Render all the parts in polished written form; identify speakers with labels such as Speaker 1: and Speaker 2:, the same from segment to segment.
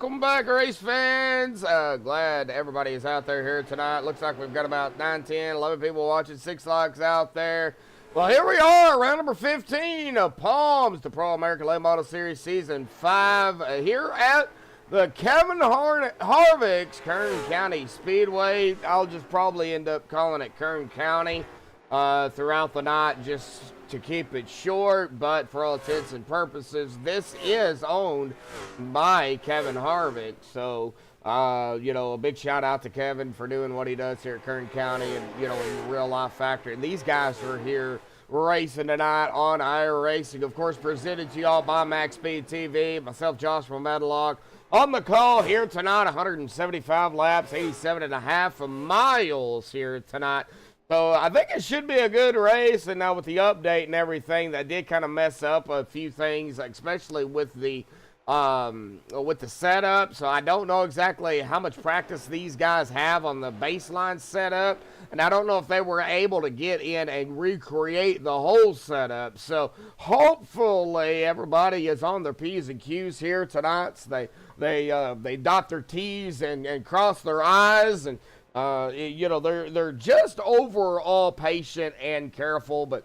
Speaker 1: welcome back, race fans. Glad everybody is out there here tonight. Looks like we've got about 9, 10, 11 people watching, 6 likes out there. Well, here we are, round number 15 of Palms, the Pro American Late Model Series Season 5, here at the Kevin Harvick's Kern County Speedway. I'll just probably end up calling it Kern County throughout the night just to keep it short, but for all intents and purposes, this is owned by Kevin Harvick. So, you know, a big shout out to Kevin for doing what he does here at Kern County and, you know, in the real life factory. And these guys are here racing tonight on IR Racing, of course, presented to y'all by MaxspeedTV. Myself, Joshua Medlock, on the call here tonight. 175 laps, 87.5 miles here tonight. So I think it should be a good race, and now with the update and everything, that did kind of mess up a few things, especially with the setup. So I don't know exactly how much practice these guys have on the baseline setup, and I don't know if they were able to get in and recreate the whole setup. So hopefully everybody is on their P's and Q's here tonight. So they dot their T's and cross their I's, and you know, they're just overall patient and careful. But,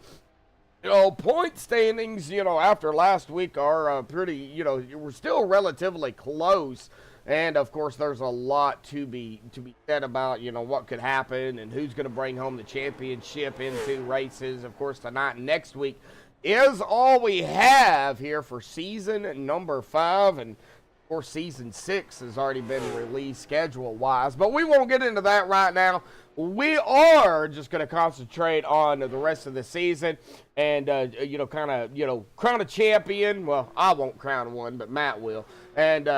Speaker 1: you know, point standings, you know, after last week are pretty, you know, we're still relatively close. And, of course, there's a lot to be said about, you know, what could happen and who's going to bring home the championship in 2 races. Of course, tonight and next week is all we have here for season number 5. And, of course, season 6 has already been released schedule-wise, but we won't get into that right now. We are just going to concentrate on the rest of the season and, you know, kind of, you know, crown a champion. Well, I won't crown one, but Matt will. And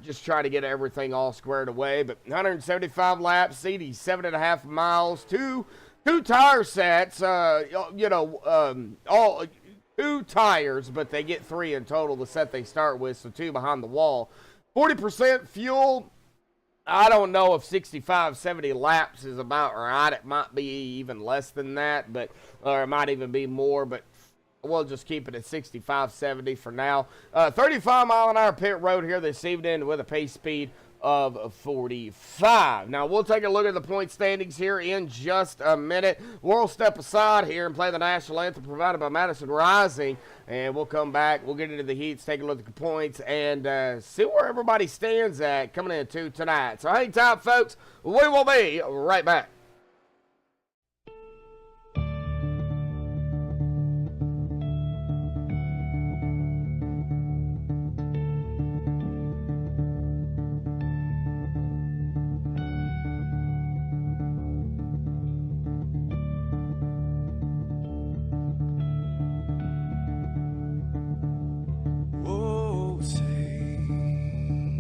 Speaker 1: just try to get everything all squared away. But 175 laps, 87.5 miles, two tire sets, you know, all 2 tires, but they get 3 in total, the set they start with, so 2 behind the wall. 40% fuel. I don't know if 65, 70 laps is about right. It might be even less than that, but or it might even be more, but we'll just keep it at 65, 70 for now. 35-mile-an-hour pit road here this evening with a pace speed of 45. Now, we'll take a look at the point standings here in just a minute. We'll step aside here and play the national anthem provided by Madison Rising, and we'll come back. We'll get into the heats, take a look at the points, and see where everybody stands at coming into tonight. So hang tight, folks. We will be right back.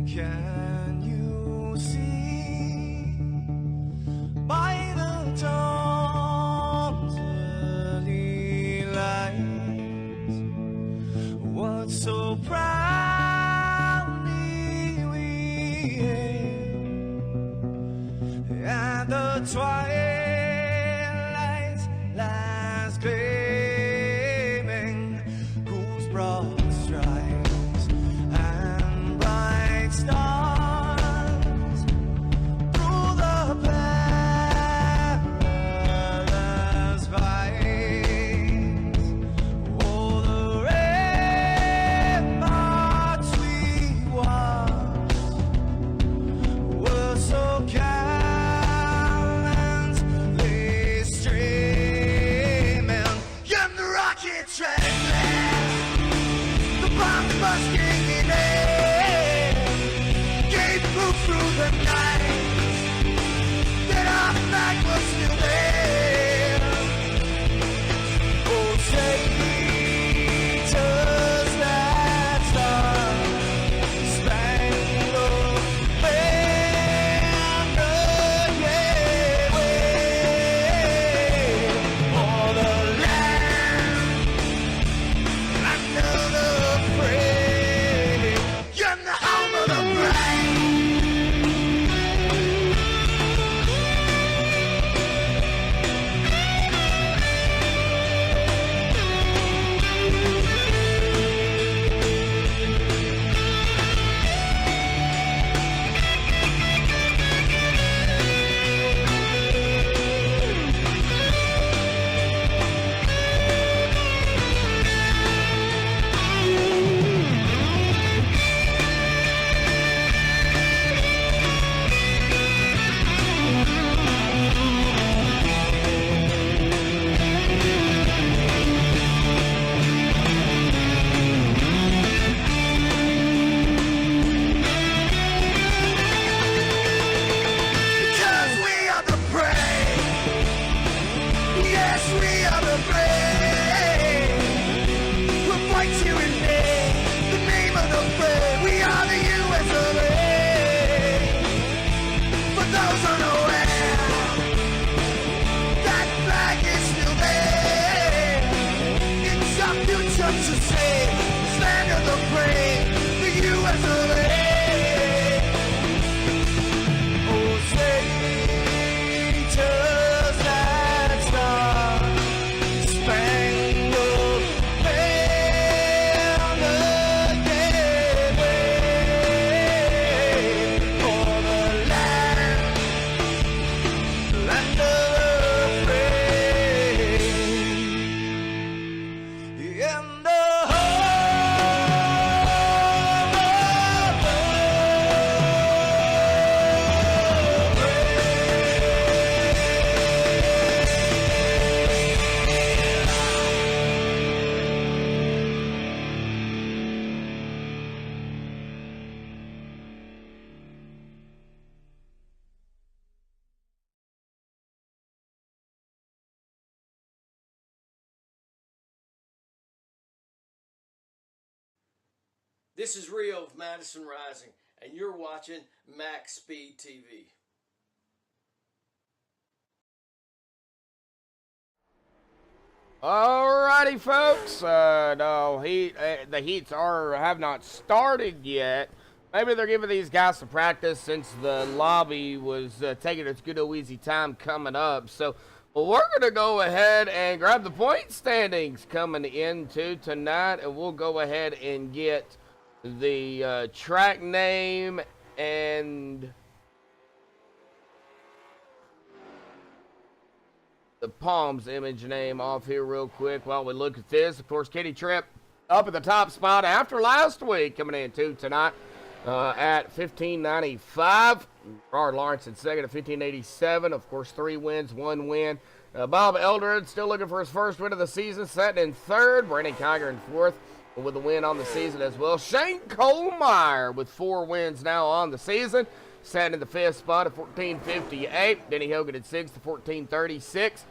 Speaker 2: Can you see by the dawn's early light what so proudly we hailed at the twilight's last gleaming, whose broad stripes and bright stars through the perilous fight. Oh, the ramparts we watched were so gallantly streaming, and the rocket track, the bomb busting in air, gave proof through the night that our flag was still there. Oh, say does that star-spangled banner yet wave o'er the land under the free, you're the home of the brave. Yes, we are the brave. We'll fight you in vain. The name of the brave. We are the US of A. For those unaware, that flag is still there. It's our future to save. Stand of the brave. The US of A. Oh, say, just that star spangled banner, yeah, wave for the land of the brave, and the
Speaker 3: This is Rio of Madison Rising, and you're watching MaxspeedTV.
Speaker 1: Alrighty, folks. No, the heats have not started yet. Maybe they're giving these guys some practice since the lobby was taking its good old easy time coming up. So we're gonna go ahead and grab the point standings coming into tonight, and we'll go ahead and get the track name and the Palms image name off here real quick while we look at this. Of course, Kitty Tripp up at the top spot after last week, coming in tonight at 1595. Gerard Lawrence in second at 1587. Of course, 3 wins, 1 win. Bob Eldred still looking for his first win of the season, sitting in third. Brandon Kiger in fourth with a win on the season as well. Shane Kohlmeyer with 4 wins now on the season, sitting in the 5th spot at 1458. Denny Hogan at 6th at 1436.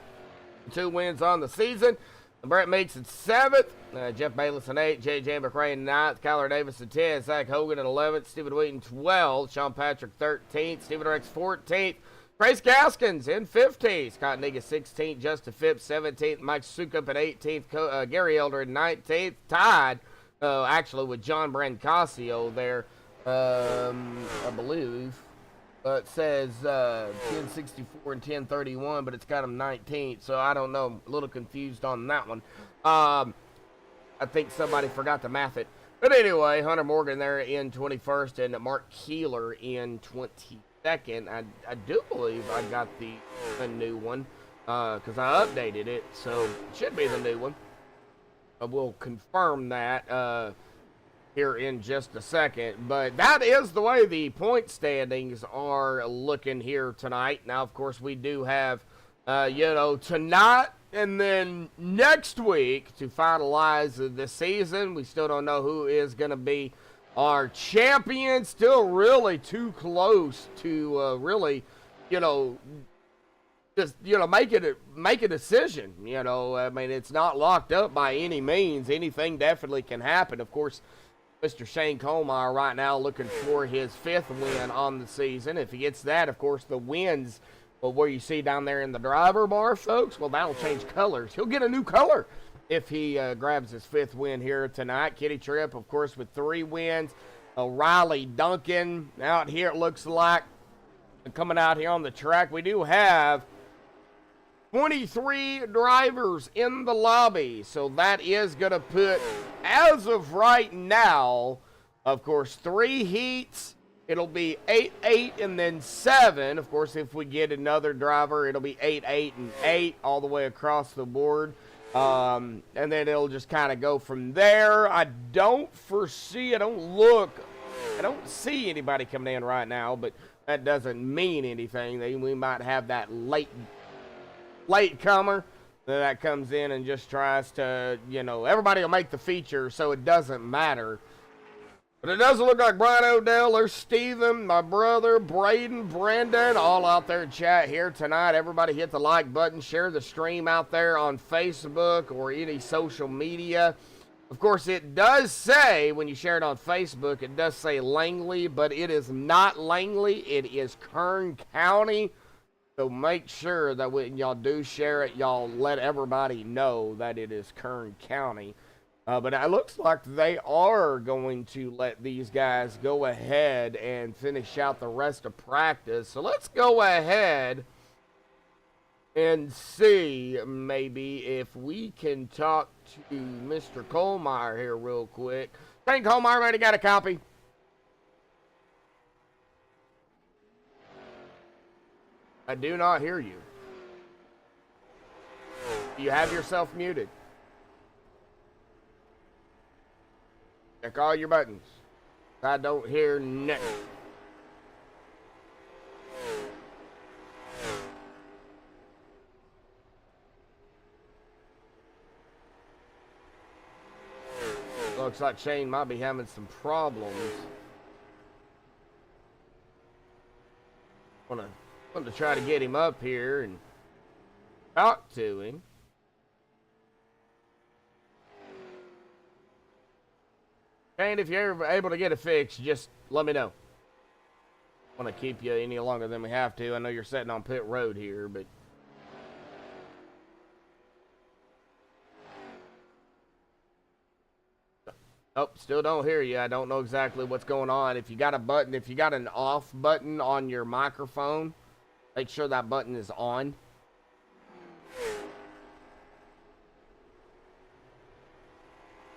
Speaker 1: 2 wins on the season. Brett Meeks at 7th. Jeff Bayless at 8th. J.J. McRae in 9th. Kyler Davis at 10th. Zach Hogan at 11th. Stephen Wheaton 12th. Sean Patrick 13th. Stephen Rex 14th. Trace Gaskins in 15th. Scott Nigga 16th. Justin Phipps 17th. Mike Sukup at 18th. Gary Elder at 19th. Tied, actually, with John Brancasio there, I believe. It says 1064 and 1031, but it's got him 19th, so I don't know. A little confused on that one. I think somebody forgot to math it. But anyway, Hunter Morgan there in 21st and Mark Keeler in 22nd. I do believe I got the new one because I updated it, so it should be the new one. I will confirm that here in just a second, but that is the way the point standings are looking here tonight. Now, of course, we do have, tonight and then next week to finalize the season. We still don't know who is going to be our champion. Still really too close to really, just, make a decision. I mean, it's not locked up by any means. Anything definitely can happen. Of course, Mr. Shane Kohlmeyer right now looking for his 5th win on the season. If he gets that, of course, the wins, where you see down there in the driver bar, folks, well, that'll change colors. He'll get a new color if he grabs his 5th win here tonight. Kitty Tripp, of course, with 3 wins. Riley Duncan out here, it looks like, coming out here on the track. We do have 23 drivers in the lobby, so that is going to put, as of right now, of course, 3 heats. It'll be 8-8 and then 7. Of course, if we get another driver, it'll be 8-8 and 8 all the way across the board. And then it'll just kind of go from there. I don't see anybody coming in right now, but that doesn't mean anything. We might have that late comer that comes in and just tries to, everybody will make the feature, so it doesn't matter But it doesn't look like Brian Odell. There's Steven, my brother, Braden, Brandon, all out there in chat here tonight. Everybody hit the like button. Share the stream out there on Facebook or any social media. Of course, it does say, when you share it on Facebook, it does say Langley, but it is not Langley. It is Kern County. So make sure that when y'all do share it, y'all let everybody know that it is Kern County. But it looks like they are going to let these guys go ahead and finish out the rest of practice. So let's go ahead and see maybe if we can talk to Mr. Kohlmeyer here real quick. Shane Kohlmeyer, ready? Got a copy? I do not hear you. You have yourself muted. Check all your buttons. I don't hear nothing. Looks like Shane might be having some problems. Want to try to get him up here and talk to him. Shane, if you're ever able to get it fixed, just let me know. I don't want to keep you any longer than we have to. I know you're sitting on pit road here, but... Oh, still don't hear you. I don't know exactly what's going on. If you got a button, if you got an off button on your microphone, make sure that button is on.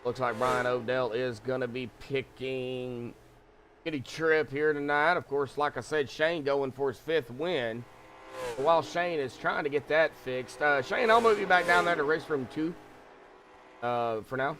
Speaker 1: Looks like Brian Odell is going to be picking Kitty Trip here tonight. Of course, like I said, Shane going for his 5th win. While Shane is trying to get that fixed. Shane, I'll move you back down there to race room 2 for now.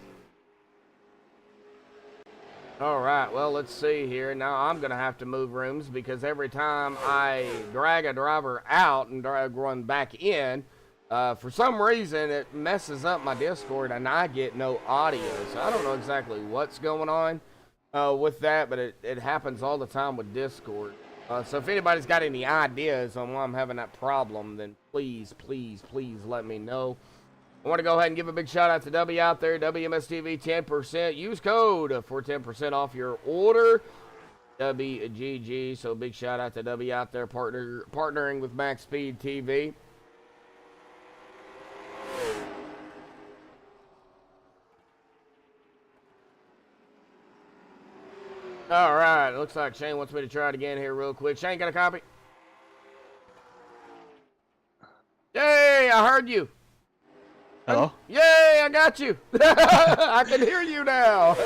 Speaker 1: All right, well, let's see here. Now I'm going to have to move rooms because every time I drag a driver out and drag one back in, for some reason, it messes up my Discord and I get no audio. So I don't know exactly what's going on with that, but it happens all the time with Discord. So if anybody's got any ideas on why I'm having that problem, then please, please, please let me know. I want to go ahead and give a big shout out to W out there, WMSTV 10%. Use code for 10% off your order. WGG. So big shout out to W out there partnering with MaxspeedTV. All right, looks like Shane wants me to try it again here real quick. Shane, got a copy? Yay, I heard you.
Speaker 4: Hello?
Speaker 1: Yay, I got you. I can hear you now.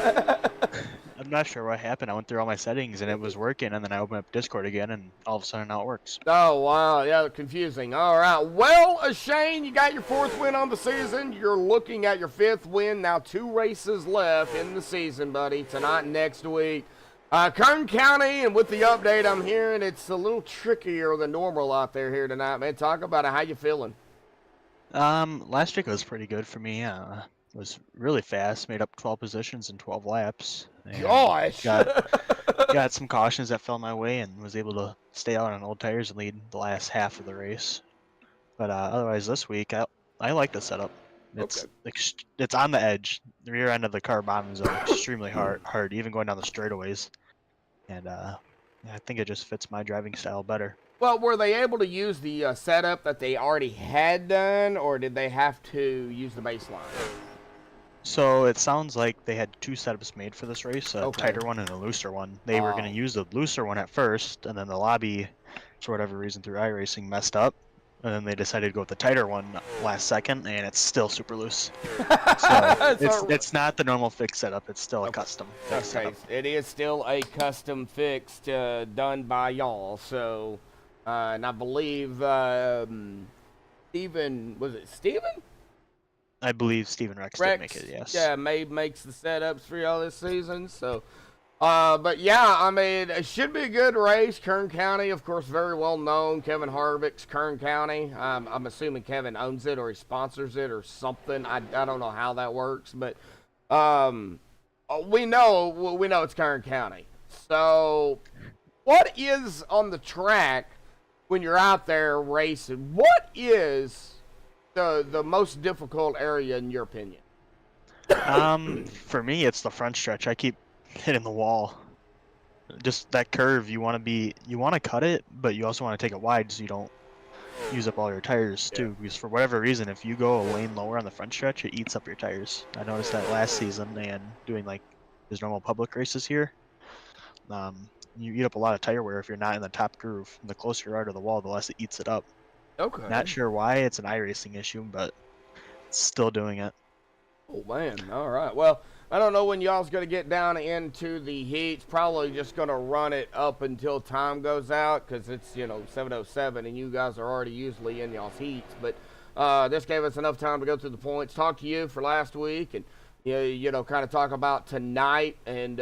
Speaker 4: I'm not sure what happened. I went through all my settings and it was working, and then I opened up Discord again, and all of a sudden now it works.
Speaker 1: Oh, wow. Yeah, confusing. All right. Well, Shane, you got your 4th win on the season. You're looking at your 5th win. Now 2 races left in the season, buddy. Tonight and next week. Kern County, and with the update I'm hearing, it's a little trickier than normal out there here tonight, man. Talk about it. How you feeling?
Speaker 4: Last week was pretty good for me. It was really fast, made up 12 positions in 12 laps. And
Speaker 1: Gosh!
Speaker 4: got some cautions that fell my way and was able to stay out on old tires and lead the last half of the race. But otherwise this week, I like the setup. It's it's on the edge. The rear end of the car bottoms are extremely hard, even going down the straightaways. And I think it just fits my driving style better.
Speaker 1: Well, were they able to use the setup that they already had done, or did they have to use the baseline?
Speaker 4: So it sounds like they had 2 setups made for this race, a
Speaker 1: Okay.
Speaker 4: tighter one and a looser one. They were going to use the looser one at first, and then the lobby, for whatever reason through iRacing, messed up. And then they decided to go with the tighter one last second, and it's still super loose. So it's not the normal fix setup. It's still a custom fix setup.
Speaker 1: It is still a custom fixed done by y'all. So, and I believe Steven, was it Steven?
Speaker 4: I believe Steven Rex did make it, yes.
Speaker 1: Yeah, makes the setups for y'all this season. So, but yeah, I mean, it should be a good race. Kern County, of course, very well known. Kevin Harvick's Kern County. I'm assuming Kevin owns it or he sponsors it or something. I don't know how that works, but we know it's Kern County. So, what is on the track when you're out there racing? What is the most difficult area in your opinion?
Speaker 4: For me, it's the front stretch. I keep hitting the wall. Just that curve, you want to cut it, but you also want to take it wide so you don't use up all your tires too. Because for whatever reason, if you go a lane lower on the front stretch, it eats up your tires. I noticed that last season and doing like his normal public races here. You eat up a lot of tire wear if you're not in the top groove. And the closer you are to the wall, the less it eats it up.
Speaker 1: Okay.
Speaker 4: Not sure why. It's an iRacing issue, but it's still doing it.
Speaker 1: Oh, man. All right. Well, I don't know when y'all's going to get down into the heats. Probably just going to run it up until time goes out because it's, 7:07 and you guys are already usually in y'all's heats. But this gave us enough time to go through the points, talk to you for last week, and, kind of talk about tonight. And,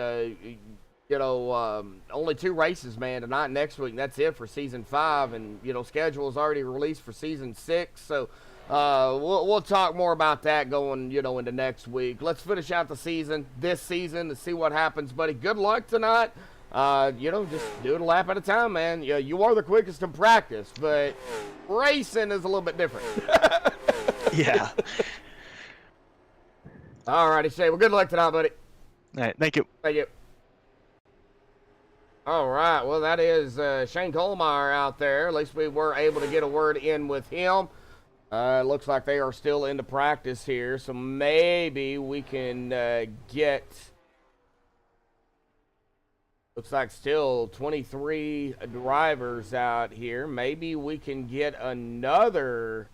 Speaker 1: only 2 races, man, tonight and next week. And that's it for Season 5. And, schedule is already released for Season 6. So, we'll talk more about that going, into next week. Let's finish out this season, to see what happens, buddy. Good luck tonight. Just do it a lap at a time, man. You are the quickest in practice, but racing is a little bit different.
Speaker 4: Yeah.
Speaker 1: All righty, Shay. Well, good luck tonight, buddy.
Speaker 4: All right. Thank you.
Speaker 1: Thank you. All right. Well, that is Shane Colmeyer out there. At least we were able to get a word in with him. Looks like they are still into practice here, so maybe we can get, looks like still 23 drivers out here. Maybe we can get another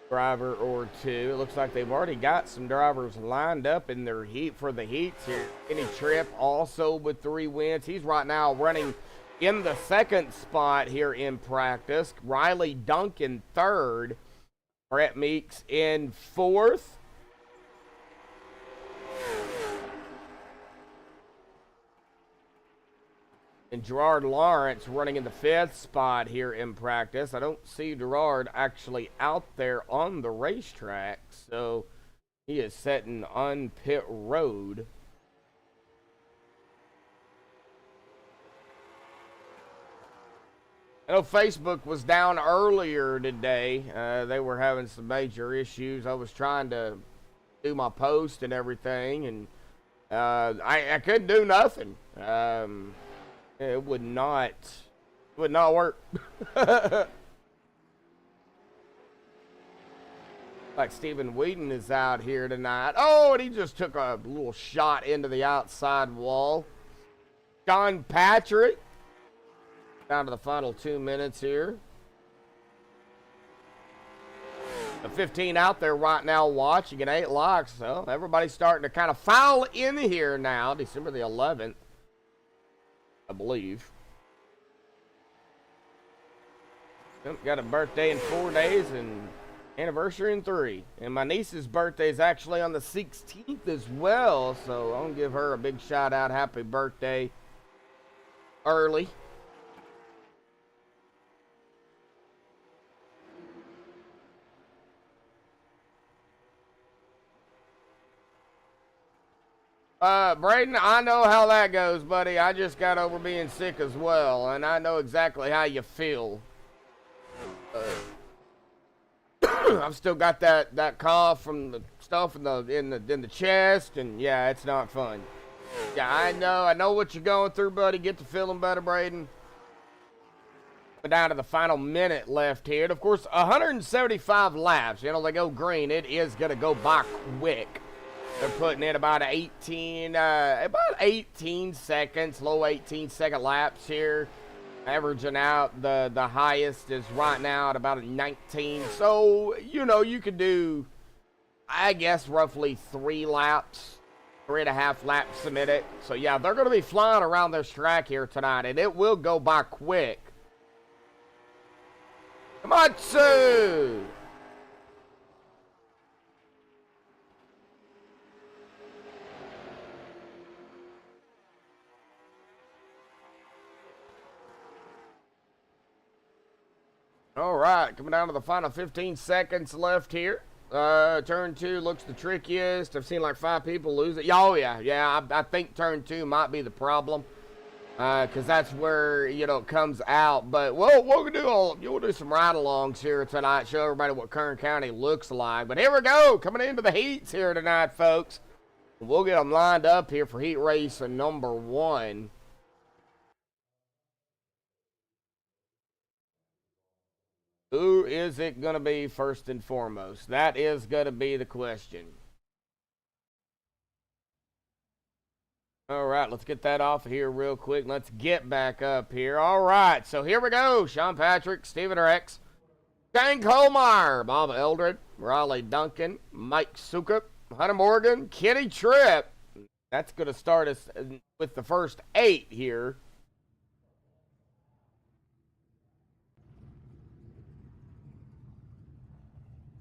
Speaker 1: driver or 2. It looks like they've already got some drivers lined up in their heat for the heats here. Kenny Tripp also with 3 wins. He's right now running in the 2nd spot here in practice. Riley Duncan 3rd. Brett Meeks in 4th. And Gerard Lawrence running in the 5th spot here in practice. I don't see Gerard actually out there on the racetrack, so he is sitting on pit road. I know Facebook was down earlier today. They were having some major issues. I was trying to do my post and everything, and I couldn't do nothing. It would not work. Like Stephen Whedon is out here tonight. Oh, and he just took a little shot into the outside wall. John Patrick. Down to the final 2 minutes here. The 15 out there right now watching at 8 locks. So everybody's starting to kind of file in here now. December the 11th, I believe. Yep, got a birthday in 4 days and anniversary in 3. And my niece's birthday is actually on the 16th as well. So I'm going to give her a big shout out. Happy birthday early. Braden, I know how that goes, buddy. I just got over being sick as well, and I know exactly how you feel. I've still got that cough from the stuff in the chest, and yeah, it's not fun. Yeah, I know what you're going through, buddy. Get to feeling better, Braden. We're down to the final minute left here. And of course, 175 laps. They go green. It is gonna go by quick. They're putting in about 18 seconds, low 18-second laps here. Averaging out, the highest is right now at about a 19. So, you could do, I guess, roughly 3 laps, 3.5 laps a minute. So, yeah, they're going to be flying around this track here tonight, and it will go by quick. Komatsu! All right, coming down to the final 15 seconds left here. Turn 2 looks the trickiest. I've seen like 5 people lose it. Oh, yeah. I think turn 2 might be the problem. Because that's where, you know, it comes out. But we'll do some ride-alongs here tonight, show everybody what Kern County looks like. But here we go, coming into the heats here tonight, folks. We'll get them lined up here for heat race number 1. Who is it going to be first and foremost? That is going to be the question. All right, let's get that off here real quick. Let's get back up here. All right, so here we go. Sean Patrick, Stephen Rex, Shane Colmeyer, Bob Eldred, Riley Duncan, Mike Sukup, Hunter Morgan, Kenny Tripp. That's going to start us with the first 8 here.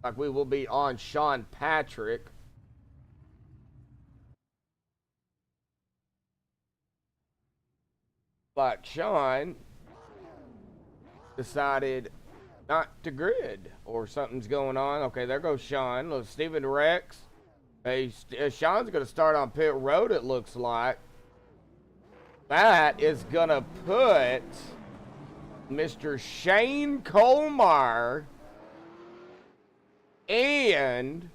Speaker 1: Like we will be on Sean Patrick. Like Sean decided not to grid or something's going on. Okay, there goes Sean. Look, Stephen Rex. Hey, Sean's going to start on pit road, it looks like. That is going to put Mr. Shane Colmeyer and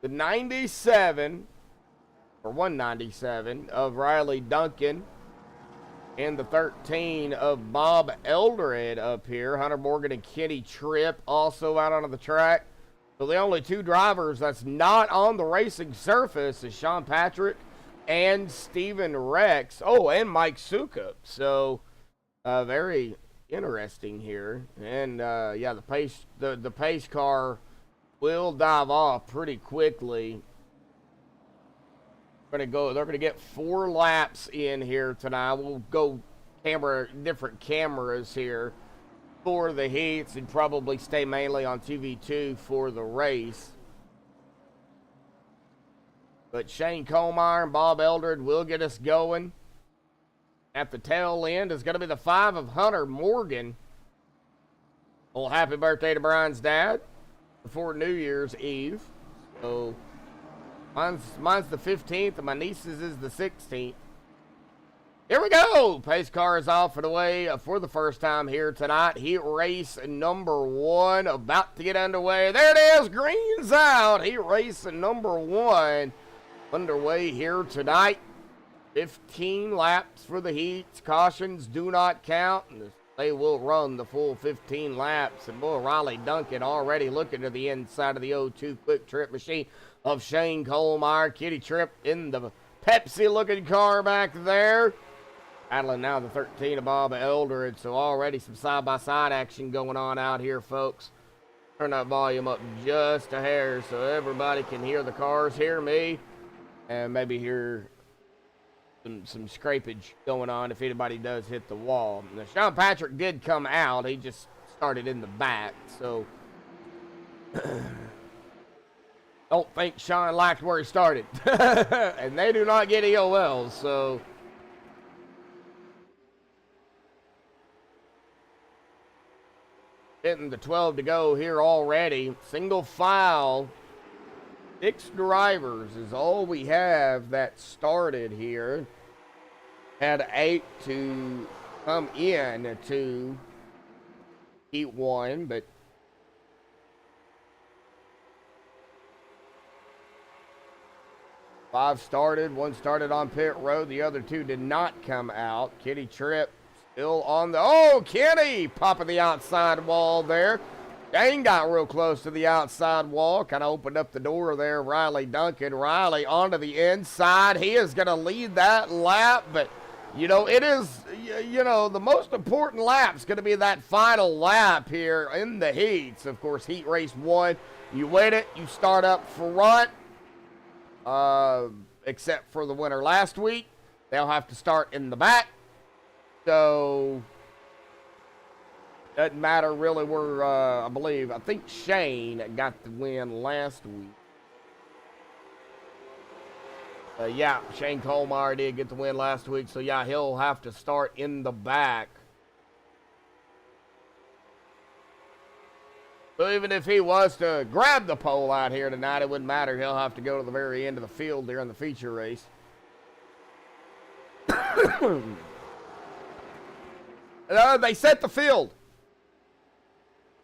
Speaker 1: the 97 or 197 of Riley Duncan and the 13 of Bob Eldred up here. Hunter Morgan and Kenny Tripp also out onto the track. So the only 2 drivers that's not on the racing surface is Sean Patrick and Stephen Rex. Oh, and Mike Sukup. So very interesting here. And yeah, the pace car will dive off pretty quickly. They're gonna get 4 laps in here tonight. We'll go different cameras here for the heats and probably stay mainly on TV2 for the race. But Shane Colmeyer and Bob Eldred will get us going. At the tail end is going to be the 5 of Hunter Morgan. Well, happy birthday to Brian's dad before New Year's Eve. So mine's the 15th and my niece's is the 16th. Here we go. Pace car is off and away for the first time here tonight. Heat race number 1 about to get underway. There it is. Green's out. Heat race number 1 underway here tonight. 15 laps for the heats. Cautions do not count. They will run the full 15 laps. And boy, Riley Duncan already looking to the inside of the O2 quick trip machine of Shane Colmeyer. Kitty Tripp in the Pepsi-looking car back there. Battling now the 13 of Bob Eldred. So already some side-by-side action going on out here, folks. Turn that volume up just a hair so everybody can hear the cars, hear me, and maybe hear some scrapage going on if anybody does hit the wall. Now, Sean Patrick did come out. He just started in the back, so don't think Sean liked where he started. And they do not get EOLs, so hitting the 12 to go here already. Single file. 6 drivers is all we have that started here. Had 8 to come in to heat 1, but five started. 1 started on pit road. The other 2 did not come out. Kenny Tripp still on the... Oh, Kenny popping the outside wall there. Dane got real close to the outside wall. Kind of opened up the door there. Riley Duncan. Riley onto the inside. He is going to lead that lap, but, you know, it is, you know, the most important lap's going to be that final lap here in the heats. Of course, heat race 1, you win it, you start up front, except for the winner last week. They'll have to start in the back. So doesn't matter really where, I think Shane got the win last week. Yeah, Shane Colmeyer did get the win last week, so yeah, he'll have to start in the back. So even if he was to grab the pole out here tonight, it wouldn't matter. He'll have to go to the very end of the field during the feature race. They set the field.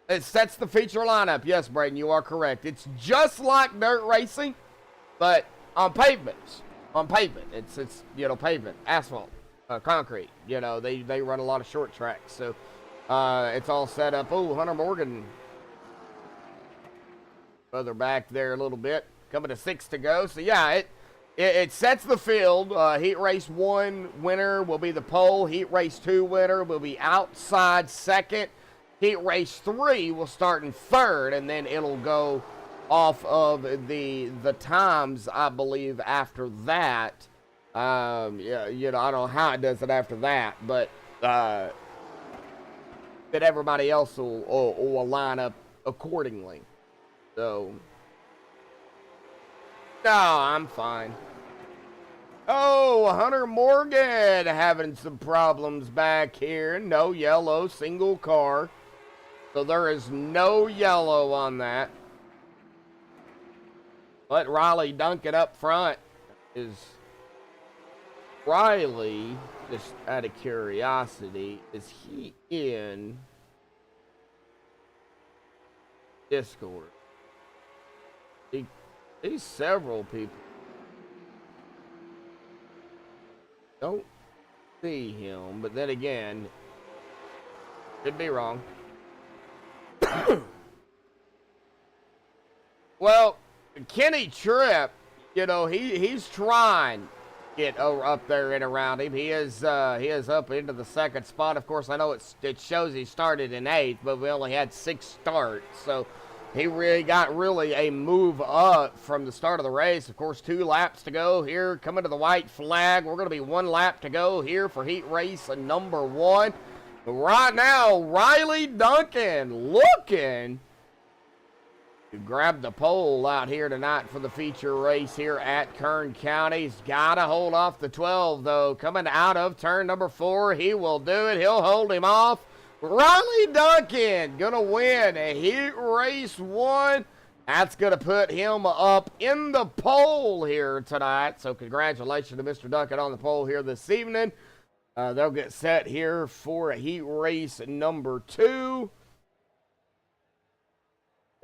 Speaker 1: It sets the feature lineup. Yes, Braden, you are correct. It's just like dirt racing, but on pavements. On pavement. It's pavement, asphalt, concrete. They run a lot of short tracks. So it's all set up. Oh, Hunter Morgan. Further back there a little bit. Coming to 6 to go. So, yeah, it sets the field. Heat race 1 winner will be the pole. Heat race 2 winner will be outside second. Heat race 3 will start in third, and then it'll go off of the times, I believe, after that. Yeah, I don't know how it does it after that, but that everybody else will line up accordingly. So, no, I'm fine. Oh, Hunter Morgan having some problems back here. No yellow, single car. So there is no yellow on that. But Riley Duncan up front is Riley, just out of curiosity, is he in Discord? He's several people. Don't see him, but then again, could be wrong. Well, Kenny Tripp, he's trying to get up there and around him. He is up into the second spot. Of course, I know it shows he started in 8th, but we only had 6 starts, so he really got a move up from the start of the race. Of course, 2 laps to go here. Coming to the white flag. We're going to be 1 lap to go here for heat race number 1. Right now, Riley Duncan looking to grab the pole out here tonight for the feature race here at Kern County. He's got to hold off the 12, though. Coming out of turn number 4, he will do it. He'll hold him off. Riley Duncan gonna win a heat race 1. That's gonna put him up in the pole here tonight. So congratulations to Mr. Duncan on the pole here this evening. They'll get set here for a heat race number 2.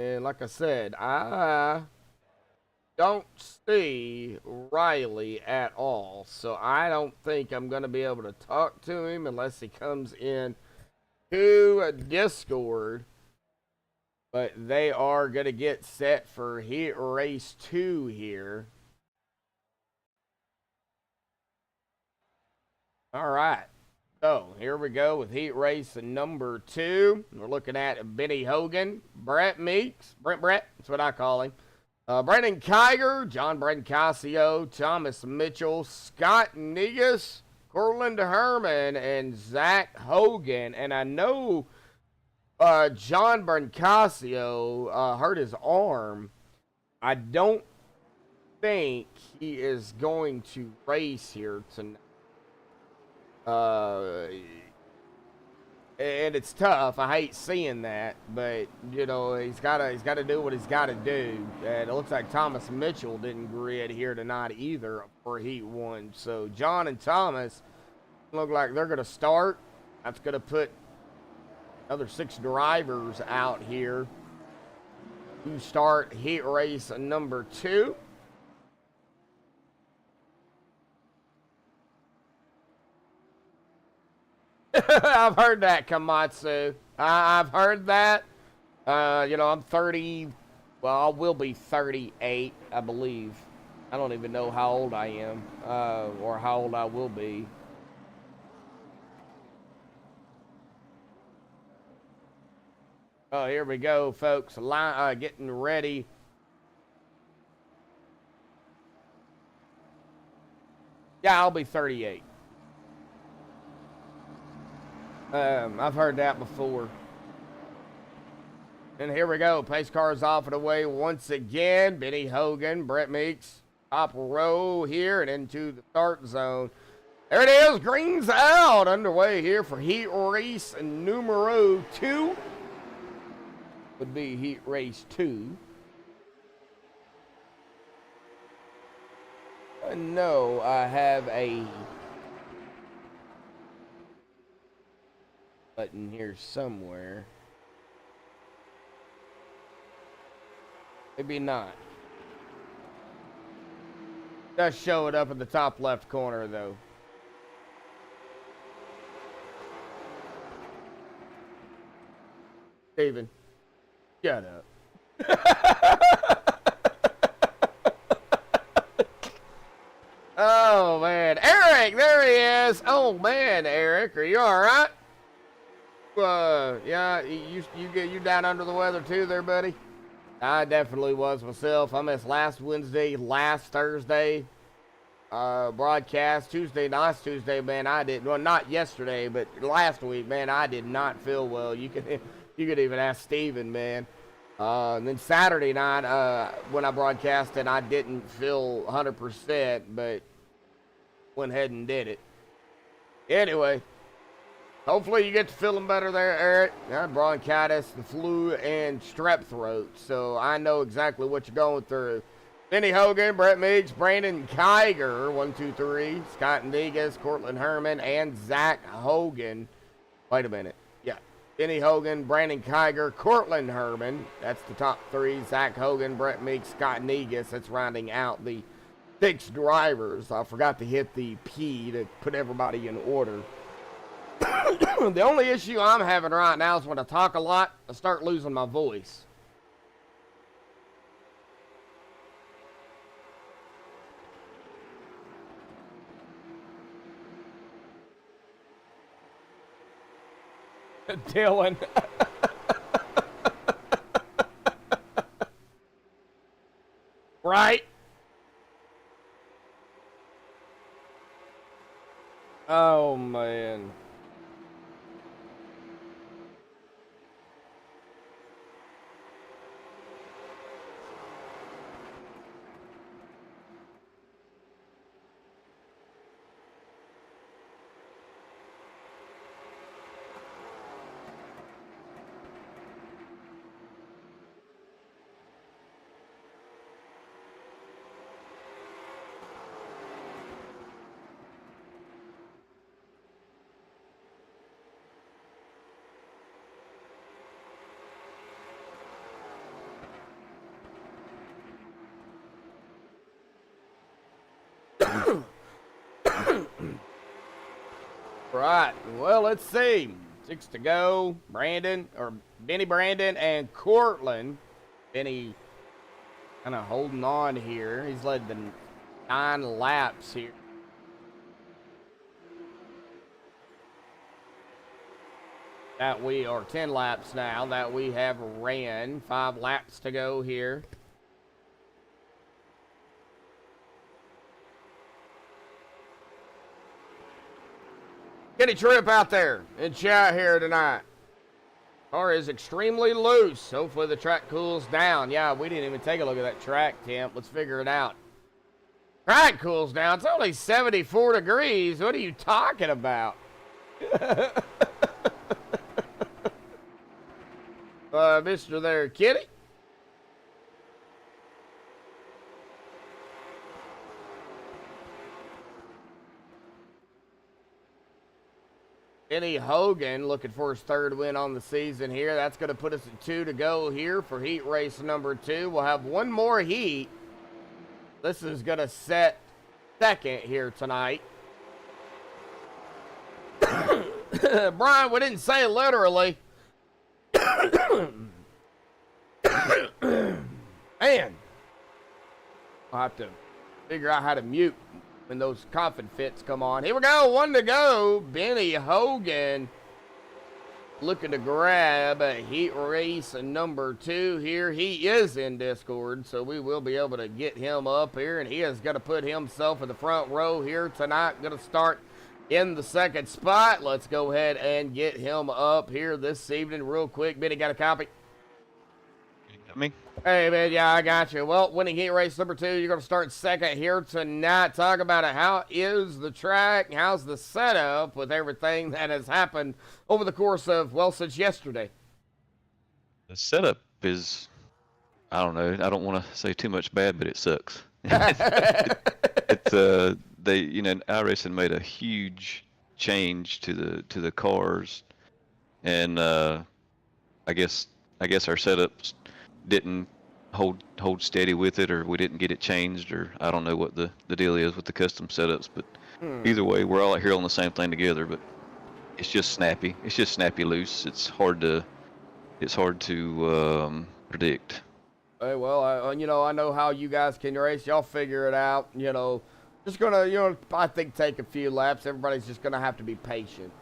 Speaker 1: And like I said, I don't see Riley at all. So I don't think I'm gonna be able to talk to him unless he comes in to a Discord, but they are going to get set for heat race 2 here. All right, so here we go with heat race number 2. We're looking at Benny Hogan, Brett Meeks, Brett, that's what I call him, Brendan Kiger, John Brancasio, Thomas Mitchell, Scott Negus, Cortland Herman, and Zach Hogan. And I know John Brancasio hurt his arm. I don't think he is going to race here tonight. And it's tough. I hate seeing that, but he's got to do what he's got to do. And it looks like Thomas Mitchell didn't grid here tonight either for Heat 1. So John and Thomas look like they're going to start. That's going to put another 6 drivers out here to start heat race number 2. I've heard that, Kamatsu. I've heard that. I'm 30. Well, I will be 38, I believe. I don't even know how old I am or how old I will be. Oh, here we go, folks. Getting ready. Yeah, I'll be 38. I've heard that before. And here we go. Pace cars off and away once again. Benny Hogan, Brett Meeks, top row here and into the start zone. There it is. Green's out. Underway here for heat race numero 2. would be heat race 2. I know I have a button here somewhere. Maybe not. Does show it up in the top left corner though. Steven, shut up. Oh man, Eric, there he is. Oh man, Eric, are you all right? Yeah, you down under the weather too, there, buddy? I definitely was myself. I missed last Wednesday, last Thursday broadcast. Last Tuesday, man, I didn't. Well, not yesterday, but last week, man, I did not feel well. You could even ask Steven, man. And then Saturday night, when I broadcasted, I didn't feel 100%, but went ahead and did it. Anyway, hopefully you get to feeling better there, Eric. I had bronchitis, the flu, and strep throat, so I know exactly what you're going through. Benny Hogan, Brett Meeks, Brandon Kiger, 1, 2, 3, Scott Negus, Cortland Herman, and Zach Hogan. Wait a minute. Yeah. Benny Hogan, Brandon Kiger, Cortland Herman. That's the top 3. Zach Hogan, Brett Meeks, Scott Negus. That's rounding out the 6 drivers. I forgot to hit the P to put everybody in order. The only issue I'm having right now is when I talk a lot, I start losing my voice. Dylan. Right? Oh, man. Right. Well, let's see. 6 to go. Benny Brandon and Cortland. Benny kind of holding on here. He's led the 9 laps here. That we are 10 laps now that we have ran. 5 laps to go here. Get a trip out there and chat here tonight. Car is extremely loose. Hopefully the track cools down. Yeah, we didn't even take a look at that track temp. Let's figure it out. Track cools down. It's only 74 degrees. What are you talking about? Mr. there, Kitty. Benny Hogan looking for his 3rd win on the season here. That's going to put us at 2 to go here for heat race number 2. We'll have one more heat. This is going to set 2nd here tonight. Brian, we didn't say literally. Man. I'll have to figure out how to mute when those coughing fits come on. Here we go, 1 to go. Benny Hogan looking to grab a heat race number 2 here. He is in Discord, so we will be able to get him up here, and he is going to put himself in the front row here tonight. Going to start in the 2nd spot. Let's go ahead and get him up here this evening real quick. Benny, got a copy?
Speaker 4: You got me?
Speaker 1: Hey, man, yeah, I got you. Well, winning heat race number 2, you're going to start 2nd here tonight. Talk about it. How is the track? How's the setup with everything that has happened over the course of, well, since yesterday?
Speaker 5: The setup is, I don't know. I don't want to say too much bad, but it sucks. They, iRacing made a huge change to the cars, and I guess our setups didn't hold steady with it, or we didn't get it changed, or I don't know what the deal is with the custom setups, but either way, we're all here on the same thing together. But it's just snappy. It's just snappy loose. It's hard to predict.
Speaker 1: Hey, well, I know how you guys can race. Y'all figure it out. Just gonna, I think take a few laps. Everybody's just gonna have to be patient.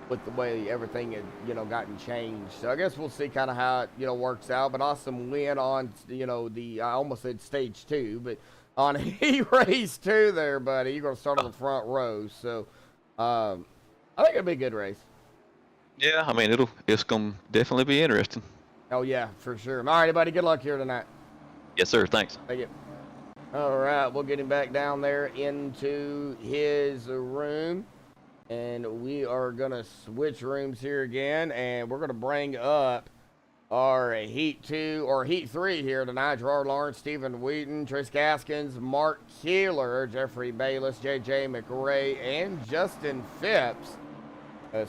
Speaker 1: With the way everything had, gotten changed. So I guess we'll see kind of how it, works out. But awesome win on, I almost said stage 2, but on heat race 2 there, buddy. You're gonna start on the front row. So I think it'll be a good race.
Speaker 5: Yeah, I mean it's gonna definitely be interesting.
Speaker 1: Oh yeah, for sure. All right, buddy. Good luck here tonight.
Speaker 5: Yes, sir. Thanks.
Speaker 1: Thank you. All right, we'll get him back down there into his room. And we are going to switch rooms here again, and we're going to bring up our Heat 2, or Heat 3 here tonight. Gerard Lawrence, Stephen Wheaton, Trace Gaskins, Mark Keeler, Jeffrey Bayless, J.J. McRae, and Justin Phipps.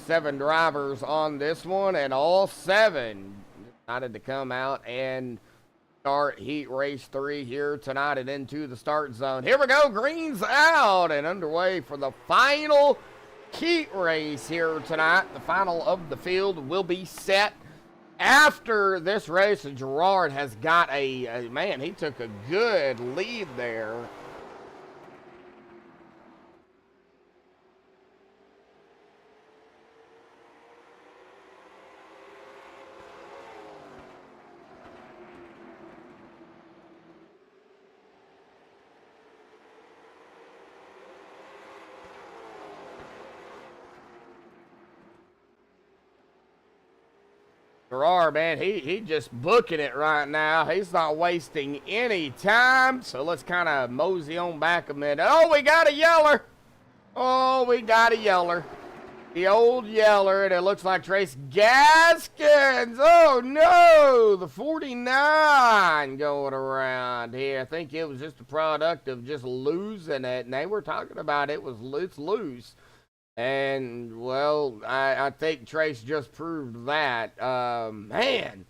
Speaker 1: 7 drivers on this one, and all 7 decided to come out and start Heat Race 3 here tonight and into the start zone. Here we go, green's out and underway for the final heat race here tonight. The final of the field will be set after this race, and Gerard has got man, he took a good lead there. Gerard, man, he just booking it right now. He's not wasting any time. So let's kind of mosey on back a minute. Oh, we got a yeller. Oh, we got a yeller. The old yeller, and it looks like Trace Gaskins. Oh, no, the 49 going around here. I think it was just a product of just losing it, and they were talking about it's loose. And, well, I think Trace just proved that. Man.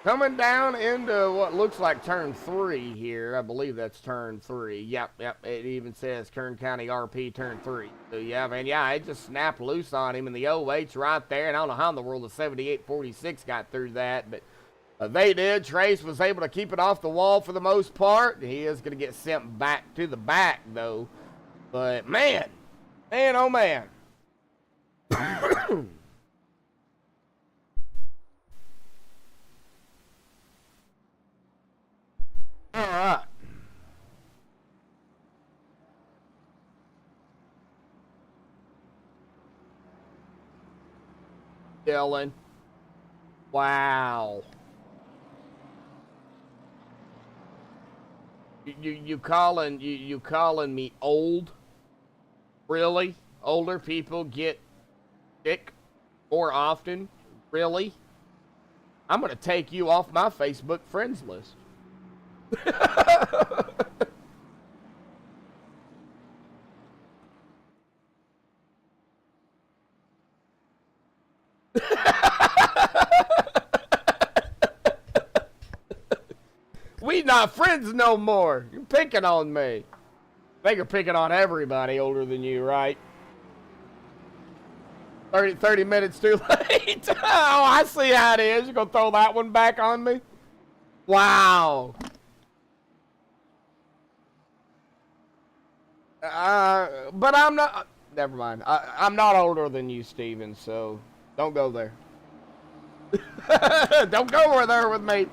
Speaker 1: Coming down into what looks like turn 3 here. I believe that's turn 3. Yep. It even says Kern County RP turn 3. So, yeah, man, yeah, it just snapped loose on him. And the 08's right there. And I don't know how in the world the 7846 got through that. But they did. Trace was able to keep it off the wall for the most part. He is going to get sent back to the back, though. But, man, oh, man. All right. Dylan. Wow. You calling me old? Really? Older people get sick more often? Really? I'm going to take you off my Facebook friends list. We not friends no more. You're picking on me. I think you're picking on everybody older than you, right? 30 minutes too late. Oh, I see how it is. You're going to throw that one back on me? Wow. But I'm not. Never mind. I'm not older than you, Steven, so don't go there. Don't go there with me.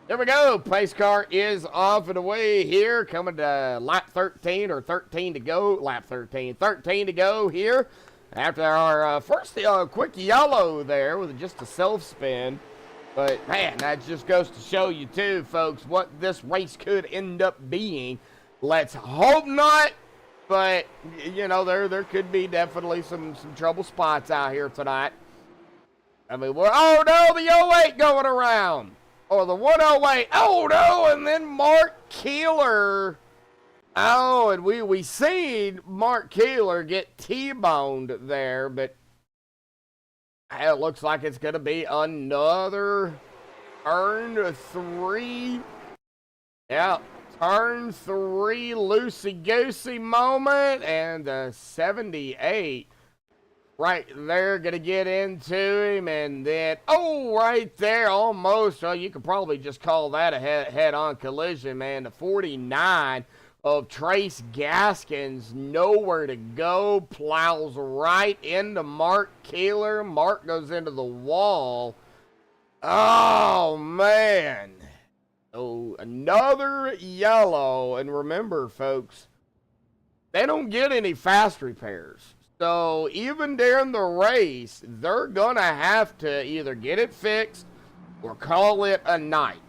Speaker 1: There we go. Pace car is off and away here. Coming to lap 13 or 13 to go. Lap 13. 13 to go here. After our first quick yellow there with just a self-spin. But, man, that just goes to show you, too, folks, what this race could end up being. Let's hope not. But, you know, there could be definitely some trouble spots out here tonight. I mean, oh no, the 08 going around. Or the 108. Oh no, and then Mark Keeler. Oh, and we seen Mark Keeler get T-boned there, but it looks like it's going to be another turn 3. Yeah, turn 3 loosey-goosey moment, and the 78 right there going to get into him, and then, oh, right there, almost, well, you could probably just call that a head-on collision, man. The 49 of Trace Gaskins, nowhere to go, plows right into Mark Keeler. Mark goes into the wall. Oh, man. Oh, another yellow. And remember, folks, they don't get any fast repairs. So even during the race, they're going to have to either get it fixed or call it a night.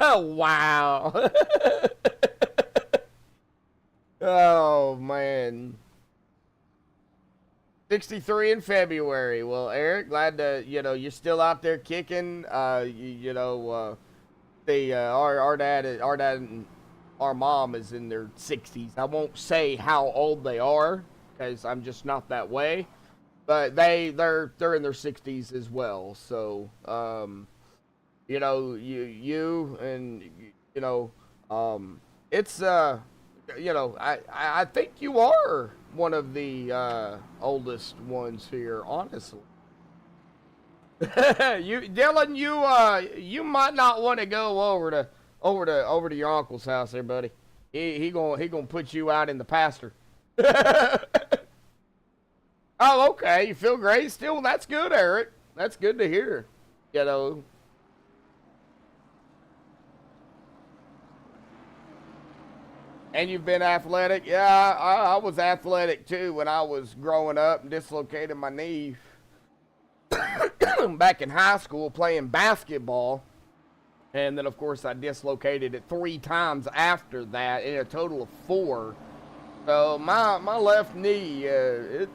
Speaker 1: Wow. Oh, man. 63 in February. Well, Eric, glad to, you know, you're still out there kicking. Our dad and our mom is in their 60s. I won't say how old they are because I'm just not that way. But they're in their 60s as well. So, you know, you and, you know, it's, you know, I think you are one of the oldest ones here, honestly. Dylan, you might not want to go over to your uncle's house there, buddy. He gonna put you out in the pasture. Oh, okay. You feel great still? That's good, Eric. That's good to hear. You know. And you've been athletic? Yeah, I was athletic too when I was growing up and dislocated my knee back in high school playing basketball. And then, of course, I dislocated it 3 times after that in a total of 4. So my left knee, it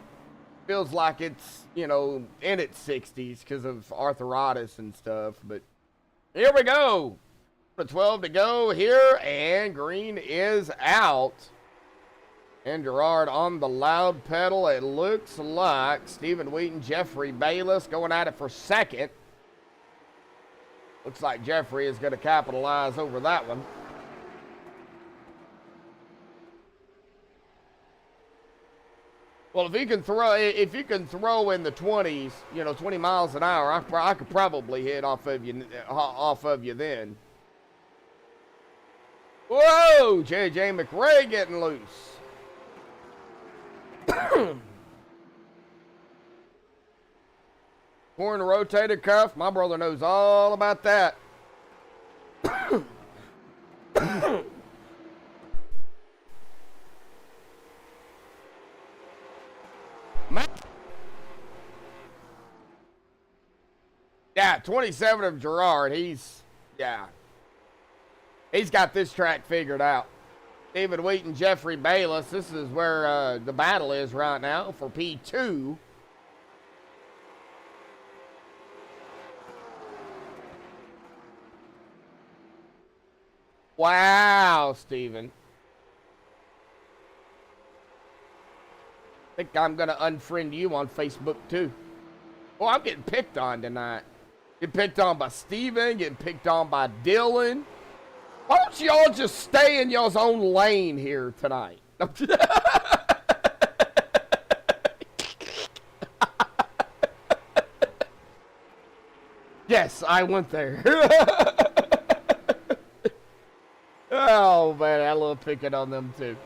Speaker 1: feels like it's, you know, in its 60s because of arthritis and stuff. But here we go. 12 to go here, and green is out. And Gerard on the loud pedal. It looks like Stephen Wheaton, Jeffrey Bayless going at it for second. Looks like Jeffrey is going to capitalize over that one. Well, if you can throw in the 20s, you know, 20 miles an hour, I could probably hit off of you then. Whoa, J.J. McRae getting loose. Torn rotator cuff. My brother knows all about that. Yeah, 27 of Gerard. He's got this track figured out. Stephen Wheaton, Jeffrey Bayless. This is where the battle is right now for P2. Wow, Stephen. I think I'm going to unfriend you on Facebook, too. Oh, I'm getting picked on tonight. Getting picked on by Stephen, getting picked on by Dylan. Why don't y'all just stay in y'all's own lane here tonight? Yes, I went there. Oh, man, I love picking on them, too.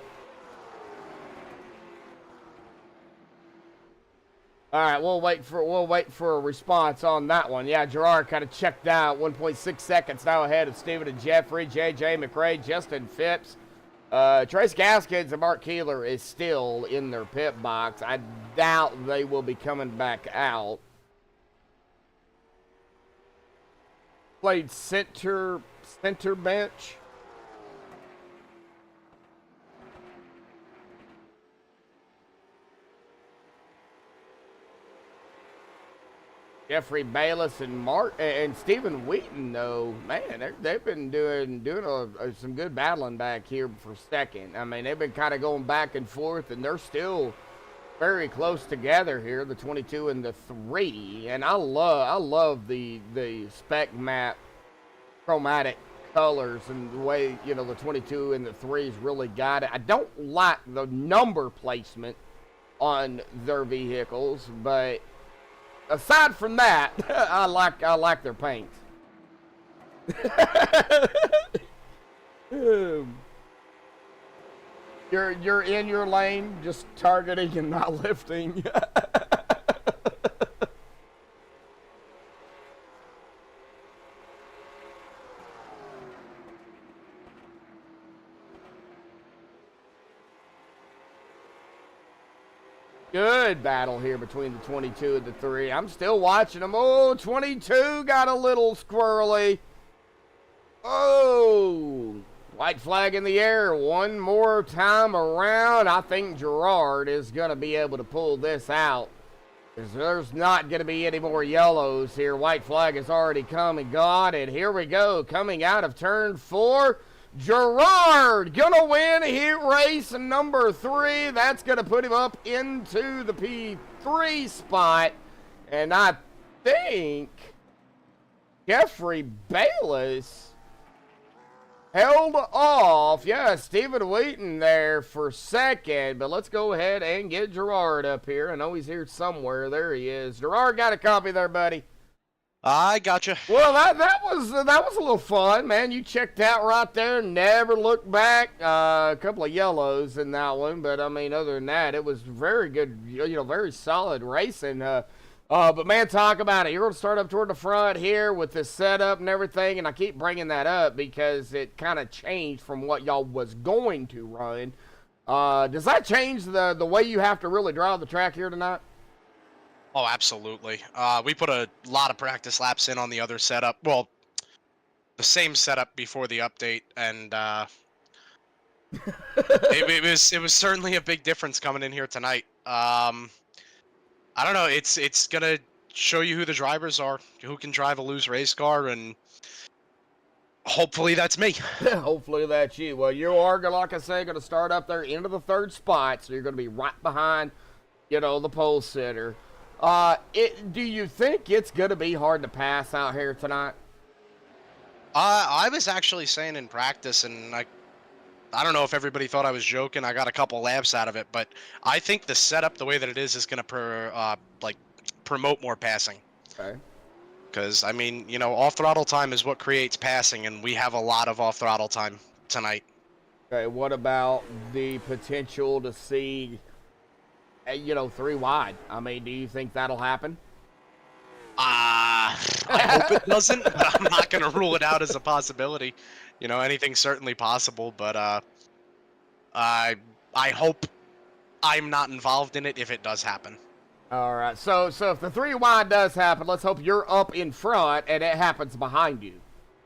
Speaker 1: All right, we'll wait for a response on that one. Yeah, Gerard kind of checked out. 1.6 seconds now ahead of Stephen and Jeffrey, J.J. McRae, Justin Phipps. Trace Gaskins and Mark Keeler is still in their pit box. I doubt they will be coming back out. Played center bench. Jeffrey Bayless and Stephen Wheaton, though, man, they've been doing some good battling back here for second. I mean, they've been kind of going back and forth, and they're still very close together here, the 22 and the 3. And I love the spec map chromatic colors and the way, you know, the 22 and the 3's really got it. I don't like the number placement on their vehicles, but aside from that, I like their paint. You're in your lane, just targeting and not lifting. Good battle here between the 22 and the 3. I'm still watching them. Oh, 22 got a little squirrely. Oh, white flag in the air one more time around. I think Gerard is going to be able to pull this out. There's not going to be any more yellows here. White flag has already come and gone. And here we go, coming out of turn 4. Gerard gonna win heat race number 3. That's gonna put him up into the P3 spot. And I think Jeffrey Bayless held off. Yeah, Stephen Wheaton there for second. But let's go ahead and get Gerard up here. I know he's here somewhere. There he is. Gerard, got a copy there, buddy?
Speaker 6: I gotcha.
Speaker 1: Well, that was a little fun, man. You checked out right there, never looked back. A couple of yellows in that one, but I mean, other than that, it was very good. You know, very solid racing. But man, talk about it. You're going to start up toward the front here with this setup and everything, and I keep bringing that up because it kind of changed from what y'all was going to run. Does that change the way you have to really drive the track here tonight?
Speaker 6: Oh, absolutely. We put a lot of practice laps in on the other setup. Well, the same setup before the update, and it was certainly a big difference coming in here tonight. I don't know. It's gonna show you who the drivers are, who can drive a loose race car, and hopefully that's me.
Speaker 1: Hopefully that's you. Well, you are, like I say, going to start up there into the 3rd spot, so you're going to be right behind, you know, the pole sitter. Do you think it's going to be hard to pass out here tonight?
Speaker 6: I was actually saying in practice, and I don't know if everybody thought I was joking. I got a couple laps out of it, but I think the setup, the way that it is going to promote more passing.
Speaker 1: Okay.
Speaker 6: Because, I mean, you know, off-throttle time is what creates passing, and we have a lot of off-throttle time tonight.
Speaker 1: Okay, what about the potential to see, you know, 3 wide? I mean, do you think that'll happen?
Speaker 6: I hope it doesn't, but I'm not going to rule it out as a possibility. You know, anything's certainly possible, but I hope I'm not involved in it if it does happen.
Speaker 1: All right, so if the 3 wide does happen, let's hope you're up in front and it happens behind you.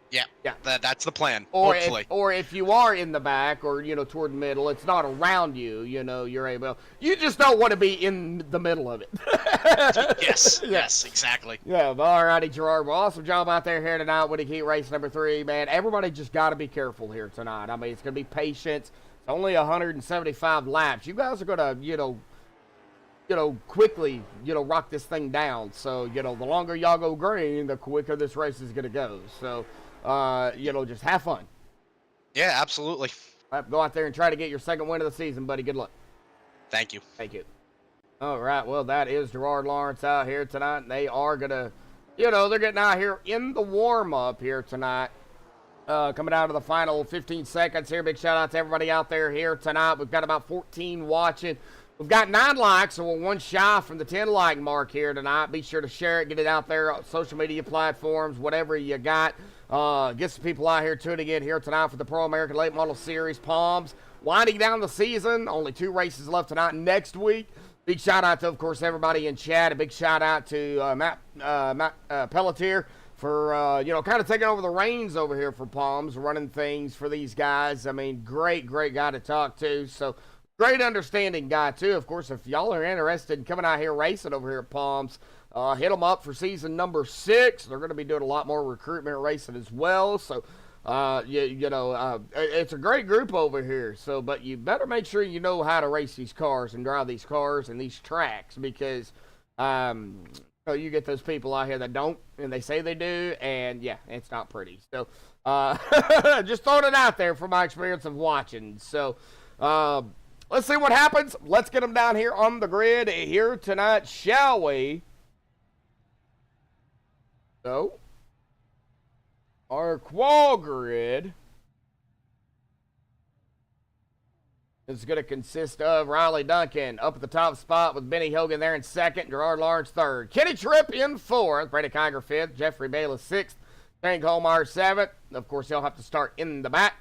Speaker 6: Yeah. That's the plan,
Speaker 1: or
Speaker 6: hopefully.
Speaker 1: Or if you are in the back or, you know, toward the middle, it's not around you, you know, you're able. You just don't want to be in the middle of it.
Speaker 6: Yes, exactly.
Speaker 1: Yeah, all righty, Gerard. Well, awesome job out there here tonight winning heat race number 3, man. Everybody just got to be careful here tonight. I mean, it's going to be patience. It's only 175 laps. You guys are going to, you know, quickly, you know, rock this thing down. So, you know, the longer y'all go green, the quicker this race is going to go. So, you know, just have fun.
Speaker 6: Yeah, absolutely.
Speaker 1: All right, go out there and try to get your 2nd win of the season, buddy. Good luck.
Speaker 6: Thank you.
Speaker 1: Thank you. All right, well, that is Gerard Lawrence out here tonight. And they are going to, you know, they're getting out here in the warm-up here tonight. Coming out of the final 15 seconds here. Big shout-out to everybody out there here tonight. We've got about 14 watching. We've got 9 likes, so we're 1 shy from the 10 like mark here tonight. Be sure to share it, get it out there on social media platforms, whatever you got. Get some people out here tuning in here tonight for the Pro American Late Model Series Palms. Winding down the season, only 2 races left tonight. Next week, big shout out to, of course, everybody in chat. A big shout out to Matt Pelletier for, you know, kind of taking over the reins over here for Palms, running things for these guys. I mean, great guy to talk to. So, Great understanding guy, too. Of course, if y'all are interested in coming out here racing over here at Palms, hit them up for season number 6. They're going to be doing a lot more recruitment racing as well. So, it's a great group over here. So, but you better make sure you know how to race these cars and drive these cars and these tracks, because you get those people out here that don't, and they say they do, and yeah, it's not pretty. So, just throwing it out there from my experience of watching. So, let's see what happens. Let's get them down here on the grid here tonight, shall we? So, our qual grid is going to consist of Riley Duncan up at the top spot with Benny Hogan there in second, Gerard Lawrence third, Kenny Tripp in fourth, Brady Kiger fifth, Jeffrey Bayless sixth, Shane Colmar seventh. Of course, he'll have to start in the back.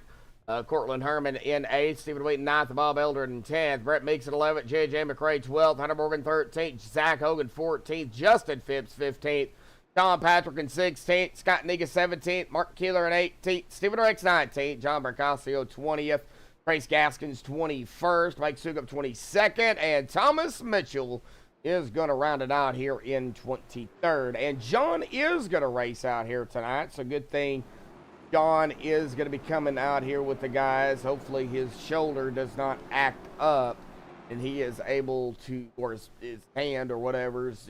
Speaker 1: Cortland Herman in 8th, Stephen Wheaton 9th, Bob Eldred in 10th, Brett Meeks in 11th, J.J. McRae 12th, Hunter Morgan 13th, Zach Hogan 14th, Justin Phipps 15th, John Patrick in 16th, Scott Nega 17th, Mark Keeler in 18th, Stephen Rex 19th, John Bercasio 20th, Trace Gaskins 21st, Mike Sukup 22nd, and Thomas Mitchell is going to round it out here in 23rd. And John is going to race out here tonight, so good thing John is going to be coming out here with the guys. Hopefully his shoulder does not act up and he is able to, or his hand or whatever's,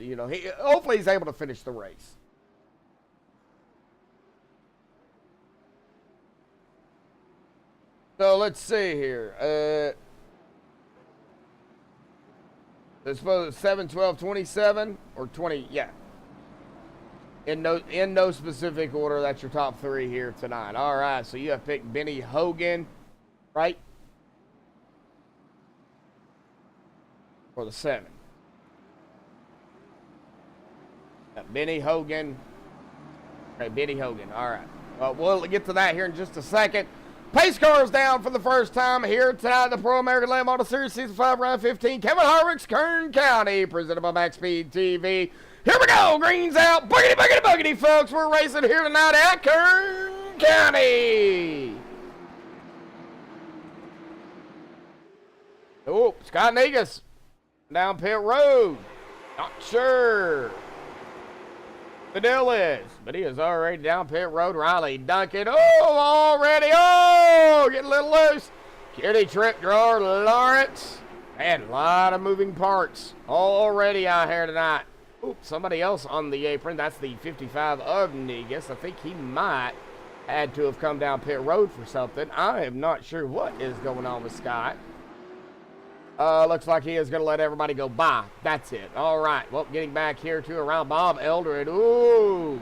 Speaker 1: hopefully he's able to finish the race. So let's see here. I suppose 7, 12, 27 or 20, yeah. In no specific order, that's your top 3 here tonight. All right, so you have picked Benny Hogan, right? For the 7. Benny Hogan. Okay, Benny Hogan. All right. Well, we'll get to that here in just a second. Pace cars down for the first time here tonight in the Pro American Late Model Series Season 5, Round 15. Kevin Harvick's Kern County, presented by MaxspeedTV. Here we go, greens out, boogity, boogity, boogity, folks. We're racing here tonight at Kern County. Oh, Scott Negus down pit road. Not sure the deal is, but he is already down pit road. Riley Duncan, already, getting a little loose. Kenny Tripp, Gerard Lawrence, and a lot of moving parts already out here tonight. Oops, somebody else on the apron. That's the 55 of Negus. I think he might had to have come down pit road for something. I am not sure what is going on with Scott. Looks like he is going to let everybody go by. That's it. All right. Well, getting back here to around Bob Eldred. Ooh.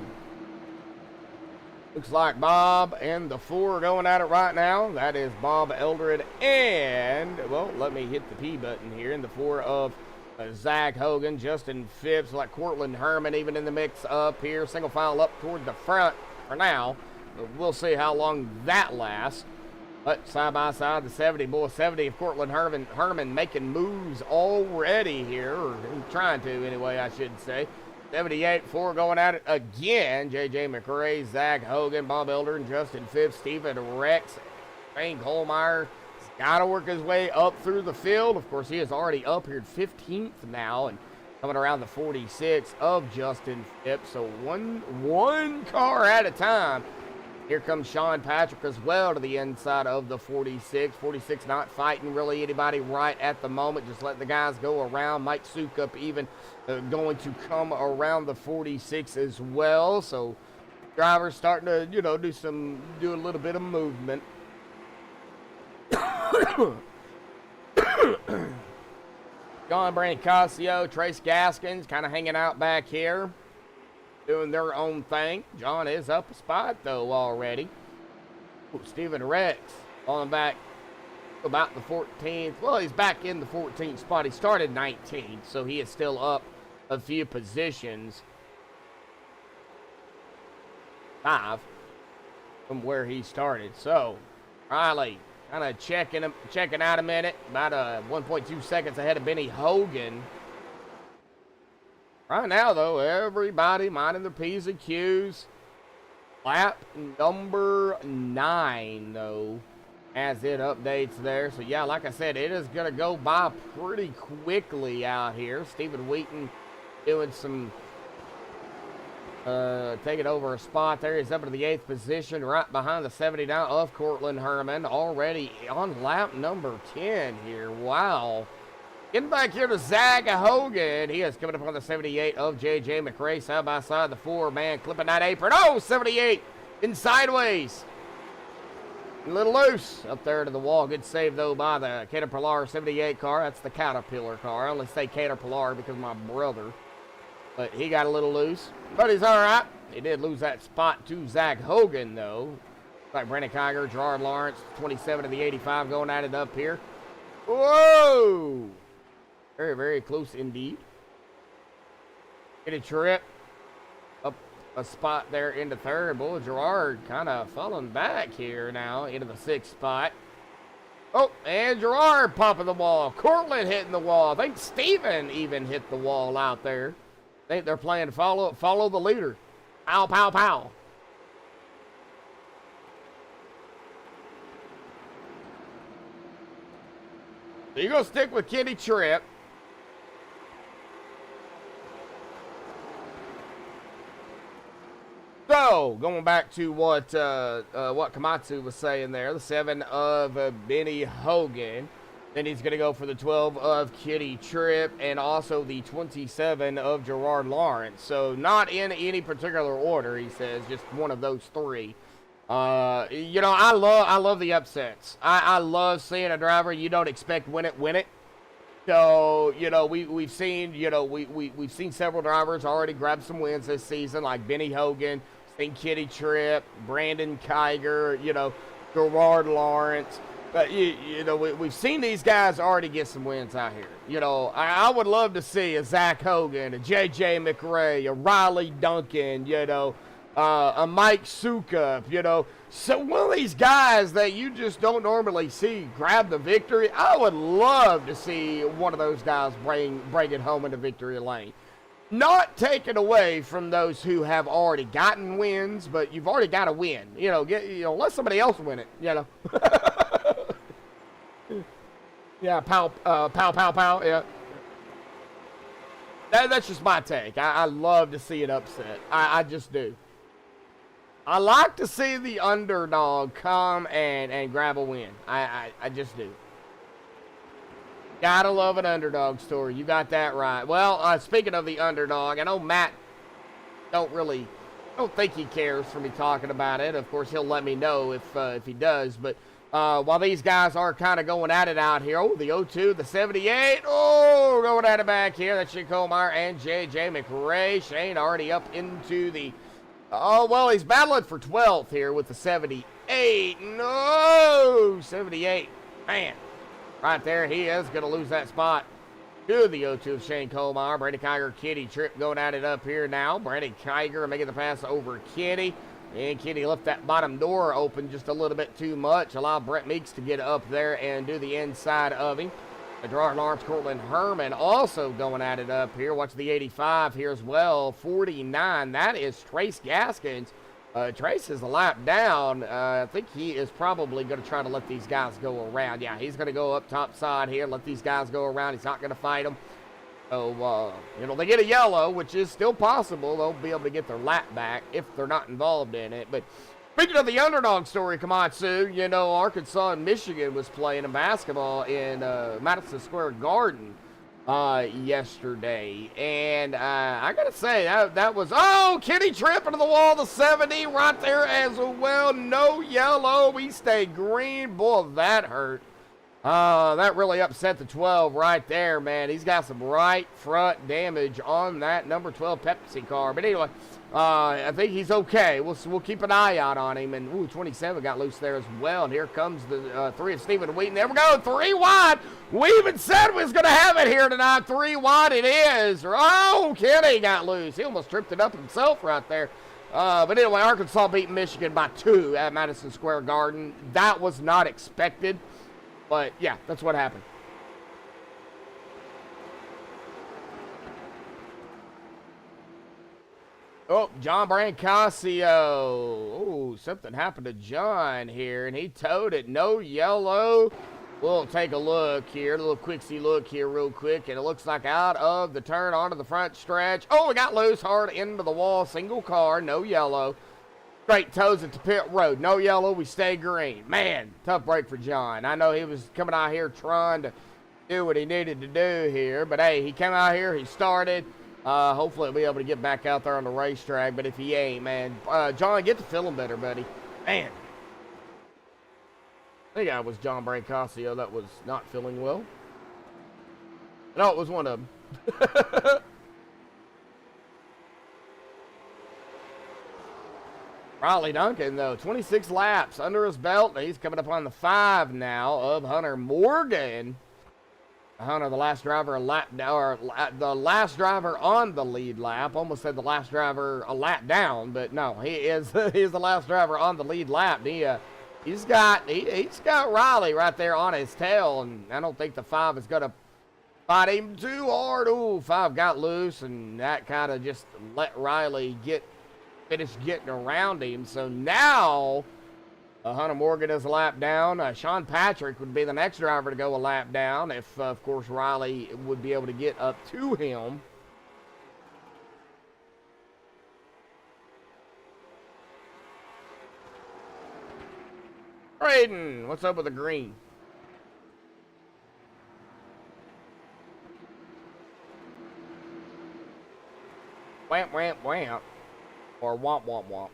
Speaker 1: Looks like Bob and the 4 are going at it right now. That is Bob Eldred and, well, let me hit the P button here in the 4 of Zach Hogan, Justin Phipps, like Cortland Herman even in the mix up here. Single file up toward the front for now. We'll see how long that lasts. But side by side, the 70 of Cortland Herman making moves already here, or trying to anyway, I should say. 78, 4 going at it again. J.J. McRae, Zach Hogan, Bob Elder, and Justin Phipps, Stephen Rex, Shane Colmeyer. He's got to work his way up through the field. Of course, he is already up here 15th now and coming around the 46 of Justin Phipps. So one car at a time. Here comes Sean Patrick as well to the inside of the 46. 46 not fighting really anybody right at the moment. Just let the guys go around. Mike Sukup even going to come around the 46 as well. So drivers starting to, do a little bit of movement. John Brancasio, Trace Gaskins kind of hanging out back here, doing their own thing. John is up a spot, though, already. Ooh, Stephen Rex falling back about the 14th. Well, he's back in the 14th spot. He started 19th, so he is still up a few positions. 5 from where he started. So, Riley kind of checking out a minute. About 1.2 seconds ahead of Benny Hogan. Right now, though, everybody minding their P's and Q's. Lap number 9, though. as it updates there. So, yeah, like I said, it is going to go by pretty quickly out here. Stephen Wheaton doing some, taking over a spot there. He's up into the 8th position, right behind the 79 of Cortland Herman, already on lap number 10 here. Wow. Getting back here to Zach Hogan. He is coming up on the 78 of J.J. McRae, side by side, the 4-man, clipping that apron. Oh, 78 in sideways. A little loose up there to the wall. Good save, though, by the Caterpillar 78 car. That's the Caterpillar car. I only say Caterpillar because of my brother. But he got a little loose. But he's all right. He did lose that spot to Zach Hogan, though. Like Brandon Kiger, Gerard Lawrence, 27 of the 85 going at it up here. Whoa! Very, very close indeed. Get a trip. Up a spot there into third. Boy, Gerard kind of falling back here now into the 6th spot. Oh, and Gerard popping the wall. Cortland hitting the wall. I think Steven even hit the wall out there. I think they're playing follow the leader. Pow, pow, pow. So you're going to stick with Kenny Tripp. So, going back to what Komatsu was saying there, the 7 of Benny Hogan. Then he's going to go for the 12 of Kitty Tripp and also the 27 of Gerard Lawrence. So, not in any particular order, he says, just one of those 3. You know, I love the upsets. I love seeing a driver you don't expect win it. So, you know, we've seen, you know, we've seen several drivers already grab some wins this season, like Benny Hogan, seen Kitty Tripp, Brandon Kiger, you know, Gerard Lawrence. But, you know, we've seen these guys already get some wins out here. You know, I would love to see a Zach Hogan, a J.J. McRae, a Riley Duncan, you know, a Mike Sukup, you know. So one of these guys that you just don't normally see grab the victory, I would love to see one of those guys bring it home into victory lane. Not taken away from those who have already gotten wins, but you've already got to win. You know, let somebody else win it, you know. Yeah, pow, yeah. That's just my take. I love to see it upset. I just do. I like to see the underdog come and grab a win. I just do. Gotta love an underdog story. You got that right. Well, speaking of the underdog, I know Matt don't think he cares for me talking about it. Of course, he'll let me know if he does, but while these guys are kind of going at it out here, oh, the 02, the 78, oh, going at it back here. That's Shane Colmeyer and J.J. McRae. Shane already up into the, oh, well, he's battling for 12th here with the 78. No, 78, man. Right there, he is going to lose that spot to the 02 of Shane Colmeyer. Brandon Kiger, Kitty Tripp going at it up here now. Brandon Kiger making the pass over Kitty. And Kitty left that bottom door open just a little bit too much. Allow Brett Meeks to get up there and do the inside of him. Gerard Lawrence, Cortland Herman also going at it up here. Watch the 85 here as well. 49, that is Trace Gaskins. Trace is a lap down. I think he is probably going to try to let these guys go around. Yeah, he's going to go up top side here, let these guys go around. He's not going to fight them. So, you know, they get a yellow, which is still possible. They'll be able to get their lap back if they're not involved in it. But speaking of the underdog story, Komatsu, you know, Arkansas and Michigan was playing in basketball in Madison Square Garden yesterday. And I got to say, that was, oh, Kenny Tripp into the wall, the 70 right there as well. No yellow. We stay green. Boy, that hurt. That really upset the 12 right there, man. He's got some right front damage on that number 12 Pepsi car. But anyway, I think he's okay. We'll keep an eye out on him. And, ooh, 27 got loose there as well. And here comes the 3 of Stephen Wheaton. There we go, 3 wide. We even said we was going to have it here tonight. 3 wide it is. Oh, Kenny got loose. He almost tripped it up himself right there. But anyway, Arkansas beat Michigan by 2 at Madison Square Garden. That was not expected. But, yeah, that's what happened. Oh, John Brancasio. Oh, something happened to John here, and he towed it. No yellow. We'll take a look here, a little quicksy look here real quick, and it looks like out of the turn onto the front stretch. Oh, we got loose hard into the wall. Single car, no yellow. Straight toes at the pit road. No yellow, we stay green. Man, tough break for John. I know he was coming out here trying to do what he needed to do here, but hey, he came out here, he started. Hopefully he'll be able to get back out there on the racetrack, but if he ain't, man, John, get to feeling better, buddy. Man. I think I was John Brancasio that was not feeling well. No, it was one of them. Riley Duncan, though, 26 laps under his belt. He's coming up on the 5 now of Hunter Morgan. Hunter, the last driver the last driver on the lead lap. Almost said the last driver a lap down, but no, he's the last driver on the lead lap. He's got Riley right there on his tail, and I don't think the 5 is gonna fight him too hard. Ooh, 5 got loose, and that kind of just let Riley finish getting around him. So now Hunter Morgan is a lap down. Sean Patrick would be the next driver to go a lap down if, of course, Riley would be able to get up to him. Braden, what's up with the green? Wamp, wamp, wamp. Or womp, womp, womp.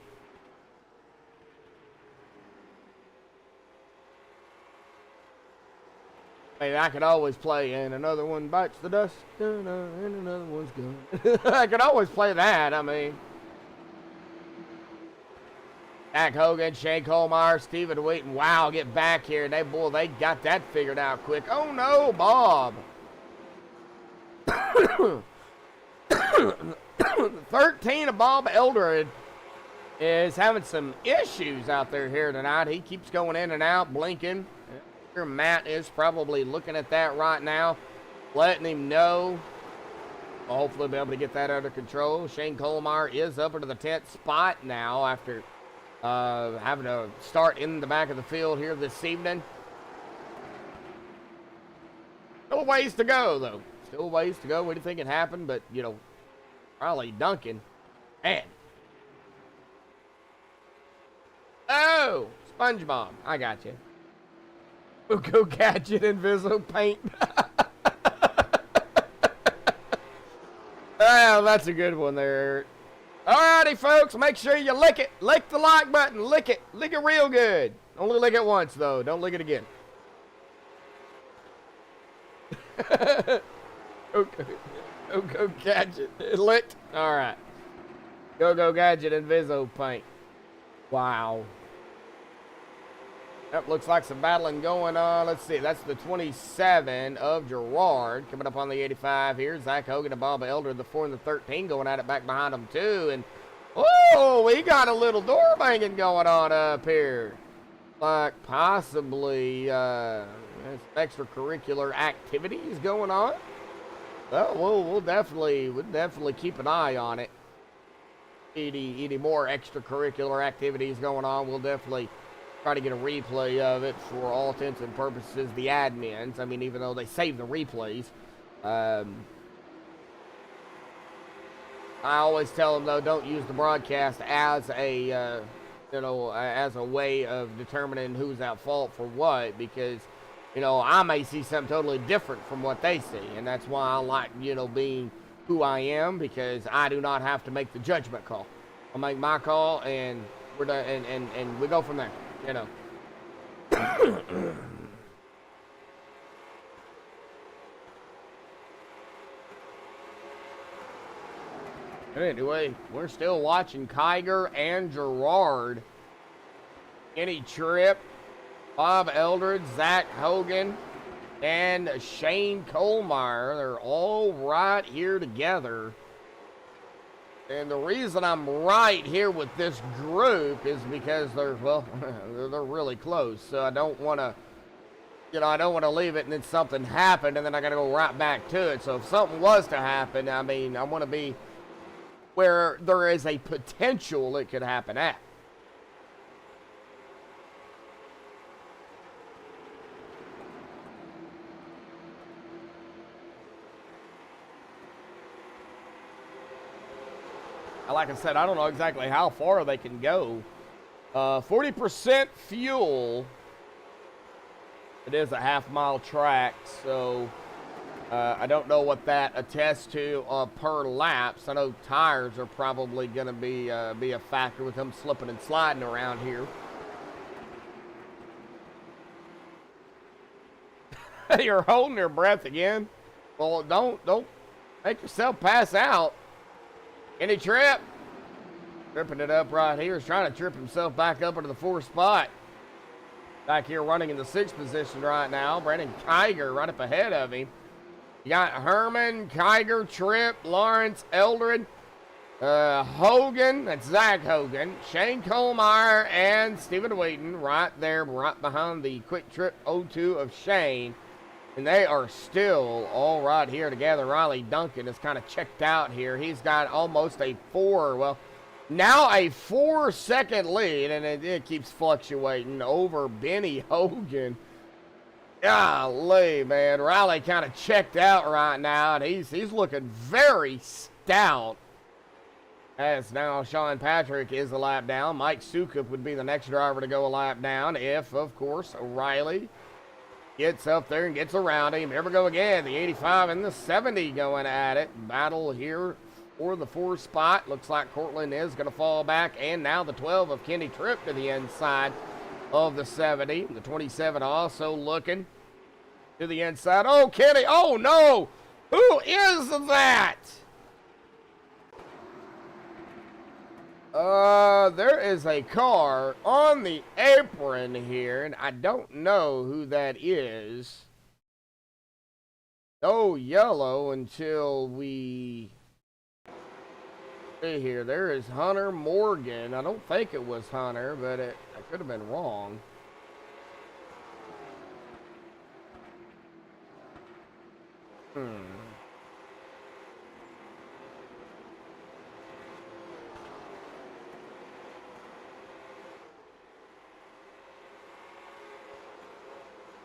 Speaker 1: I mean, I could always play, and another one bites the dust, and another one's gone. I could always play that, I mean. Zach Hogan, Shane Colmeyer, Stephen Wheaton. Wow, get back here. They got that figured out quick. Oh, no, Bob. 13 of Bob Eldred is having some issues out there here tonight. He keeps going in and out, blinking. Here Matt is probably looking at that right now, letting him know. Well, hopefully be able to get that under control. Shane Colmeyer is up into the 10th spot now after having to start in the back of the field here this evening. Still ways to go, though. Still ways to go. We didn't think it happened, but, you know, Riley Duncan, man. Oh, SpongeBob, I got you. Go Gadget and Vizzo Paint. Well, that's a good one there. Alrighty, folks, make sure you lick it. Lick the like button. Lick it. Lick it real good. Only lick it once, though. Don't lick it again. Go Gadget. It licked. All right. Go Gadget and Vizzo Paint. Wow. That looks like some battling going on. Let's see. That's the 27 of Gerard. Coming up on the 85 here. Zach Hogan and Bob Elder, the 4 and the 13 going at it back behind them, too. And, oh, we got a little door banging going on up here. Like possibly extracurricular activities going on. Well, we'll definitely keep an eye on it. Any more extracurricular activities going on, we'll definitely try to get a replay of it for all intents and purposes, the admins. I mean, even though they save the replays. I always tell them, though, don't use the broadcast as a, as a way of determining who's at fault for what, because, you know, I may see something totally different from what they see, and that's why I like, being who I am, because I do not have to make the judgment call. I'll make my call, and we're done, and we go from there. Anyway, we're still watching Kiger and Gerard. Any trip. Bob Eldred, Zach Hogan, and Shane Colmeyer. They're all right here together. And the reason I'm right here with this group is because they're really close. So I don't want to, leave it and then something happened and then I got to go right back to it. So if something was to happen, I mean, I want to be where there is a potential it could happen at. Like I said, I don't know exactly how far they can go. 40% fuel. It is a half-mile track, so I don't know what that attests to per laps. I know tires are probably going to be a factor with them slipping and sliding around here. You're holding your breath again. Well, don't make yourself pass out. Any trip? Tripping it up right here. He's trying to trip himself back up into the 4th spot. Back here running in the 6th position right now. Brandon Kiger right up ahead of him. You got Herman, Kiger, Tripp, Lawrence, Eldred, Hogan, that's Zach Hogan, Shane Kohlmeyer, and Stephen Wheaton right there, right behind the Quick Trip 02 of Shane. And they are still all right here together. Riley Duncan is kind of checked out here. He's got almost a 4-second lead, and it keeps fluctuating over Benny Hogan. Golly, man. Riley kind of checked out right now, and he's looking very stout. As now Sean Patrick is a lap down. Mike Sukup would be the next driver to go a lap down if, of course, Riley gets up there and gets around him. Here we go again. The 85 and the 70 going at it. Battle here for the 4th spot. Looks like Cortland is going to fall back. And now the 12 of Kenny Tripp to the inside of the 70. The 27 also looking to the inside. Oh, Kenny. Oh, no. Who is that? There is a car on the apron here, and I don't know who that is. No yellow until we see here. There is Hunter Morgan. I don't think it was Hunter, but I could have been wrong.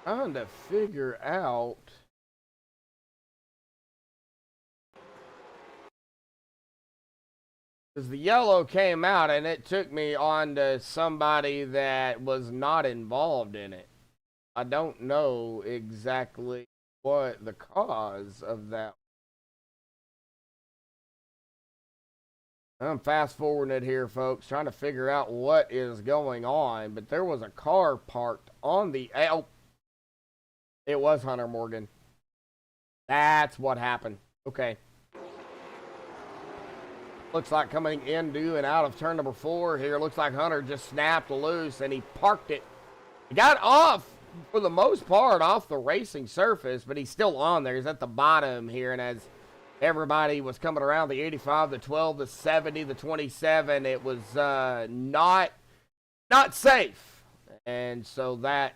Speaker 1: Trying to figure out because the yellow came out and it took me on to somebody that was not involved in it. I don't know exactly what the cause of that. I'm fast forwarding it here, folks, trying to figure out what is going on, but there was a car parked on the it was Hunter Morgan. That's what happened. Okay. Looks like coming into and out of turn number 4 here. Looks like Hunter just snapped loose and he parked it. He got off, for the most part, off the racing surface, but he's still on there. He's at the bottom here, and as everybody was coming around, the 85, the 12, the 70, the 27, it was not safe. And so that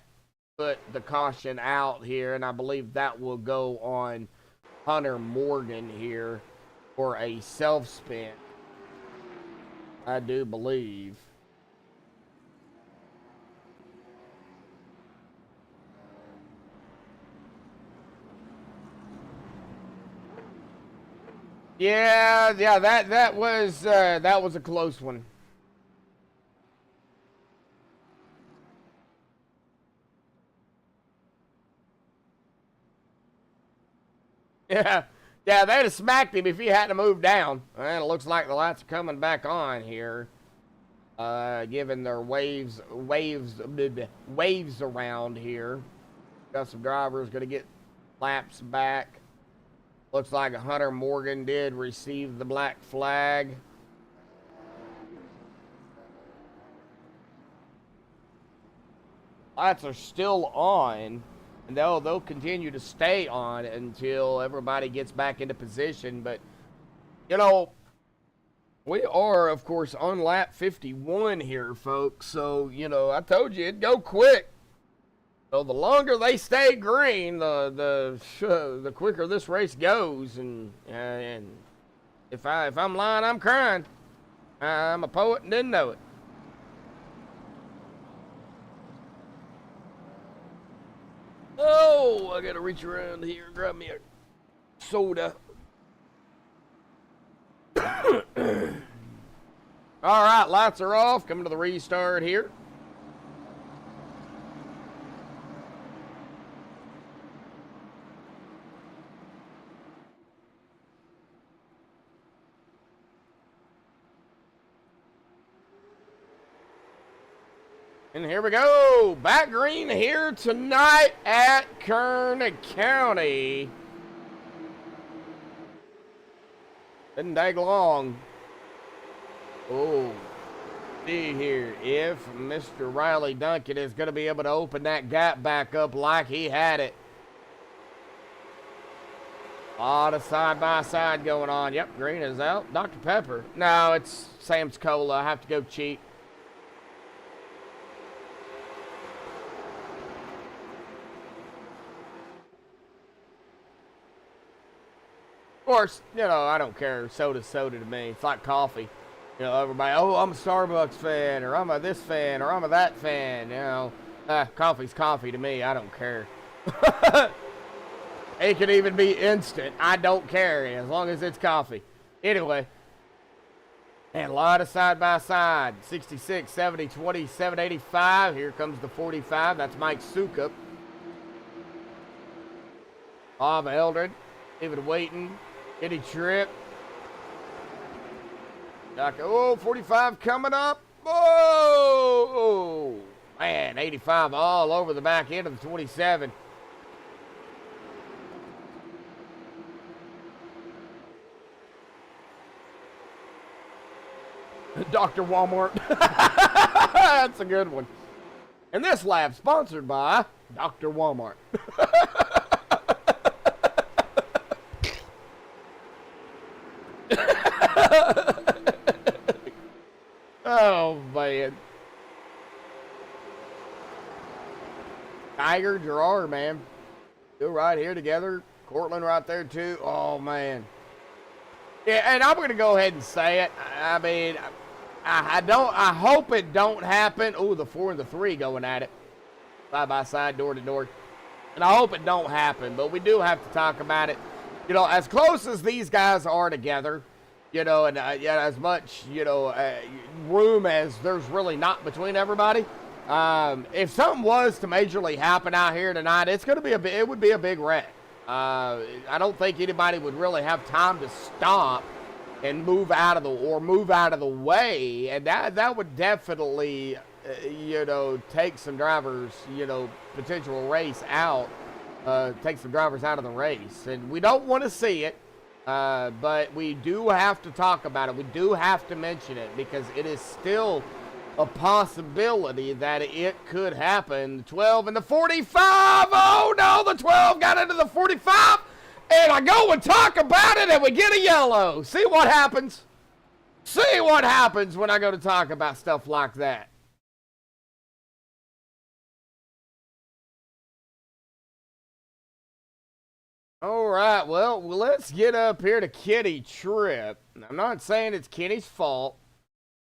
Speaker 1: put the caution out here, and I believe that will go on Hunter Morgan here for a self-spin. I do believe. Yeah, that was a close one. Yeah, they'd have smacked him if he hadn't moved down. And it looks like the lights are coming back on here. Given their waves around here. Got some drivers going to get laps back. Looks like Hunter Morgan did receive the black flag. Lights are still on. And they'll continue to stay on until everybody gets back into position. But, you know, we are, of course, on lap 51 here, folks. So, you know, I told you it'd go quick. So the longer they stay green, the quicker this race goes. And If I'm lying, I'm crying. I'm a poet and didn't know it. Oh, I gotta reach around here and grab me a soda. All right, lights are off. Coming to the restart here. And here we go. Back green here tonight at Kern County. Didn't take long. Oh, see here if Mr. Riley Duncan is going to be able to open that gap back up like he had it. A lot of side-by-side going on. Yep, green is out. Dr. Pepper. No, it's Sam's Cola. I have to go cheap. Of course, you know, I don't care. Soda's soda to me. It's like coffee. You know, everybody, oh, I'm a Starbucks fan, or I'm a this fan, or I'm a that fan, you know. Coffee's coffee to me. I don't care. It could even be instant. I don't care as long as it's coffee. Anyway. And a lot of side-by-side. 66, 70, 27, 85. Here comes the 45. That's Mike Sukup. Bob Eldred. David Waiton. Kitty Tripp. Oh, 45 coming up. Oh, man, 85 all over the back end of the 27. Dr. Walmart. That's a good one. And this lap sponsored by Dr. Walmart. Oh, man. Tiger, Gerard, man. Two right here together. Cortland right there, too. Oh, man. Yeah, and I'm going to go ahead and say it. I mean, I hope it don't happen. Oh, the 4 and the 3 going at it. Side by side, door to door. And I hope it don't happen, but we do have to talk about it. You know, as close as these guys are together, you know, and yeah, as much, you know, room as there's really not between everybody. If something was to majorly happen out here tonight, it's going to be it would be a big wreck. I don't think anybody would really have time to stop and move out of the way, and that would definitely, you know, take some drivers, you know, potential race out, take some drivers out of the race, and we don't want to see it. But we do have to talk about it. We do have to mention it because it is still a possibility that it could happen. The 12 and the 45. Oh, no, the 12 got into the 45. And I go and talk about it and we get a yellow. See what happens? See what happens when I go to talk about stuff like that. All right, well, let's get up here to Kitty Tripp. I'm not saying it's Kenny's fault,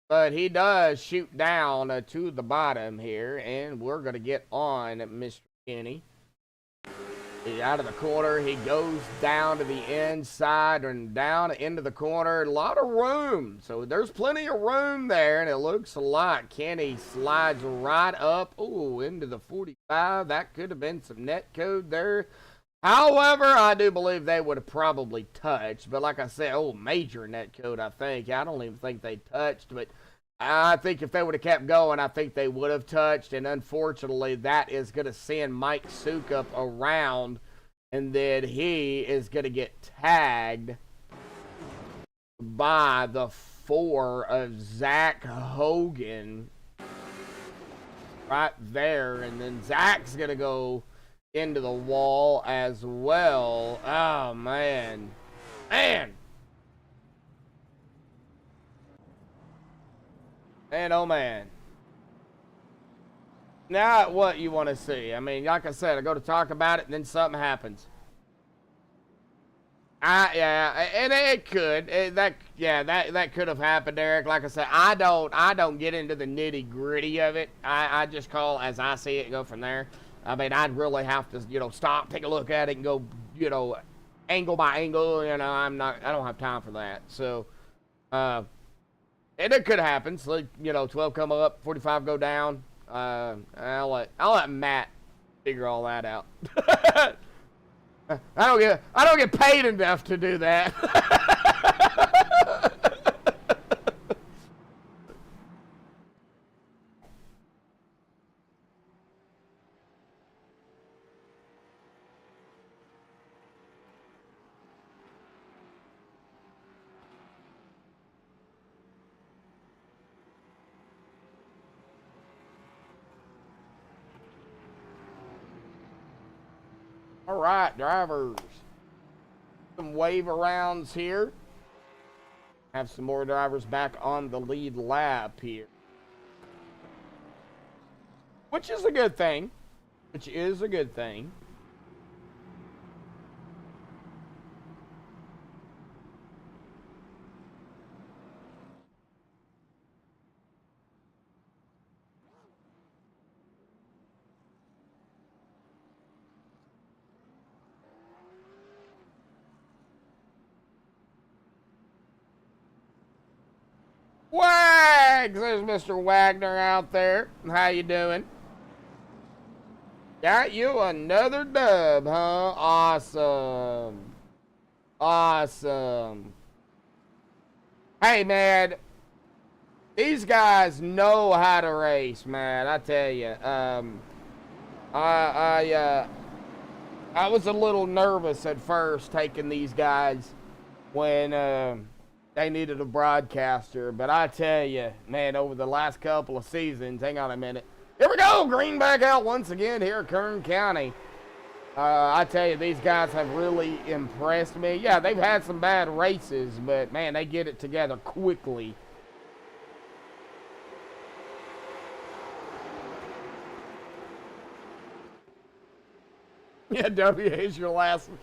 Speaker 1: but he does shoot down to the bottom here, and we're going to get on Mr. Kenny. He's out of the corner. He goes down to the inside and down into the corner. A lot of room, so there's plenty of room there, and it looks like Kenny slides right up, into the 45. That could have been some net code there. However, I do believe they would have probably touched. But like I said, major net code, I think. I don't even think they touched. But I think if they would have kept going, I think they would have touched. And unfortunately, that is going to send Mike Sukup around. And then he is going to get tagged by the 4 of Zach Hogan. Right there. And then Zach's going to go into the wall as well. Oh, man. Man, oh, man. Now, what you want to see? I mean, like I said, I go to talk about it, and then something happens. Yeah, and it could. That could have happened, Eric. Like I said, I don't get into the nitty gritty of it. I just call as I see it, and go from there. I mean, I'd really have to, stop, take a look at it, and go, angle by angle. I don't have time for that. So, and it could happen. So, 12 come up, 45 go down. I'll let Matt figure all that out. I don't get paid enough to do that. All right, drivers. Some wave arounds here. Have some more drivers back on the lead lap here. Which is a good thing. Wags! There's Mr. Wagner out there. How you doing? Got you another dub, huh? Awesome. Hey, man. These guys know how to race, man. I tell you. I was a little nervous at first taking these guys when they needed a broadcaster, but I tell you, man, over the last couple of seasons, hang on a minute. Here we go, green back out once again here at Kern County. I tell you, these guys have really impressed me. Yeah, they've had some bad races, but man, they get it together quickly. Yeah, W is your last one.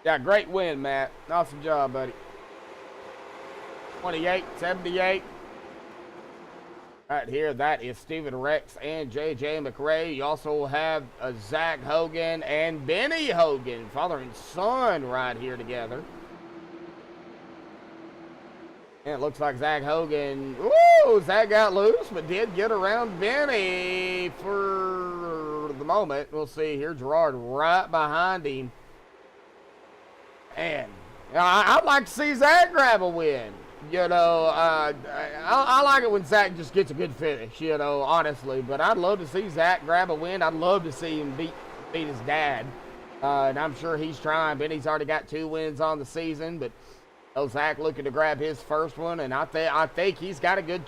Speaker 1: Yeah, great win, Matt. Awesome job, buddy. 28, 78. Right here, that is Steven Rex and JJ McRae. You also have Zach Hogan and Benny Hogan, father and son, right here together. And it looks like Zach Hogan, Zach got loose, but did get around Benny for the moment. We'll see here, Gerard right behind him. And I'd like to see Zach grab a win. I like it when Zach just gets a good finish, honestly. But I'd love to see Zach grab a win. I'd love to see him beat his dad. And I'm sure he's trying. Benny's already got 2 wins on the season, but Zach looking to grab his first one. And I think he's got a good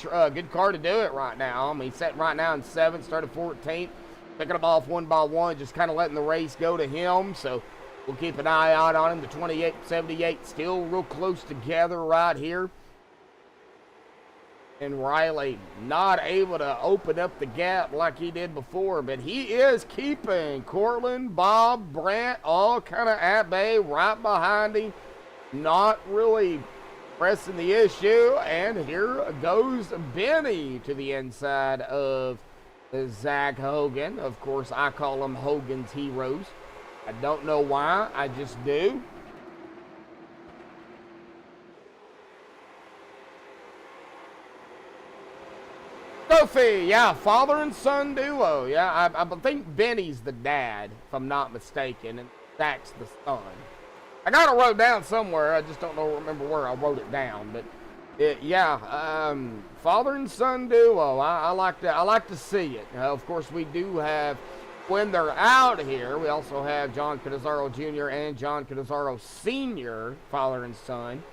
Speaker 1: car to do it right now. I mean, he's sitting right now in 7th, started 14th, picking them off one by one, just kind of letting the race go to him. So we'll keep an eye out on him. The 28-78 still real close together right here. And Riley not able to open up the gap like he did before, but he is keeping Cortland, Bob, Brant, all kind of at bay right behind him. Not really pressing the issue. And here goes Benny to the inside of Zach Hogan. Of course, I call him Hogan's Heroes. I don't know why, I just do. Sophie, yeah, father and son duo. Yeah, I think Benny's the dad, if I'm not mistaken, and Zach's the son. I got it wrote down somewhere. I just don't remember where I wrote it down, but father and son duo. I like to see it. Of course, we do have, when they're out here, we also have John Canizaro Jr. and John Canizaro Sr., father and son,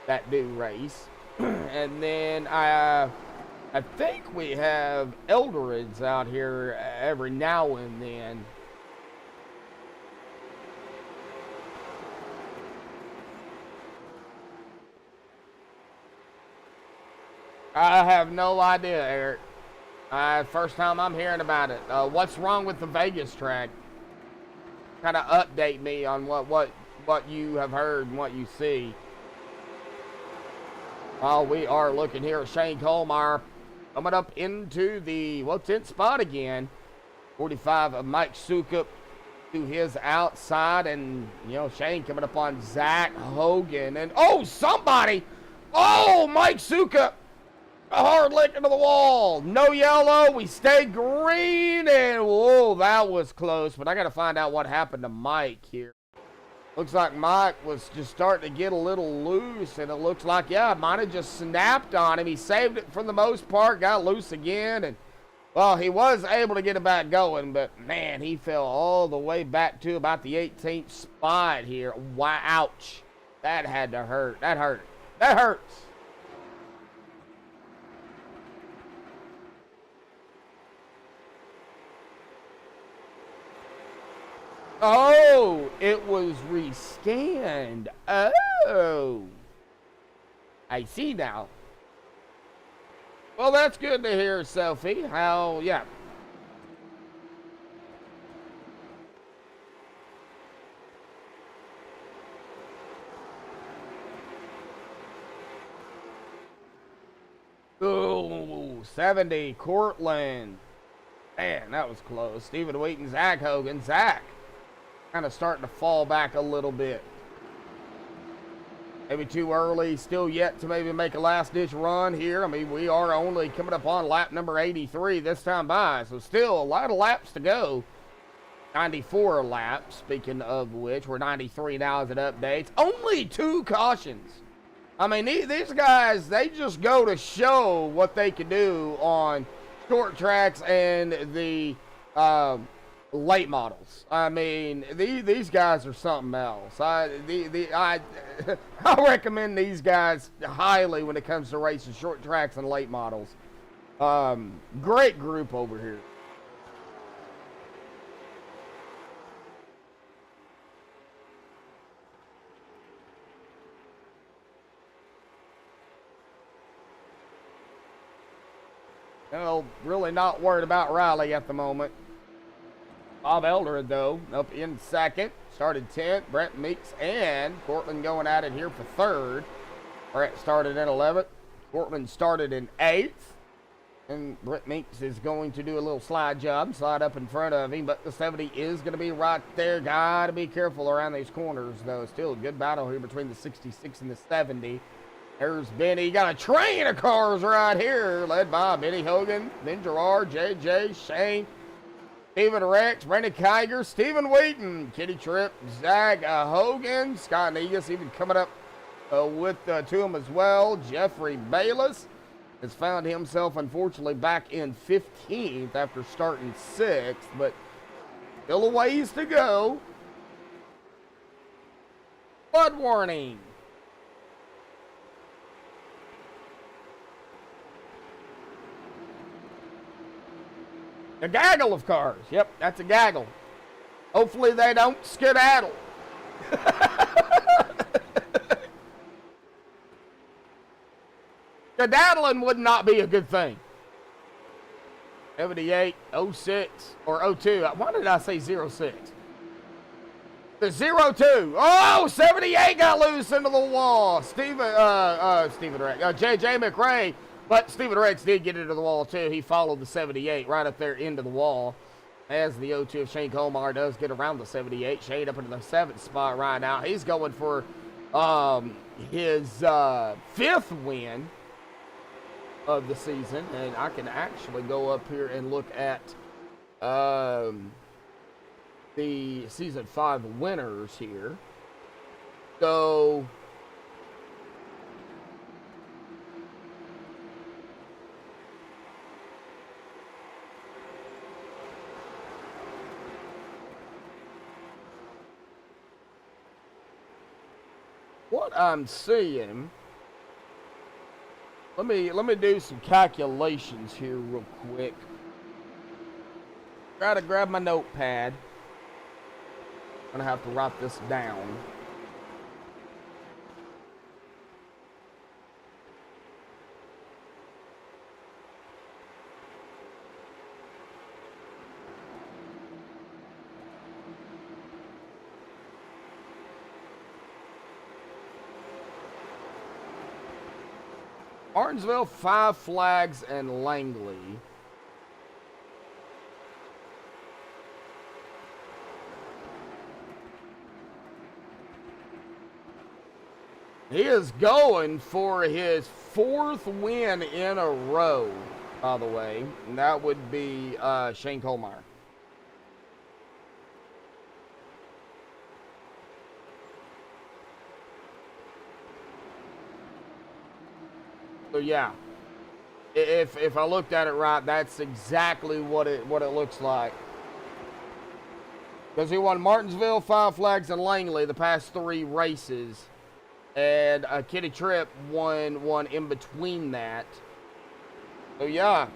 Speaker 1: that do race. And then I think we have Eldreds out here every now and then. I have no idea, Eric. First time I'm hearing about it. What's wrong with the Vegas track? Kind of update me on what you have heard and what you see. We are looking here at Shane Colmeyer coming up into the 10th spot again. 45 of Mike Sukup to his outside, and Shane coming up on Zach Hogan, and somebody! Mike Sukup! A hard lick into the wall. No yellow. We stay green. And whoa, that was close. But I got to find out what happened to Mike here. Looks like Mike was just starting to get a little loose. And it looks like, it might have just snapped on him. He saved it for the most part. Got loose again. And, well, he was able to get it back going. But, man, he fell all the way back to about the 18th spot here. Wow, ouch. That had to hurt. That hurt. That hurts. Oh, it was rescanned. Oh. I see now. Well, that's good to hear, Sophie. Yeah. Oh, 70, Cortland. Man, that was close. Stephen Wheaton, Zach Hogan. Zach kind of starting to fall back a little bit. Maybe too early, still yet to maybe make a last-ditch run here. I mean, we are only coming up on lap number 83 this time by, so still a lot of laps to go. 94 laps, speaking of which, we're 93 now as it updates. Only 2 cautions. I mean, these guys, they just go to show what they can do on short tracks and the late models. I mean, these guys are something else. I recommend these guys highly when it comes to racing short tracks and late models. Great group over here. Well, really not worried about Riley at the moment. Bob Elder, though, up in second. Started 10th. Brett Meeks and Cortland going at it here for third. Brett started in 11th. Cortland started in 8th. And Brett Meeks is going to do a little slide job, slide up in front of him. But the 70 is going to be right there. Got to be careful around these corners, though. Still a good battle here between the 66 and the 70. There's Benny. Got a train of cars right here, led by Benny Hogan, Ben Gerard, JJ, Shane, Stephen Rex, Brandon Kiger, Stephen Wheaton, Kitty Tripp, Zach Hogan, Scott Negus even coming up with to him as well. Jeffrey Bayless has found himself, unfortunately, back in 15th after starting 6th, but still a ways to go. Flood warning. A gaggle of cars. Yep, that's a gaggle. Hopefully they don't skedaddle. Skedaddling would not be a good thing. 78, 06, or 02. Why did I say 06? The 02. Oh, 78 got loose into the wall. Stephen Rex. JJ McRae. But Stephen Rex did get into the wall, too. He followed the 78 right up there into the wall. As the 02 of Shane Colmeyer does get around the 78. Shane up into the 7th spot right now. He's going for his 5th win of the season. And I can actually go up here and look at the Season 5 winners here. So what I'm seeing, let me do some calculations here real quick. Try to grab my notepad. I'm gonna have to write this down. Martinsville, 5 Flags, and Langley. He is going for his 4th win in a row, by the way. And that would be Shane Kohlmeyer. So yeah, if I looked at it right, that's exactly what it looks like. Because he won Martinsville, 5 Flags, and Langley the past 3 races. And Kitty Tripp won one in between that. So yeah,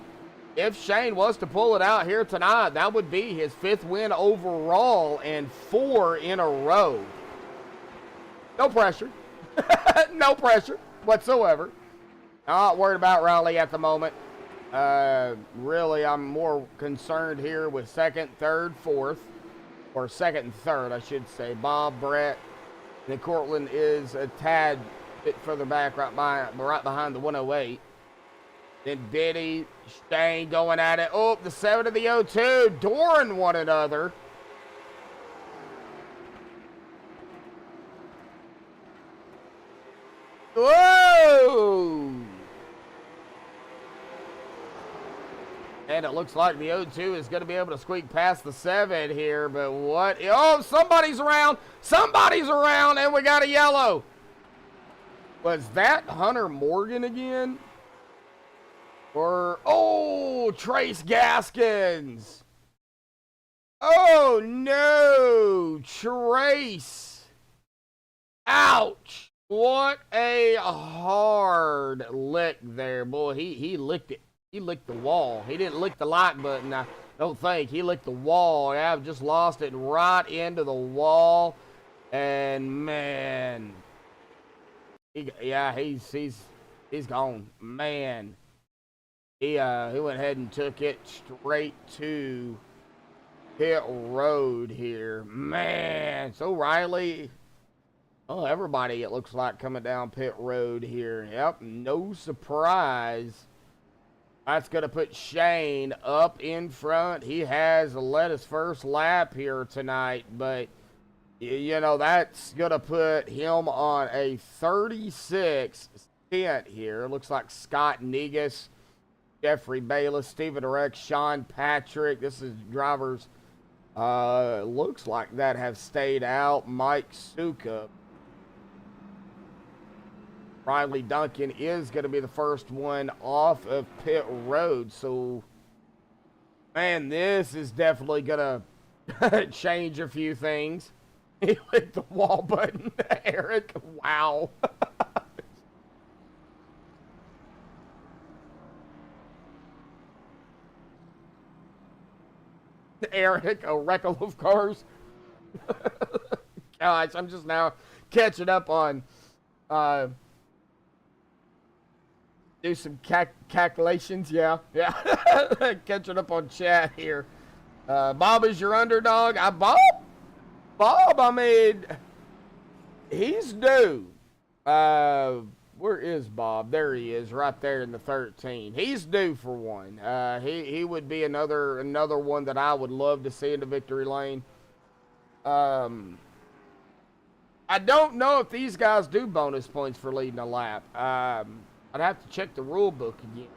Speaker 1: if Shane was to pull it out here tonight, that would be his 5th win overall and 4 in a row. No pressure. No pressure whatsoever. Not worried about Raleigh at the moment. Really, I'm more concerned here with 2nd, 3rd, 4th. Or 2nd and 3rd, I should say. Bob, Brett. And Cortland is a tad bit further back, right behind the 108. Then Biddy, Shane going at it. Oh, the 7 to the 02. Dooring one another. Whoa! And it looks like the 0-2 is going to be able to squeak past the 7 here, but what? Oh, somebody's around. Somebody's around, and we got a yellow. Was that Hunter Morgan again? Or, oh, Trace Gaskins. Oh, no. Trace. Ouch. What a hard lick there, boy. He licked it. He licked the wall. He didn't lick the like button, I don't think. He licked the wall. Yeah, I've just lost it right into the wall. And, man. He's gone. Man. He went ahead and took it straight to pit road here. Man. So, Riley. Oh, everybody, it looks like, coming down pit road here. Yep, no surprise. That's going to put Shane up in front. He has led his first lap here tonight, but, you know, that's going to put him on a 36 stint here. It looks like Scott Negus, Jeffrey Bayless, Stephen Rex, Sean Patrick. This is drivers, looks like that have stayed out. Mike Suka. Riley Duncan is going to be the first one off of pit road. So, man, this is definitely going to change a few things. He hit the wall button, Eric. Wow. Eric, a wreckle of cars. Gosh, I'm just now catching up on... do some calculations, yeah. Catching up on chat here. Bob is your underdog. Bob, I mean, he's due. Where is Bob? There he is, right there in the 13. He's due for one. He would be another one that I would love to see in the victory lane. I don't know if these guys do bonus points for leading a lap. I'd have to check the rule book again.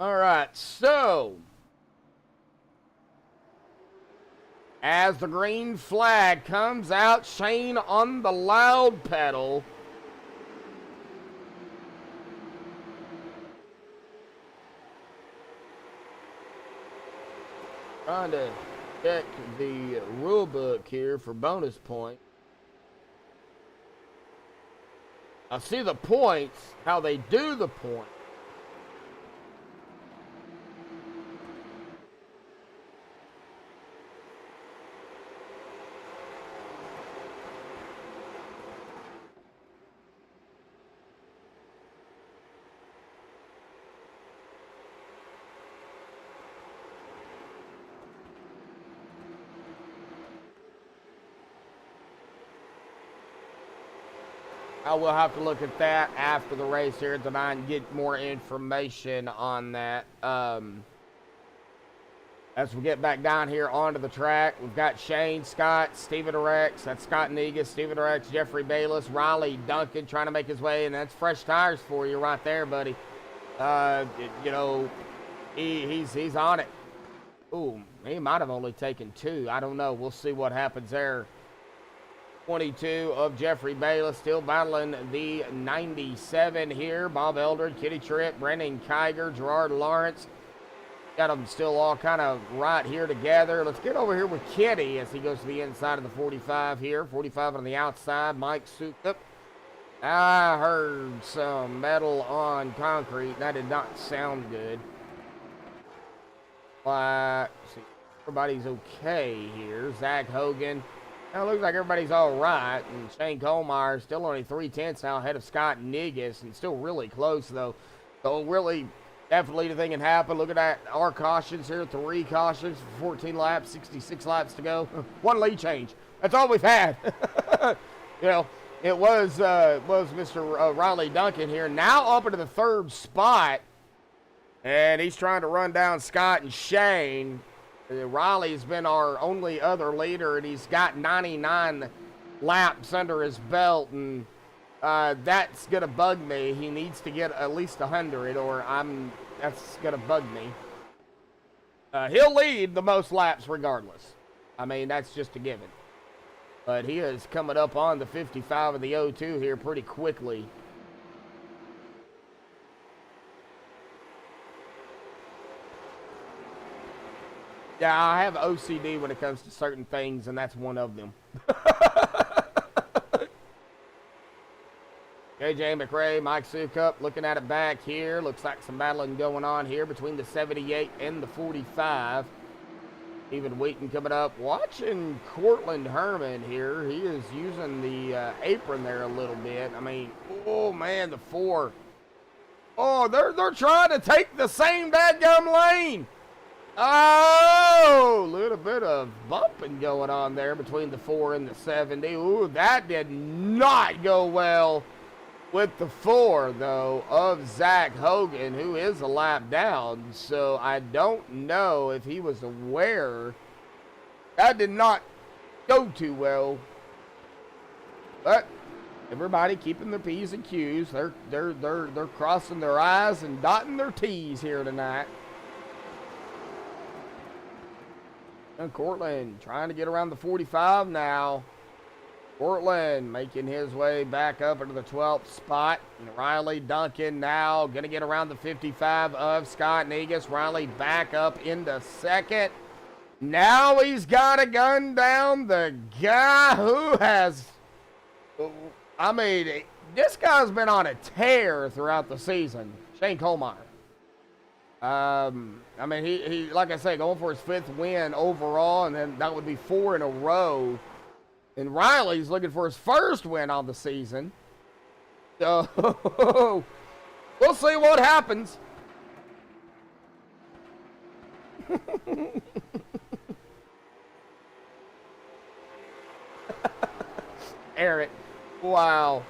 Speaker 1: All right, so as the green flag comes out, Shane on the loud pedal. Trying to check the rule book here for bonus point. I see the points, how they do the point. I will have to look at that after the race here tonight and get more information on that. As we get back down here onto the track, we've got Shane, Scott, Steven Rex, that's Scott Negus, Steven Rex, Jeffrey Bayless, Riley Duncan trying to make his way, and that's fresh tires for you right there, buddy. You know, he's on it. Ooh, he might have only taken 2. I don't know. We'll see what happens there. 22 of Jeffrey Bayless still battling the 97 here. Bob Eldred, Kitty Tripp, Brendan Kiger, Gerard Lawrence. Got them still all kind of right here together. Let's get over here with Kitty as he goes to the inside of the 45 here. 45 on the outside. Mike Sukup. I heard some metal on concrete. That did not sound good. See, everybody's okay here. Zach Hogan. Now, it looks like everybody's all right. And Shane Colmeyer still only 3/10 now ahead of Scott Negus, and still really close, though. So, really, definitely the thing can happen. Look at that. Our cautions here. 3 cautions for 14 laps, 66 laps to go. 1 lead change. That's all we've had. You know, it was Mr. Riley Duncan here. Now up into the 3rd spot. And he's trying to run down Scott and Shane. Riley's been our only other leader, and he's got 99 laps under his belt, and that's going to bug me. He needs to get at least 100, or that's going to bug me. He'll lead the most laps regardless. I mean, that's just a given. But he is coming up on the 55 of the O2 here pretty quickly. Yeah, I have OCD when it comes to certain things, and that's one of them. KJ McRae, Mike Sukup, looking at it back here. Looks like some battling going on here between the 78 and the 45. Even Wheaton coming up. Watching Cortland Herman here. He is using the apron there a little bit. I mean, oh, man, the 4. Oh, they're trying to take the same dadgum lane. Oh, a little bit of bumping going on there between the 4 and the 70. Ooh, that did not go well with the 4, though, of Zach Hogan, who is a lap down. So I don't know if he was aware. That did not go too well. But everybody keeping their P's and Q's. They're crossing their I's and dotting their T's here tonight. And Cortland trying to get around the 45 now. Cortland making his way back up into the 12th spot. And Riley Duncan now going to get around the 55 of Scott Negus. Riley back up into 2nd. Now he's got to gun down the guy who has... I mean, this guy's been on a tear throughout the season. Shane Colmeyer. I mean, he like I say, going for his 5th win overall, and then that would be 4 in a row. And Riley's looking for his 1st win on the season. So, we'll see what happens. Eric, wow.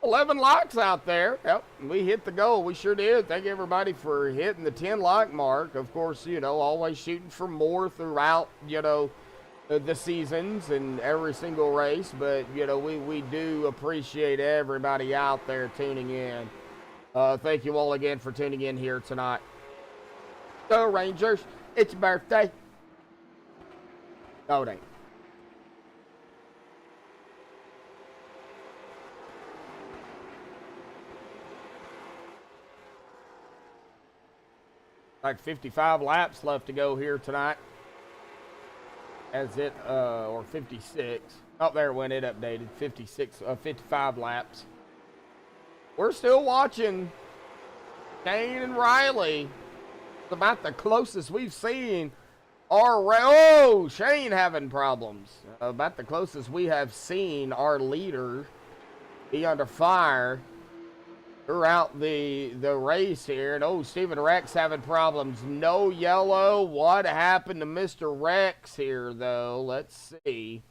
Speaker 1: $11 likes out there. Yep, we hit the goal. We sure did. Thank everybody for hitting the 10 like mark. Of course, you know, always shooting for more throughout, you know, the seasons and every single race. But, you know, we do appreciate everybody out there tuning in. Thank you all again for tuning in here tonight. So, Rangers, it's your birthday. No, it ain't. Like 55 laps left to go here tonight. As it, or 56. Oh, there when it updated. 55 laps. We're still watching Shane and Riley. It's about the closest we've seen. Oh, Shane having problems. About the closest we have seen our leader be under fire. throughout the race here. And, oh, Stephen Rex having problems. No yellow. What happened to Mr. Rex here, though? Let's see.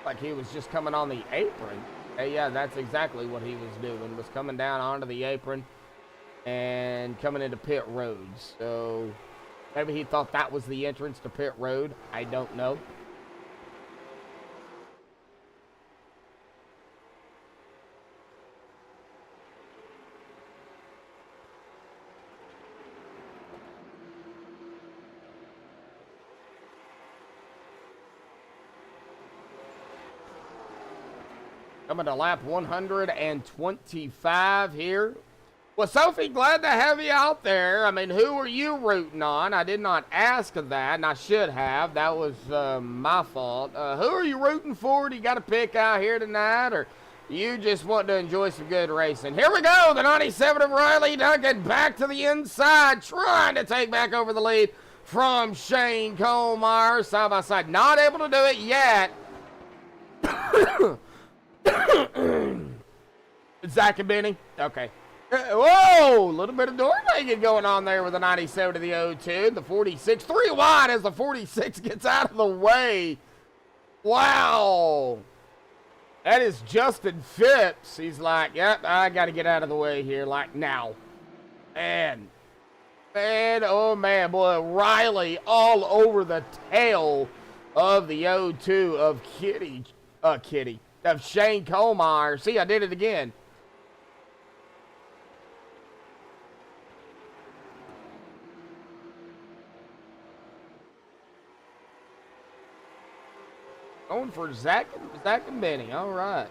Speaker 1: Like he was just coming on the apron. Hey, yeah, that's exactly what he was doing. Was coming down onto the apron and coming into pit road. So maybe he thought that was the entrance to pit road. I don't know. Coming to lap 125 here. Well, Sophie, glad to have you out there. I mean, who are you rooting on? I did not ask of that, and I should have. That was my fault. Who are you rooting for? Do you got a pick out here tonight, or you just want to enjoy some good racing? Here we go. The 97 of Riley Duncan back to the inside, trying to take back over the lead from Shane Colmeyer. Side by side. Not able to do it yet. Zach and Benny. Okay. Whoa! A little bit of door making going on there with the 97 to the 02. The 46. 3 wide as the 46 gets out of the way. Wow. That is Justin Phipps. He's like, yep, I got to get out of the way here, like now. Man, oh man, boy, Riley all over the tail of the 02 of of Shane Colmeyer. See, I did it again. Going for Zach and Benny. All right.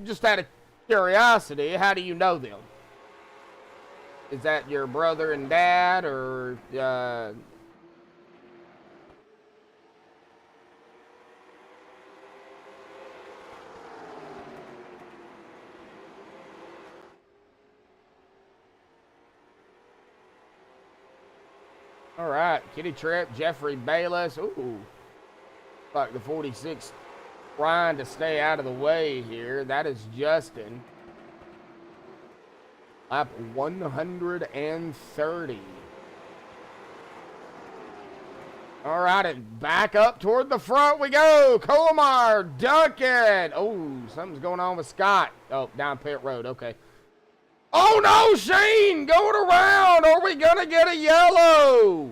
Speaker 1: Just out of curiosity, how do you know them? Is that your brother and dad, or all right, Kitty Tripp, Jeffrey Bayless. Ooh, like the 46 trying to stay out of the way here. That is Justin. Lap 130. All right, and back up toward the front we go. Colmeyer, Duncan. Oh, something's going on with Scott. Oh, down pit road. Okay. Oh no, Shane going around. Are we gonna get a yellow?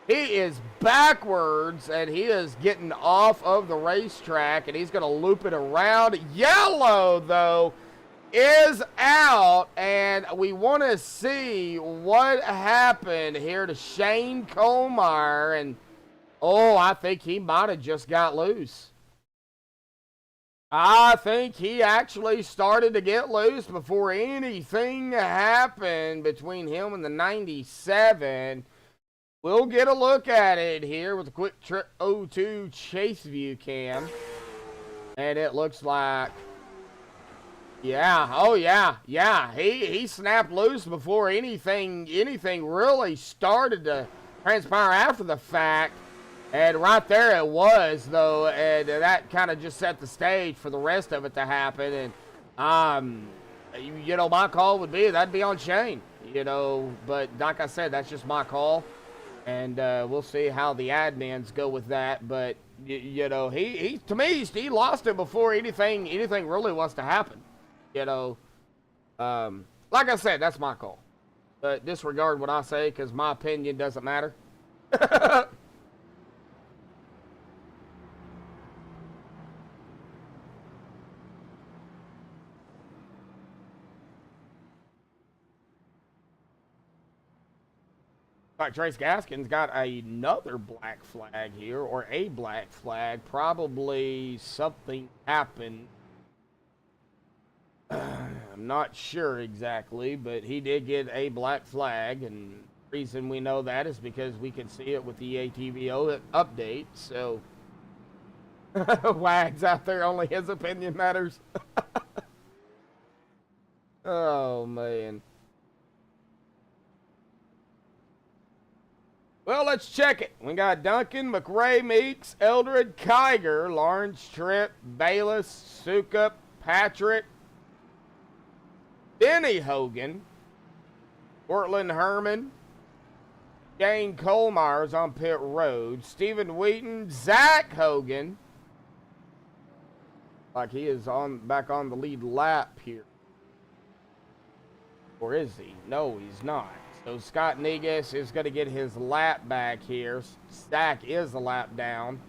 Speaker 1: He is backwards and he is getting off of the racetrack and he's gonna loop it around. Yellow though is out, and we want to see what happened here to Shane Colmeyer. And oh, I think he might have just got loose. I think he actually started to get loose before anything happened between him and the 97. We'll get a look at it here with a quick 02 chase view cam. And it looks like, yeah, oh yeah, he snapped loose before anything really started to transpire after the fact. And right there it was, though, and that kind of just set the stage for the rest of it to happen. And, you know, my call would be, that'd be on Shane, you know. But like I said, that's just my call. And we'll see how the admins go with that. But, you know, he to me, he lost it before anything really wants to happen. You know, like I said, that's my call. But disregard what I say because my opinion doesn't matter. Trace Gaskin's got another black flag here, or a black flag. Probably something happened. I'm not sure exactly, but he did get a black flag, and the reason we know that is because we can see it with the ATVO update. So, Wags out there, only his opinion matters. Oh, man. Well, let's check it. We got Duncan, McRae, Meeks, Eldred, Kiger, Lawrence, Tripp, Bayless, Sukup, Patrick, Denny Hogan, Portland Herman, Dane Colmars on pit road, Stephen Wheaton, Zach Hogan, like he is back on the lead lap here. Or is he? No, he's not. So Scott Negus is going to get his lap back here. Stack is a lap down.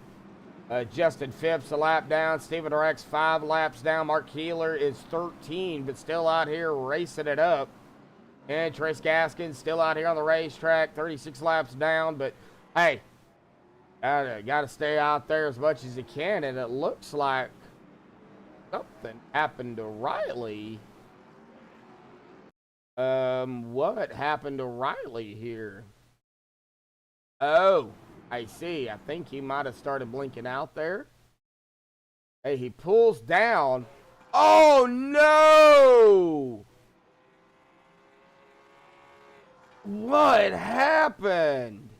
Speaker 1: Justin Phipps a lap down. Stephen Rex 5 laps down. Mark Keeler is 13, but still out here racing it up. And Trace Gaskins still out here on the racetrack, 36 laps down. But hey, got to stay out there as much as you can. And it looks like something happened to Riley. What happened to Riley here? Oh, I see. I think he might have started blinking out there. Hey, he pulls down. Oh, no! What happened?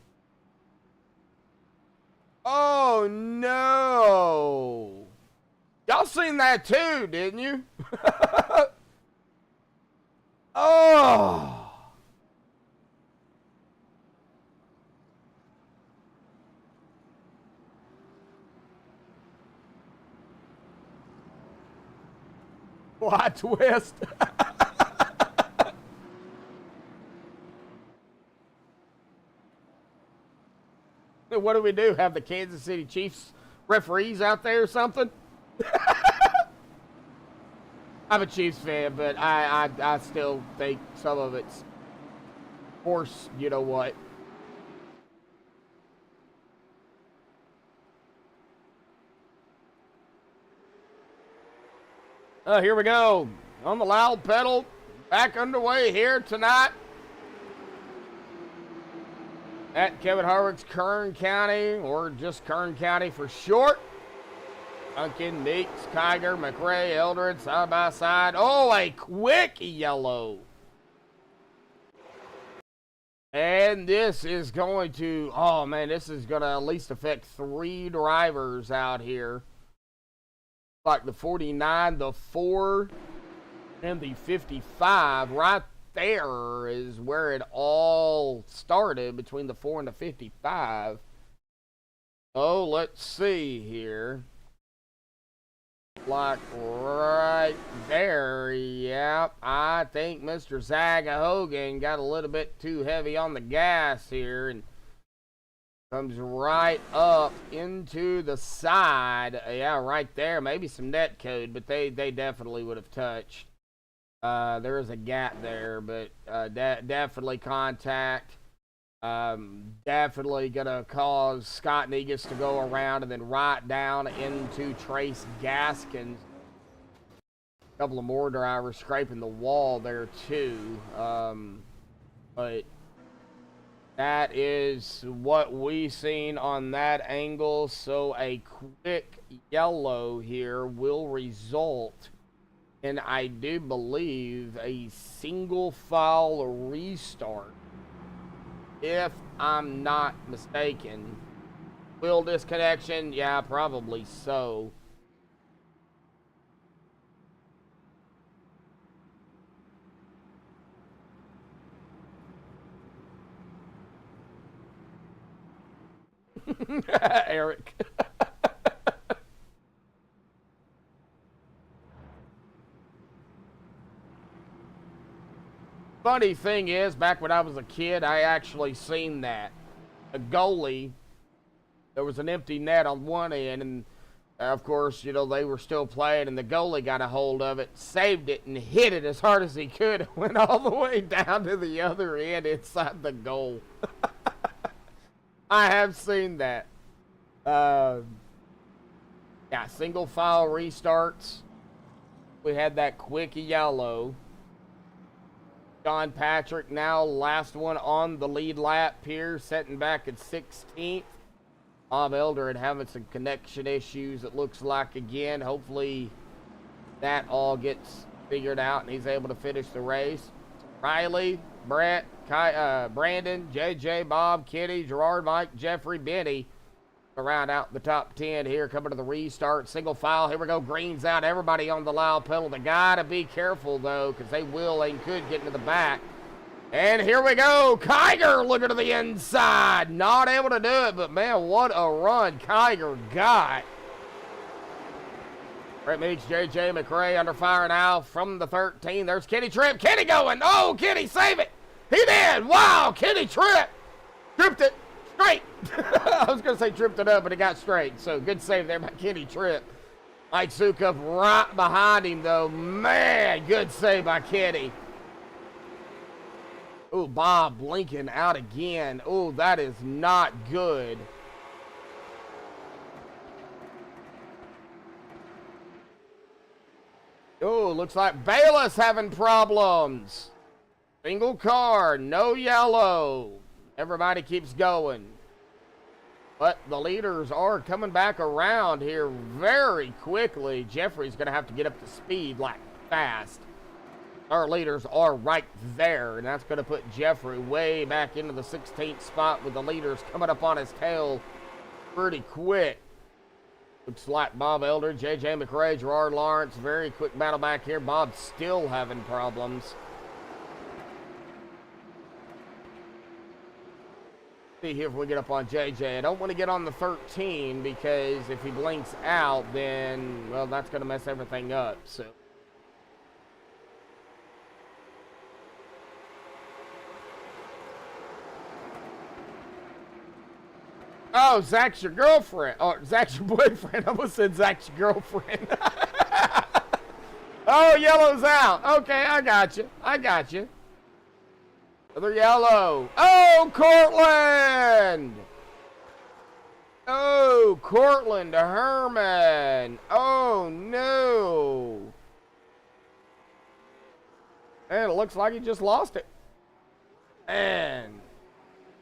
Speaker 1: Oh, no! Y'all seen that too, didn't you? Oh! Plot twist. What do we do? Have the Kansas City Chiefs referees out there or something? I'm a Chiefs fan, but I still think some of it's horse, you know what. Here we go. On the loud pedal. Back underway here tonight at Kevin Harvick's Kern County, or just Kern County for short. Duncan, Meeks, Kiger, McRae, Eldred, side by side. Oh, a quick yellow. And this is going to, oh man, this is going to at least affect 3 drivers out here. Like the 49, the 4, and the 55. Right there is where it all started, between the 4 and the 55. Oh, let's see here. Like right there, yep. I think Mr. Zaga Hogan got a little bit too heavy on the gas here and comes right up into the side. Yeah, right there. Maybe some net code, but they definitely would have touched. There is a gap there, but definitely contact. Definitely gonna cause Scott Negus to go around and then right down into Trace Gaskins. A couple of more drivers scraping the wall there too. But that is what we seen on that angle. So a quick yellow here will result in, I do believe, a single file restart. If I'm not mistaken. Wheel disconnection? Yeah, probably so. Eric. Funny thing is, back when I was a kid, I actually seen that. A goalie, there was an empty net on one end, and of course, you know, they were still playing, and the goalie got a hold of it, saved it, and hit it as hard as he could. It went all the way down to the other end inside the goal. I have seen that. Yeah, single file restarts. We had that quick yellow. John Patrick now last one on the lead lap here, setting back at 16th. Bob Eldred having some connection issues, it looks like, again. Hopefully that all gets figured out and he's able to finish the race. Riley Brett, Brandon, JJ, Bob, Kitty, Gerard, Mike, Jeffrey, Benny. To round out the top 10 here, coming to the restart. Single file. Here we go. Green's out. Everybody on the loud pedal. They got to be careful, though, because they will and could get into the back. And here we go. Kiger looking to the inside. Not able to do it, but, man, what a run Kiger got. Brett Meach, J.J. McRae under fire now from the 13. There's Kenny Tripp. Kenny going. Oh, Kenny, save it. He did. Wow, Kenny Tripp. Tripped it straight. I was going to say tripped it up, but it got straight. So good save there by Kenny Tripp. Mike Sukup right behind him, though. Man, good save by Kenny. Oh, Bob Lincoln out again. Oh, that is not good. Oh, looks like Bayless having problems. Single car, no yellow. Everybody keeps going. But the leaders are coming back around here very quickly. Jeffrey's going to have to get up to speed like fast. Our leaders are right there, and that's going to put Jeffrey way back into the 16th spot with the leaders coming up on his tail pretty quick. Looks like Bob Elder, J.J. McRae, Gerard Lawrence. Very quick battle back here. Bob's still having problems. See here if we get up on J.J. I don't want to get on the 13 because if he blinks out, then, well, that's going to mess everything up. So. Oh, Zach's your girlfriend. Oh, Zach's your boyfriend. I almost said Zach's your girlfriend. Oh, yellow's out. Okay, I got you. I got you. Another yellow. Oh, Cortland. Oh, Cortland to Herman. Oh, no. And it looks like he just lost it. And...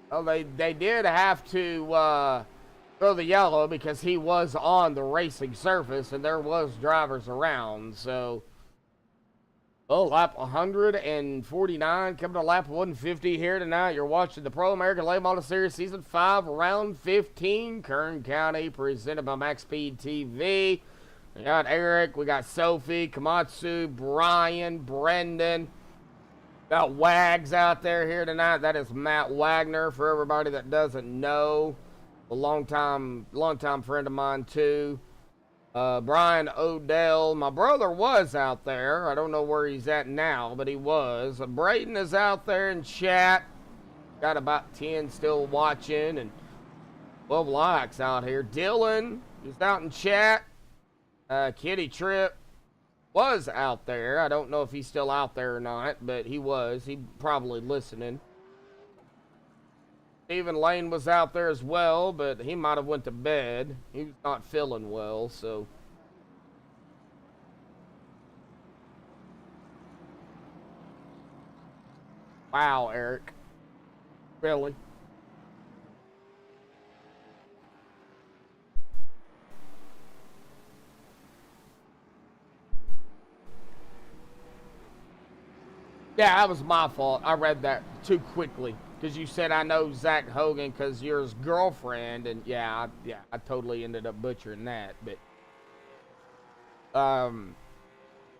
Speaker 1: well, they did have to throw the yellow because he was on the racing surface and there was drivers around. So, oh, lap 149 coming to lap 150 here tonight. You're watching the Pro American Late Model Series Season 5, Round 15, Kern County, presented by MaxspeedTV. We got Eric, we got Sophie, Komatsu, Brian, Brendan. Got Wags out there here tonight. That is Matt Wagner, for everybody that doesn't know. A longtime friend of mine, too. Brian Odell. My brother was out there. I don't know where he's at now, but he was. Braden is out there in chat. Got about 10 still watching and 12 likes out here. Dylan is out in chat. Kitty Tripp was out there. I don't know if he's still out there or not, but he was. He probably listening. Stephen Lane was out there as well, but he might have went to bed. He was not feeling well, so. Wow, Eric. Really? Yeah, that was my fault. I read that too quickly because you said I know Zach Hogan because you're his girlfriend, and I totally ended up butchering that. But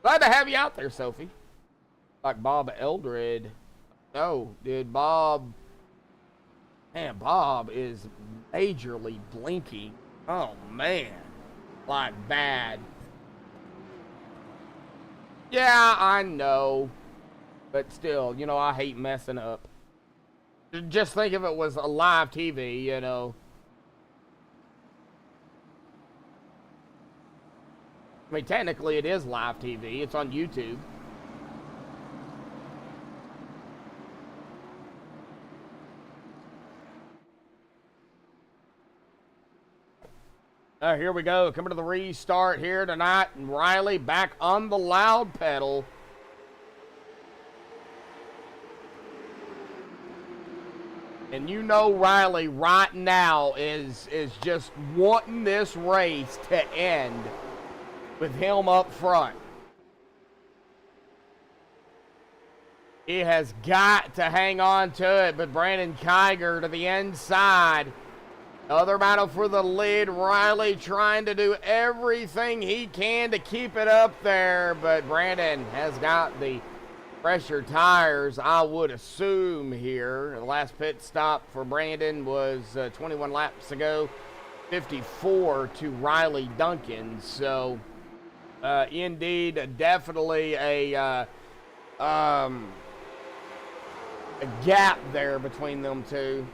Speaker 1: glad to have you out there, Sophie. Like Bob Eldred. No, dude, Bob. Man, Bob is majorly blinking. Oh man, like bad. Yeah, I know. But still, you know, I hate messing up. Just think if it was a live TV, you know. I mean, technically it is live TV. It's on YouTube. Here we go. Coming to the restart here tonight. And Riley back on the loud pedal. And you know Riley right now is just wanting this race to end with him up front. He has got to hang on to it, but Brandon Kiger to the inside. Other battle for the lead. Riley trying to do everything he can to keep it up there, but Brandon has got the fresher tires, I would assume, here. The last pit stop for Brandon was 21 laps ago, 54 to Riley Duncan. So, indeed, definitely a gap there between them two.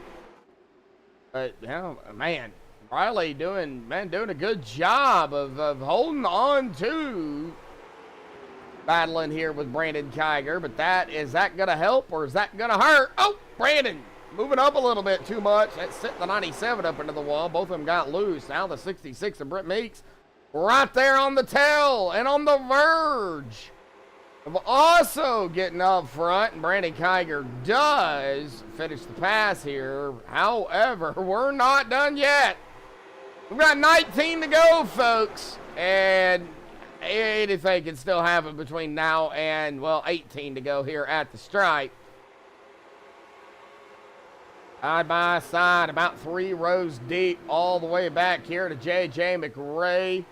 Speaker 1: But, man, Riley doing a good job of holding on to battling here with Brandon Kiger. But is that going to help or is that going to hurt? Oh, Brandon moving up a little bit too much. That sent the 97 up into the wall. Both of them got loose. Now the 66 of Britt Meeks right there on the tail and on the verge of also getting up front, and Brandon Kiger does finish the pass here. However, we're not done yet. We've got 19 to go, folks, and anything can still happen between now and, well, 18 to go here at the stripe. Side by side, about 3 rows deep, all the way back here to J.J. McRae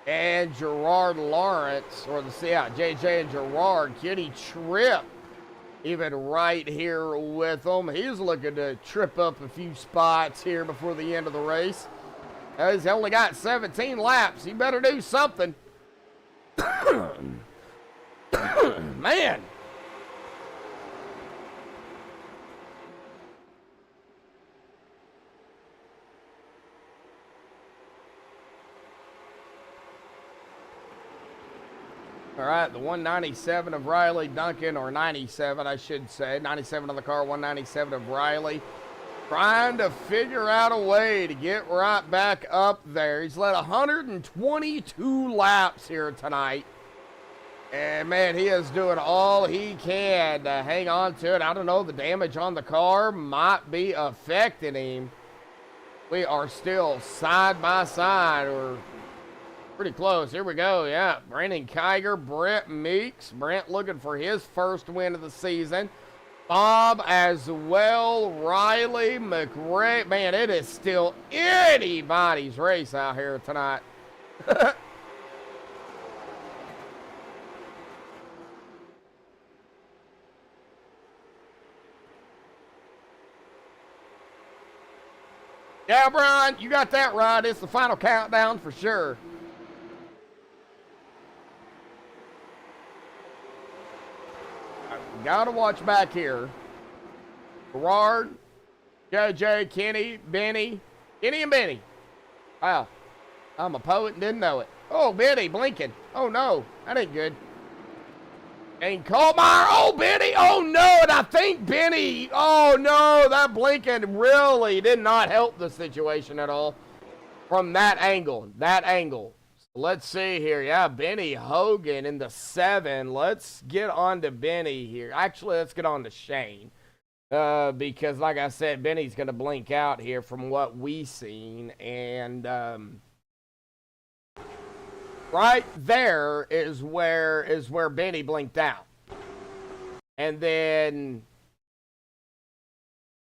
Speaker 1: and Gerard Lawrence, JJ and Gerard. Kenny Tripp even right here with them. He's looking to trip up a few spots here before the end of the race. He's only got 17 laps. He better do something. Man. All right, the 197 of Riley Duncan, or 97, I should say. 97 on the car, 197 of Riley. Trying to figure out a way to get right back up there. He's led 122 laps here tonight. And, man, he is doing all he can to hang on to it. I don't know, the damage on the car might be affecting him. We are still side by side, or pretty close. Here we go. Yeah, Brandon Kiger, Brett Meeks. Brent looking for his first win of the season. Bob as well. Riley, McRae. Man, it is still anybody's race out here tonight. Yeah, Brian, you got that right. It's the final countdown for sure. Got to watch back here. Gerard, JJ, Kenny, Benny. Kenny and Benny. Wow. I'm a poet and didn't know it. Oh, Benny blinking. Oh, no. That ain't good. And Colmeyer. Oh, Benny. Oh, no. And I think Benny. Oh, no. That blinking really did not help the situation at all. From that angle. Let's see here. Yeah, Benny Hogan in the 7. Let's get on to Benny here. Actually, let's get on to Shane. Because, like I said, Benny's going to blink out here from what we seen. And right there is where Benny blinked out. And then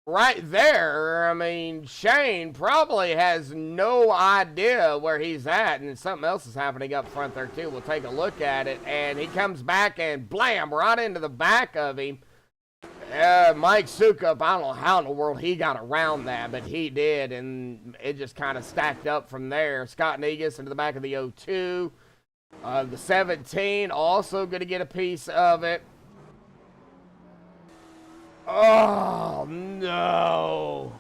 Speaker 1: right there, I mean, Shane probably has no idea where he's at, and something else is happening up front there too. We'll take a look at it, and he comes back and blam, right into the back of him. Mike Sukup, I don't know how in the world he got around that, but he did, and it just kind of stacked up from there. Scott Negus into the back of the 02. The 17 also going to get a piece of it. Oh, no.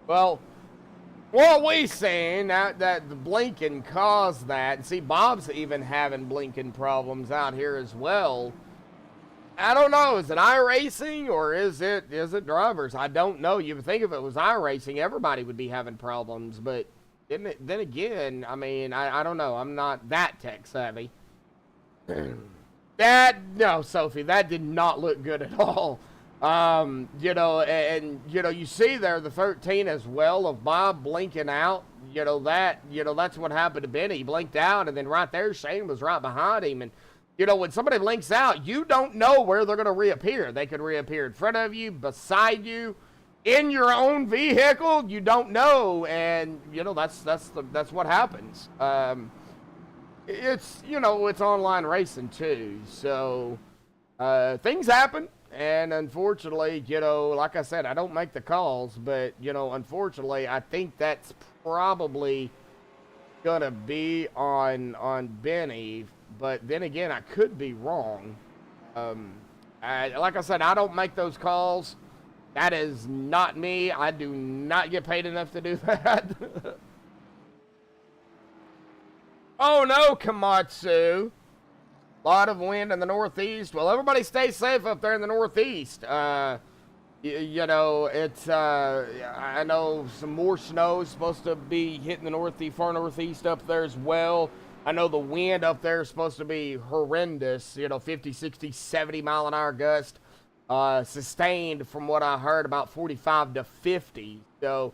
Speaker 1: Well, what we saying that the blinking caused that. And see, Bob's even having blinking problems out here as well. I don't know. Is it iRacing or is it drivers? I don't know. You would think if it was iRacing, everybody would be having problems. But then again, I mean, I don't know. I'm not that tech savvy. No, Sophie, that did not look good at all. You see there the 13 as well of Bob blinking out. That's what happened to Benny. He blinked out, and then right there, Shane was right behind him. And You know, when somebody links out, you don't know where they're going to reappear. They could reappear in front of you, beside you, in your own vehicle. You don't know, and you know that's what happens. It's, you know, it's online racing too, so things happen. And unfortunately, you know, like I said, I don't make the calls, but you know, unfortunately, I think that's probably gonna be on Benny. But then again, I could be wrong. Like I said, I don't make those calls. That is not me. I do not get paid enough to do that. Oh no, Komatsu. A lot of wind in the northeast. Well, everybody stay safe up there in the northeast. You know, it's, I know some more snow is supposed to be hitting the northeast, far northeast up there as well. I know the wind up there is supposed to be horrendous, you know, 50, 60, 70 mile an hour gust. Sustained, from what I heard, about 45 to 50. So,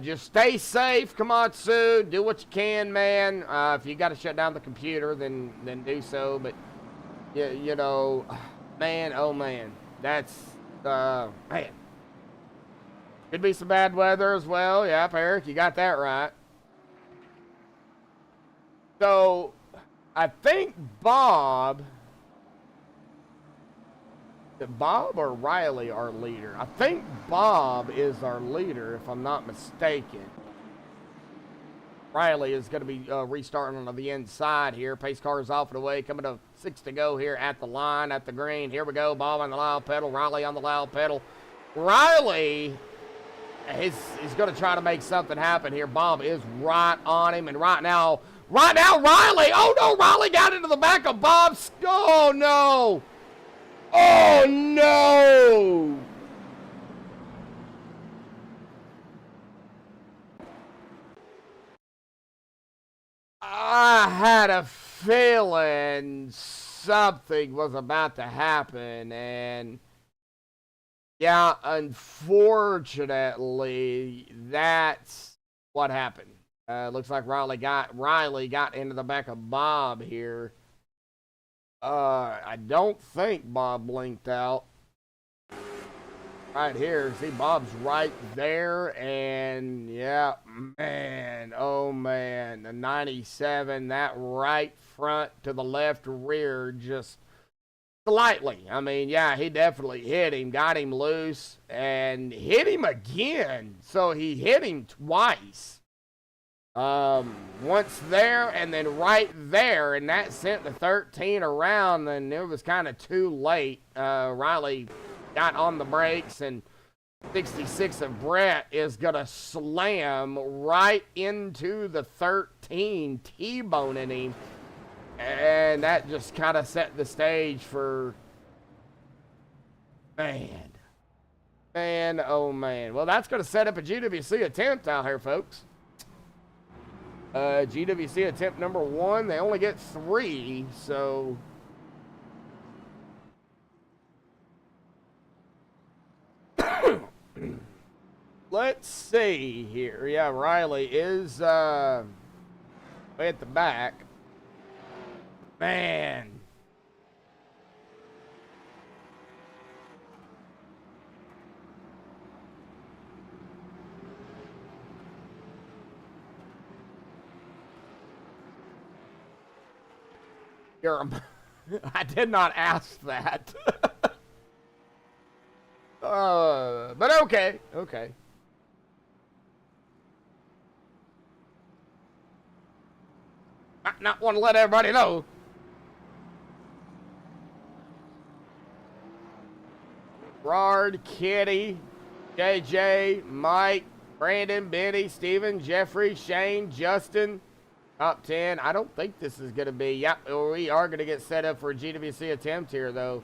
Speaker 1: just stay safe, Komatsu. Do what you can, man. If you got to shut down the computer, then do so. But, you know, man, oh man, that's, man. Could be some bad weather as well. Yep, Eric, you got that right. So, I think Bob or Riley our leader? I think Bob is our leader, if I'm not mistaken. Riley is going to be restarting on the inside here. Pace car is off and away. Coming to 6 to go here at the line, at the green. Here we go. Bob on the loud pedal. Riley on the loud pedal. Riley is going to try to make something happen here. Bob is right on him. And right now, Riley. Oh, no. Riley got into the back of Bob's. Oh, no. Oh, no. I had a feeling something was about to happen, and yeah, unfortunately, that's what happened. Looks like Riley got into the back of Bob here. I don't think Bob blinked out. Right here, see, Bob's right there, and yeah, man, oh man, the 97, that right front to the left rear, just slightly. I mean, yeah, he definitely hit him, got him loose, and hit him again. So he hit him twice. Once there, and then right there, and that sent the 13 around, and it was kind of too late. Riley got on the brakes, and 66 of Brett is going to slam right into the 13, T-boning him. And that just kind of set the stage for, man, oh man. Well, that's going to set up a GWC attempt out here, folks. GWC attempt number 1. They only get 3, so... Let's see here. Yeah, Riley is way at the back. Man. I did not ask that. But okay. I not want to let everybody know. Gerard, Kitty, JJ, Mike, Brandon, Benny, Steven, Jeffrey, Shane, Justin. Top 10. I don't think this is going to be. Yep, we are going to get set up for a GWC attempt here, though.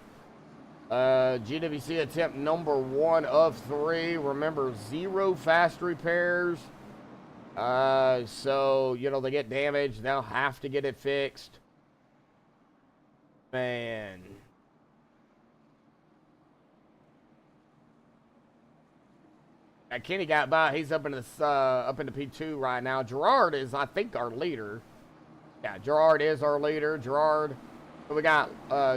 Speaker 1: GWC attempt number 1 of 3. Remember, 0 fast repairs. So, you know, they get damaged. They'll have to get it fixed. Man. Kenny got by. He's up in the P2 right now. Gerard is, I think, our leader. Yeah, Gerard is our leader. Gerard We got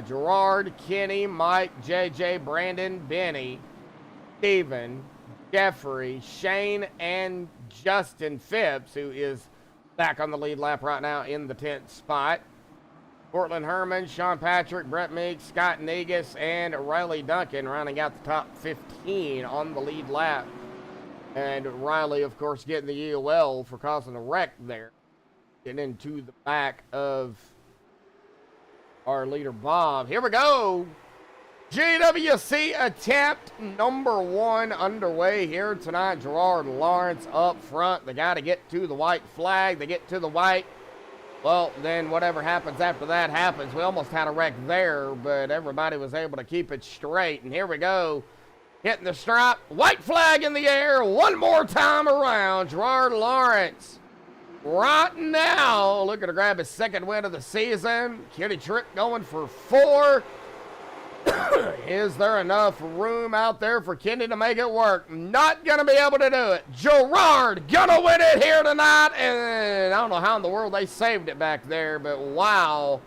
Speaker 1: Gerard, Kenny, Mike, JJ, Brandon, Benny, Steven, Jeffrey, Shane, and Justin Phipps, who is back on the lead lap right now in the 10th spot. Portland Herman, Sean Patrick, Brett Meeks, Scott Negus, and Riley Duncan rounding out the top 15 on the lead lap. And Riley, of course, getting the EOL for causing a wreck there. Getting into the back of our leader, Bob. Here we go. GWC attempt number 1 underway here tonight. Gerard Lawrence up front. They got to get to the white flag. They get to the white. Well, then whatever happens after that happens. We almost had a wreck there, but everybody was able to keep it straight. And here we go. Hitting the stripe. White flag in the air. One more time around. Gerard Lawrence right now looking to grab his 2nd win of the season. Kitty Trick going for 4. Is there enough room out there for Kenny to make it work? Not going to be able to do it. Gerard gonna win it here tonight. And I don't know how in the world they saved it back there, but wow.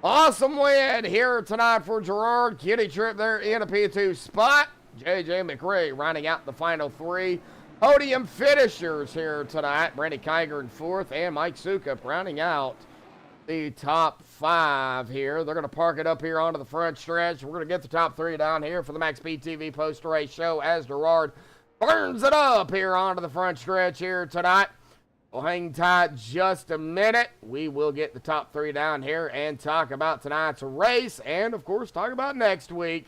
Speaker 1: Awesome win here tonight for Gerard. Kitty Trip there in a P2 spot. JJ McRae rounding out the final 3. Podium finishers here tonight. Brandy Kiger in 4th and Mike Sukup rounding out the top 5 here. They're going to park it up here onto the front stretch. We're going to get the top 3 down here for the MaxspeedTV post-race show as Gerard burns it up here onto the front stretch here tonight. We'll hang tight just a minute. We will get the top 3 down here and talk about tonight's race and, of course, talk about next week.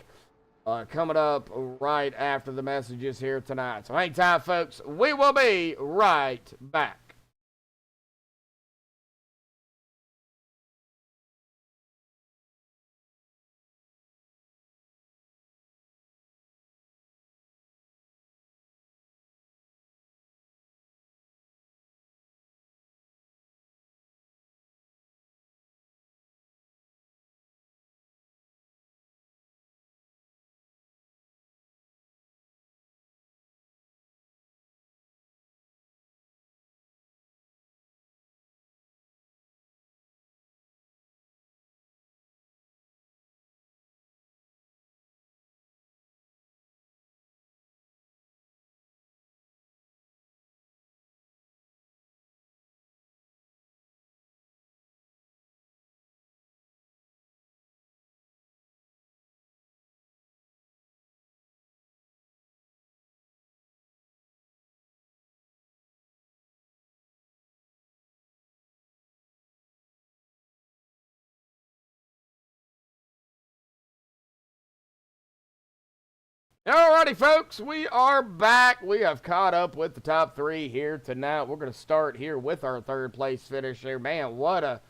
Speaker 1: Coming up right after the messages here tonight. So hang tight, folks. We will be right back. Alrighty, folks, we are back. We have caught up with the top 3 here tonight. We're going to start here with our 3rd place finisher. Man, what a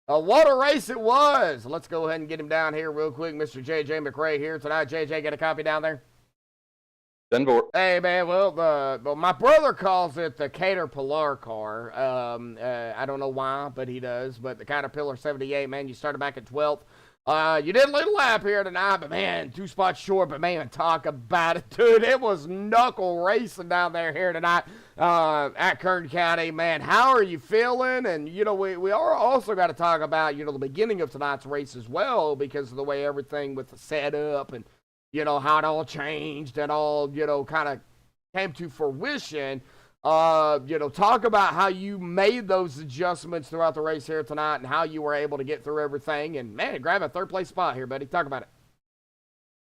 Speaker 1: race it was. Let's go ahead and get him down here real quick. Mr. JJ McRae here tonight. JJ, get a copy down there?
Speaker 5: Denver.
Speaker 1: Hey, man, well, my brother calls it the Caterpillar car. I don't know why, but he does. But the Caterpillar 78, man, you started back at 12th. You did a little lap here tonight, but man, 2 spots short, but man, talk about it, dude. It was knuckle racing down there here tonight at Kern County, man. How are you feeling? And, you know, we are also got to talk about, you know, the beginning of tonight's race as well because of the way everything with the setup and, you know, how it all changed and all, you know, kind of came to fruition. You know, talk about how you made those adjustments throughout the race here tonight and how you were able to get through everything. And, man, grab a 3rd place spot here, buddy. Talk about it.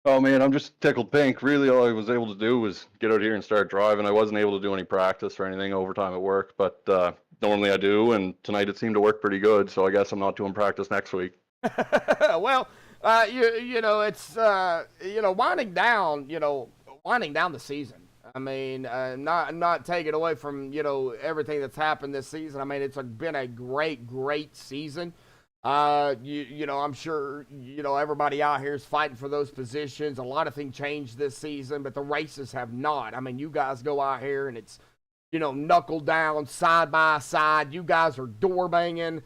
Speaker 5: Oh, man, I'm just tickled pink. Really, all I was able to do was get out here and start driving. I wasn't able to do any practice or anything overtime at work, but normally I do, and tonight it seemed to work pretty good, so I guess I'm not doing practice next week.
Speaker 1: Well, you know, it's, you know, winding down the season. I mean, not taking away from, you know, everything that's happened this season. I mean, it's been a great season. You know, I'm sure, you know, everybody out here is fighting for those positions. A lot of things changed this season, but the races have not. I mean, you guys go out here and it's, you know, knuckle down, side by side. You guys are door banging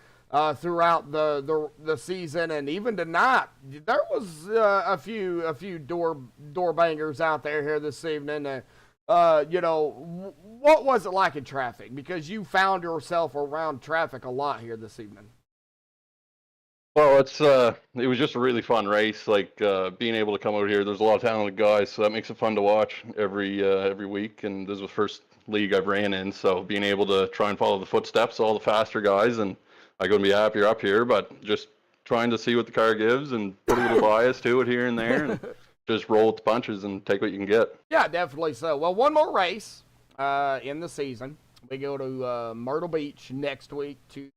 Speaker 1: throughout the season, and even tonight, there was a few door bangers out there here this evening. You know, what was it like in traffic? Because you found yourself around traffic a lot here this evening.
Speaker 7: Well, it was just a really fun race. Like being able to come out here, there's a lot of talented guys, so that makes it fun to watch every week. And this is the first league I've ran in, so being able to try and follow the footsteps of all the faster guys, and I couldn't be happier up here. But just trying to see what the car gives and put a little bias to it here and there, and just roll with the punches and take what you can get.
Speaker 1: Yeah, definitely so. Well, one more race in the season. We go to Myrtle Beach next week to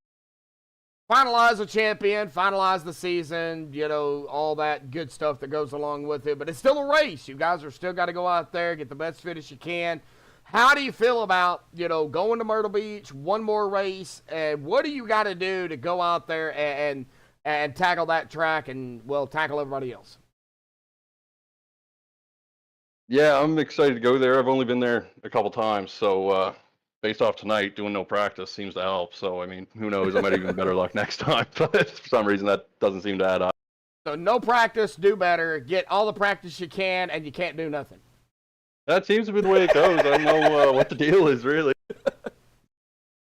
Speaker 1: finalize the champion, finalize the season, all that good stuff that goes along with it. But it's still a race. You guys are still got to go out there, get the best finish you can. How do you feel about, going to Myrtle Beach, one more race, and what do you got to do to go out there and tackle that track and, tackle everybody else?
Speaker 7: Yeah, I'm excited to go there. I've only been there a couple times, so based off tonight, doing no practice seems to help. So, I mean, who knows? I might even better luck next time. But for some reason, that doesn't seem to add up.
Speaker 1: So, no practice, do better. Get all the practice you can, and you can't do nothing.
Speaker 7: That seems to be the way it goes. I don't know what the deal is, really.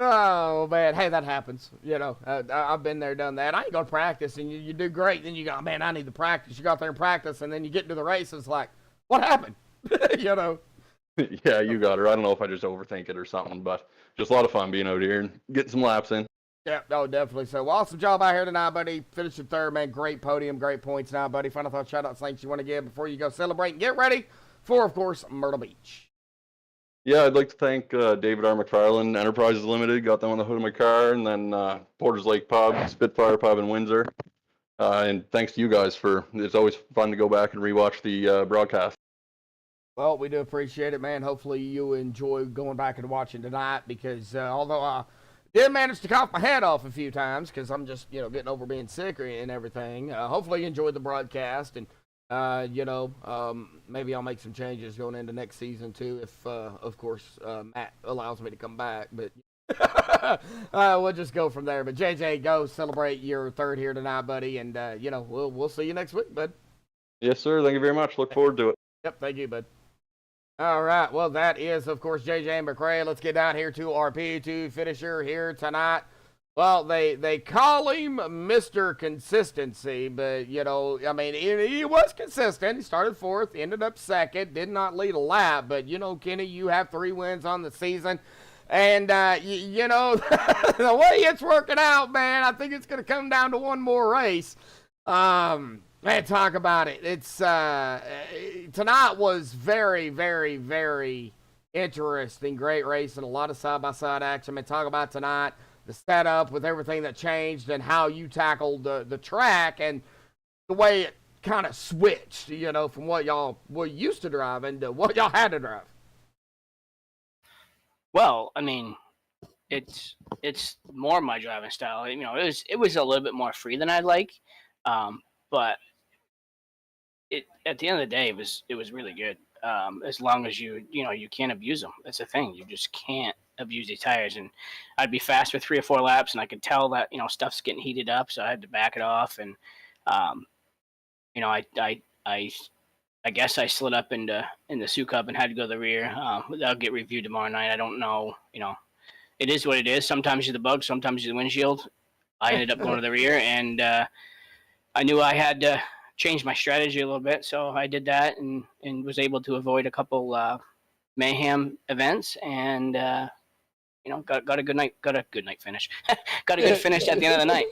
Speaker 1: Oh, man. Hey, that happens. I've been there, done that. I ain't going to practice, and you do great. Then you go, man, I need the practice. You go out there and practice, and then you get into the race, and it's like, what happened?
Speaker 7: Yeah, you got her. I don't know if I just overthink it or something, but just a lot of fun being out here and getting some laps in.
Speaker 1: Yeah, no, definitely. So, awesome job out here tonight, buddy. Finished your third, man. Great podium, great points now, buddy. Final thoughts, shout-outs, thanks you want to give before you go celebrate and get ready for, of course, Myrtle Beach.
Speaker 7: Yeah, I'd like to thank David R. McFarland, Enterprises Limited, got them on the hood of my car, and then Porter's Lake Pub, Spitfire Pub in Windsor. And thanks to you guys it's always fun to go back and rewatch the broadcast.
Speaker 1: Well, we do appreciate it, man. Hopefully you enjoy going back and watching tonight because although I did manage to cough my head off a few times because I'm just, getting over being sick and everything, hopefully you enjoyed the broadcast and, maybe I'll make some changes going into next season too if, of course, Matt allows me to come back. But we'll just go from there. But JJ, go celebrate your third here tonight, buddy, and, we'll see you next week, bud.
Speaker 7: Yes, sir. Thank you very much. Look forward to it.
Speaker 1: Yep, thank you, bud. All right, well, that is, of course, JJ McRae. Let's get down here to our P2 finisher here tonight. Well, they call him Mr. Consistency, but, he was consistent. He started fourth, ended up second, did not lead a lap. But, Kenny, you have 3 wins on the season. And, the way it's working out, man, I think it's going to come down to one more race. Man, talk about it. It's tonight was very, very, very interesting. Great race and a lot of side-by-side action. Man, talk about tonight, the setup with everything that changed and how you tackled the track and the way it kind of switched, from what y'all were used to driving to what y'all had to drive.
Speaker 8: Well, I mean, it's more my driving style. It was a little bit more free than I'd like, but at the end of the day, it was really good. As long as you can't abuse them. That's the thing. You just can't abuse these tires. And I'd be fast for 3 or 4 laps, and I could tell that stuff's getting heated up, so I had to back it off. And I guess I slid up in the Sioux Cup and had to go to the rear. That'll get reviewed tomorrow night. I don't know. It is what it is. Sometimes you're the bug, sometimes you're the windshield. I ended up going to the rear, and I knew I had to change my strategy a little bit, so I did that and was able to avoid a couple mayhem events, and got a good night finish. Got a good finish at the end of the night.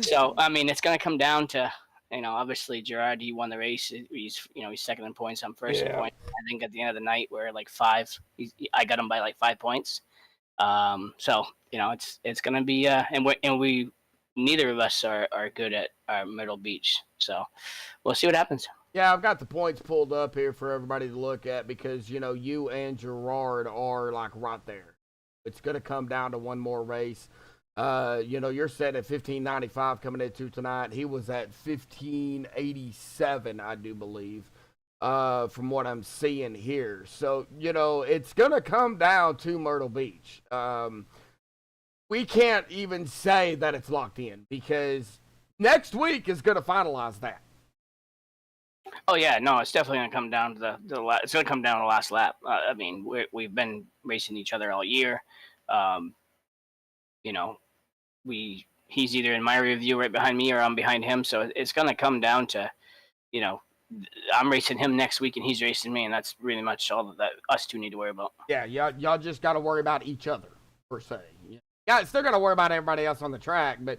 Speaker 8: So I mean, it's gonna come down to obviously Gerard, he won the race. He's second in points. I'm first in points. I think at the end of the night we're like 5. I got him by like 5 points. So it's gonna be and we neither of us are good at our Myrtle Beach. So we'll see what happens.
Speaker 1: Yeah, I've got the points pulled up here for everybody to look at because, you and Gerard are like right there. It's going to come down to one more race. You're set at 1595 coming into tonight. He was at 1587, I do believe, from what I'm seeing here. So, it's going to come down to Myrtle Beach. We can't even say that it's locked in because next week is going to finalize that.
Speaker 8: Oh yeah, no, it's definitely going to come down to it's going to come down to the last lap. I mean, we've been racing each other all year. he's either in my review right behind me or I'm behind him. So it's going to come down to, you know, I'm racing him next week and he's racing me, and that's really much all that us two need to worry about.
Speaker 1: Yeah, y'all just got to worry about each other, per se. Yeah, still got to worry about everybody else on the track, but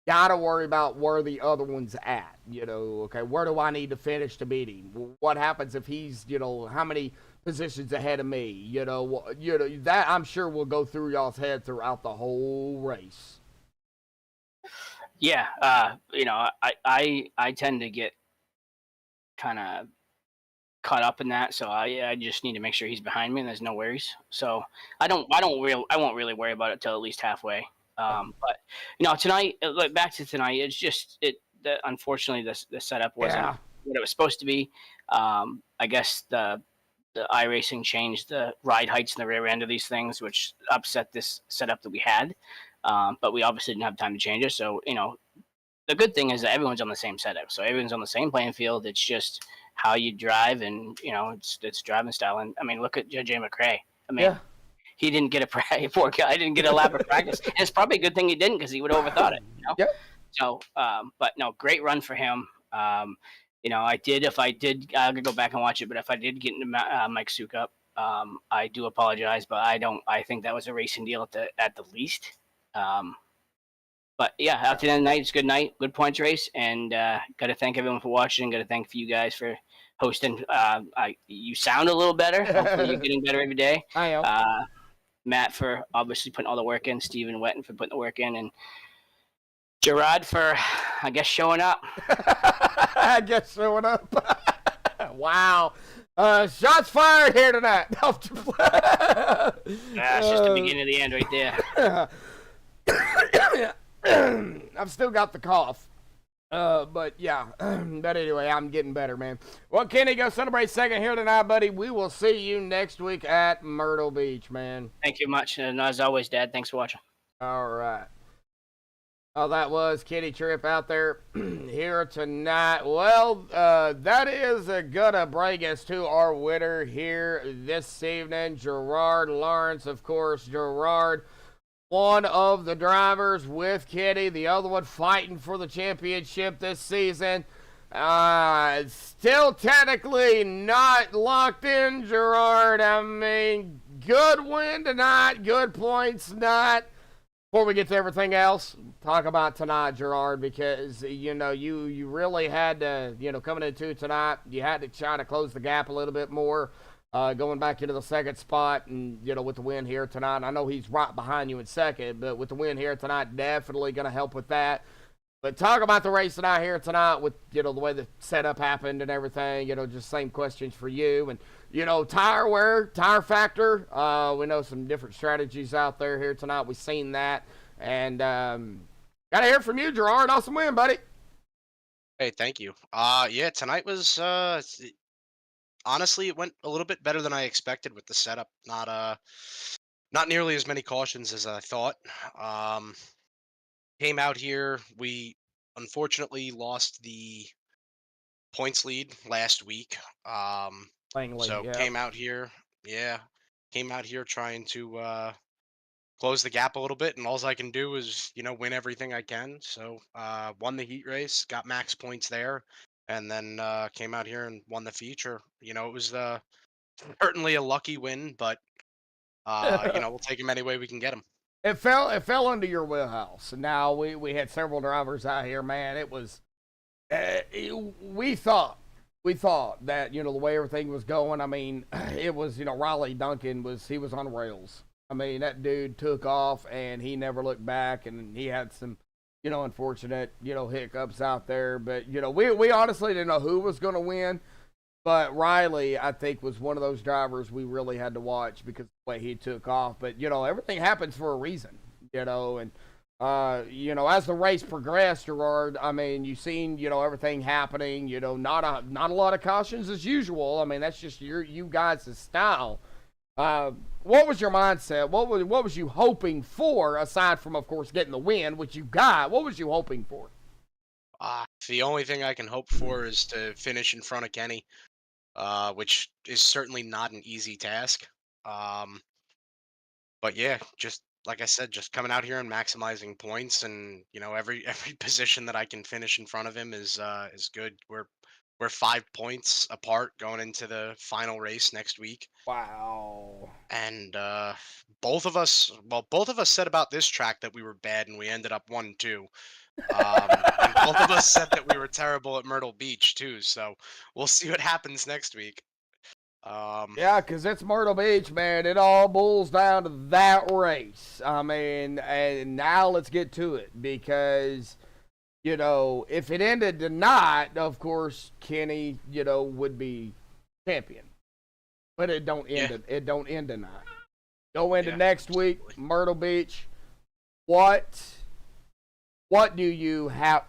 Speaker 1: got to worry about where the other one's at. Okay, where do I need to finish to beat him? What happens if he's, how many positions ahead of me? That I'm sure will go through y'all's head throughout the whole race.
Speaker 8: Yeah, I tend to get kind of caught up in that, so I just need to make sure he's behind me and there's no worries. So I won't really worry about it till at least halfway. But tonight, back to tonight, it's just unfortunately the setup wasn't what it was supposed to be. I guess the iRacing changed the ride heights in the rear end of these things, which upset this setup that we had. But we obviously didn't have time to change it. So the good thing is that everyone's on the same setup, so everyone's on the same playing field. It's just how you drive, and it's driving style. And I mean, look at JJ McRae. I mean, he didn't get poor guy didn't get a lap of practice. And it's probably a good thing he didn't, because he would have overthought it.
Speaker 1: Yeah.
Speaker 8: So, but no, great run for him. I'll go back and watch it, but if I did get into Mike's Souk up, I do apologize, but I think that was a racing deal at the least. But yeah, after the night, it's a good night, good points race, and got to thank everyone for watching. Got to thank you guys for hosting. You sound a little better. Hopefully, you're getting better every day.
Speaker 1: I am.
Speaker 8: Matt for obviously putting all the work in. Steven Wetton for putting the work in, and Gerard for, I guess, showing up.
Speaker 1: I guess showing up. Wow. Shots fired here tonight.
Speaker 8: It's just the beginning of the end right there.
Speaker 1: I've still got the cough. But yeah. But anyway, I'm getting better, man. Well, Kenny, go celebrate second here tonight, buddy. We will see you next week at Myrtle Beach, man.
Speaker 8: Thank you much. And as always, Dad, thanks for watching.
Speaker 1: All right. Oh, that was Kenny Tripp out there here tonight. Well, that is gonna bring us to our winner here this evening, Gerard Lawrence. Of course, Gerard, one of the drivers with Kenny, the other one fighting for the championship this season. Still technically not locked in, Gerard. I mean, good win tonight, good points tonight. Before we get to everything else, talk about tonight, Gerard, because, you really had to, coming into tonight, you had to try to close the gap a little bit more, going back into the second spot, and, with the win here tonight. I know he's right behind you in second, but with the win here tonight, definitely going to help with that. But talk about the race tonight here tonight with, the way the setup happened and everything, just same questions for you. And, tire wear, tire factor, we know some different strategies out there here tonight. We've seen that. And got to hear from you, Gerard. Awesome win, buddy.
Speaker 6: Hey, thank you. Yeah, tonight was, honestly, it went a little bit better than I expected with the setup. Not nearly as many cautions as I thought. Came out here, we unfortunately lost the points lead last week. Came out here trying to close the gap a little bit, and all I can do is win everything I can. So won the heat race, got max points there, and then came out here and won the feature. It was certainly a lucky win, but we'll take him any way we can get him.
Speaker 1: It fell under your wheelhouse. Now we had several drivers out here, man. It was we thought that the way everything was going. I mean, it was Riley Duncan was on rails. I mean, that dude took off and he never looked back, and he had some unfortunate hiccups out there. But we honestly didn't know who was going to win. But Riley, I think, was one of those drivers we really had to watch because of the way he took off. But, everything happens for a reason, and, as the race progressed, Gerard, I mean, you've seen, everything happening, not a lot of cautions as usual. I mean, that's just you guys' style. What was your mindset? What was you hoping for, aside from, of course, getting the win, which you got? What was you hoping for?
Speaker 6: The only thing I can hope for is to finish in front of Kenny. Which is certainly not an easy task. But yeah, just like I said, just coming out here and maximizing points, and every every position that I can finish in front of him is good. We're 5 points apart going into the final race next week.
Speaker 1: Wow.
Speaker 6: And both of us said about this track that we were bad, and we ended up 1-2. And both of us said that we were terrible at Myrtle Beach too. So we'll see what happens next week.
Speaker 1: Yeah, because it's Myrtle Beach, man. It all boils down to that race. I mean, and now let's get to it because, if it ended tonight, of course, Kenny, would be champion. But it don't end.
Speaker 6: Yeah.
Speaker 1: It don't end tonight. Go into
Speaker 6: Yeah,
Speaker 1: next week,
Speaker 6: absolutely.
Speaker 1: Myrtle Beach. What do you have?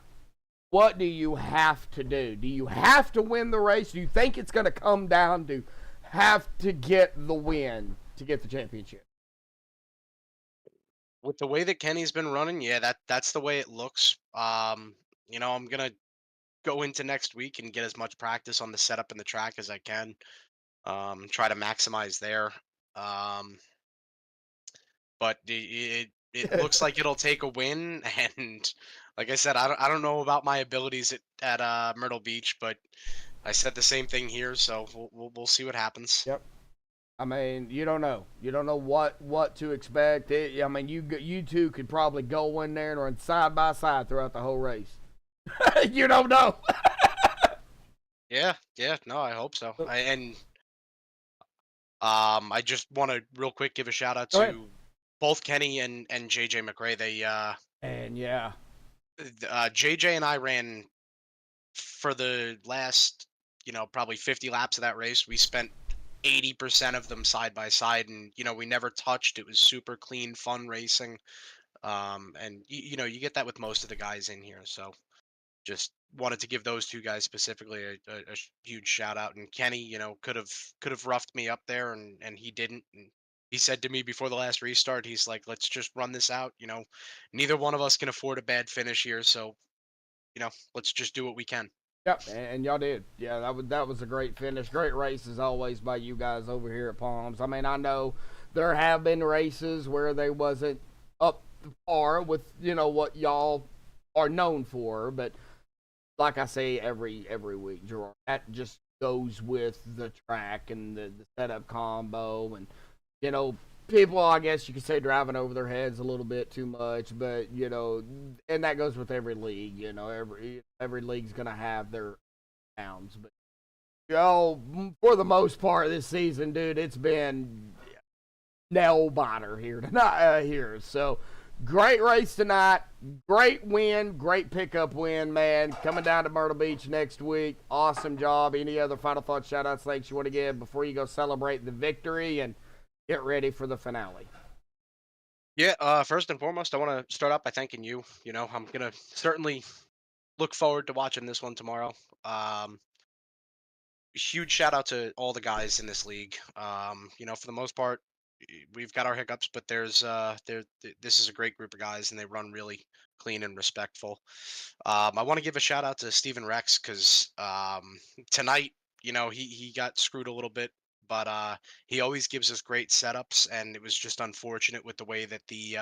Speaker 1: What do you have to do? Do you have to win the race? Do you think it's going to come down to have to get the win to get the championship?
Speaker 6: With the way that Kenny's been running, yeah, that's the way it looks. I'm gonna go into next week and get as much practice on the setup and the track as I can. Try to maximize there. Um, but it looks like it'll take a win, and like I said, I don't know about my abilities at Myrtle Beach, but I said the same thing here, so we'll see what happens.
Speaker 1: Yep. I mean, you don't know. You don't know what to expect. I mean, you two could probably go in there and run side by side throughout the whole race. You don't know.
Speaker 6: Yeah, no, I hope so. I just want to real quick give a shout out
Speaker 1: Go ahead.
Speaker 6: to both Kenny and JJ McRae. They
Speaker 1: And yeah,
Speaker 6: JJ and I ran for the last probably 50 laps of that race. We spent 80% of them side by side, and we never touched. It was super clean, fun racing. And you get that with most of the guys in here. So just wanted to give those two guys specifically a huge shout out. And Kenny, could have roughed me up there, and he didn't. And he said to me before the last restart, he's like, "Let's just run this out. Neither one of us can afford a bad finish here, so let's just do what we can."
Speaker 1: yep, and y'all did. Yeah, that was a great finish. Great race as always by you guys over here at Palms. I mean, I know there have been races where they wasn't up to par with what y'all are known for, but like I say every week, Gerard, that just goes with the track and the setup combo, and people, I guess you could say, driving over their heads a little bit too much, but and that goes with every league. Every league's gonna have their downs, but for the most part this season, dude, it's been nail biter here tonight. So great race tonight, great win, great pickup win, man. Coming down to Myrtle Beach next week. Awesome job. Any other final thoughts, shout outs, thanks you want to give before you go celebrate the victory and get ready for the finale?
Speaker 6: Yeah, first and foremost, I want to start out by thanking you. I'm gonna certainly look forward to watching this one tomorrow. Huge shout out to all the guys in this league. For the most part, we've got our hiccups, but this is a great group of guys, and they run really clean and respectful. I want to give a shout out to Steven Rex because tonight, he got screwed a little bit, but he always gives us great setups, and it was just unfortunate with the way that the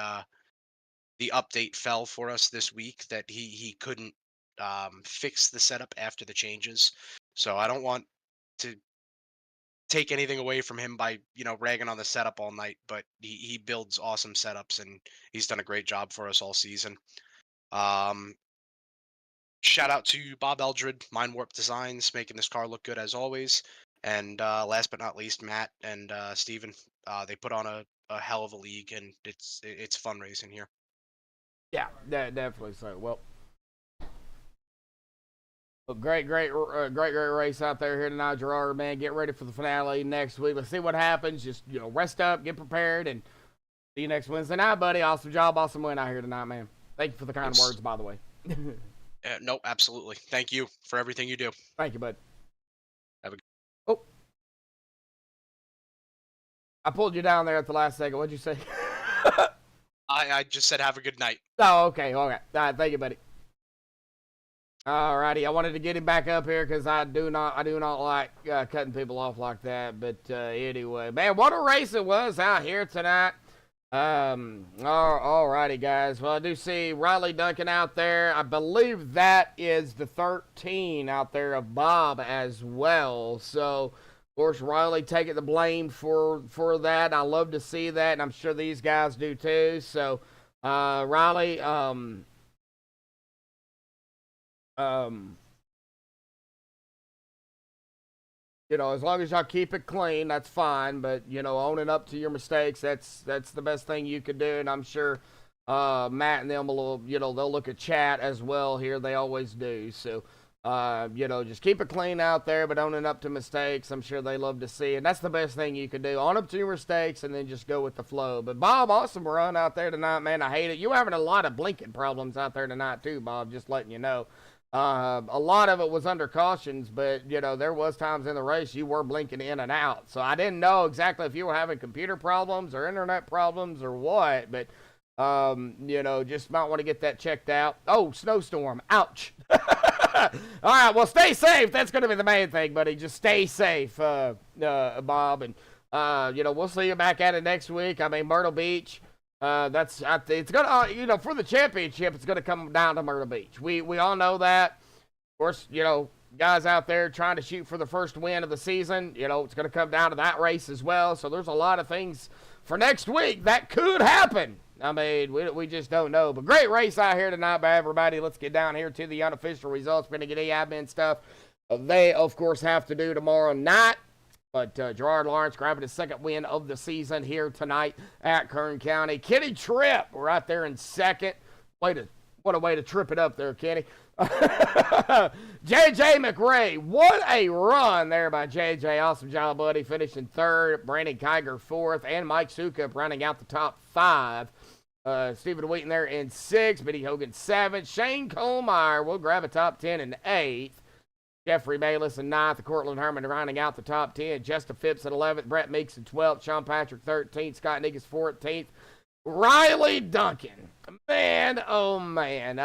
Speaker 6: update fell for us this week that he couldn't fix the setup after the changes. So I don't want to take anything away from him by ragging on the setup all night, but he builds awesome setups, and he's done a great job for us all season. Shout out to Bob Eldred, Mind Warp Designs, making this car look good as always. And last but not least, Matt and Steven. They put on a hell of a league, and it's fun racing here.
Speaker 1: Yeah, definitely so. Well, great race out there here tonight, Gerard, man. Get ready for the finale next week. Let's see what happens. Just rest up, get prepared, and see you next Wednesday night, buddy. Awesome job, awesome win out here tonight, man. Thank you for the kind words, by the way.
Speaker 6: No, absolutely. Thank you for everything you do.
Speaker 1: Thank you, bud.
Speaker 6: Have a good.
Speaker 1: Oh, I pulled you down there at the last second. What'd you say?
Speaker 6: I just said have a good night.
Speaker 1: Oh, okay. All right. Thank you, buddy. Alrighty, I wanted to get him back up here because I do not like cutting people off like that. But anyway, man, what a race it was out here tonight. All righty, guys. Well, I do see Riley Duncan out there. I believe that is the 13 out there of Bob as well. So, of course, Riley taking the blame for that. I love to see that, and I'm sure these guys do too. So, Riley, you know, as long as y'all keep it clean, that's fine. But, you know, owning up to your mistakes, that's the best thing you could do. And I'm sure Matt and them will, you know, they'll look at chat as well here. They always do. So, you know, just keep it clean out there, but owning up to mistakes, I'm sure they love to see. And that's the best thing you can do. Own up to your mistakes and then just go with the flow. But, Bob, awesome run out there tonight, man. I hate it. You're having a lot of blinking problems out there tonight, too, Bob, just letting you know. A lot of it was under cautions, but, you know, there was times in the race you were blinking in and out. So I didn't know exactly if you were having computer problems or internet problems or what, but, you know, just might want to get that checked out. Oh, snowstorm. Ouch. All right, well, stay safe. That's going to be the main thing, buddy. Just stay safe, Bob. And, you know, we'll see you back at it next week. I mean, Myrtle Beach. It's gonna, you know, for the championship, it's gonna come down to Myrtle Beach. We all know that. Of course, you know, guys out there trying to shoot for the first win of the season, you know, it's gonna come down to that race as well. So there's a lot of things for next week that could happen. I mean, we just don't know. But great race out here tonight by everybody. Let's get down here to the unofficial results. We're gonna get admin stuff. They, of course, have to do tomorrow night. But Gerard Lawrence grabbing his second win of the season here tonight at Kern County. Kenny Tripp right there in second. What a way to trip it up there, Kenny. J.J. McRae, what a run there by J.J. Awesome job, buddy. Finishing third. Brandon Kiger fourth. And Mike Sukup rounding out the top five. Stephen Wheaton there in sixth. Benny Hogan seventh. Shane Colmeyer will grab a top 10 in eighth. Jeffrey Bayless in ninth, Cortland Herman rounding out the top 10. Justin Phipps at 11th, Brett Meeks in 12th, Sean Patrick 13th, Scott Niggins 14th. Riley Duncan, man, oh man.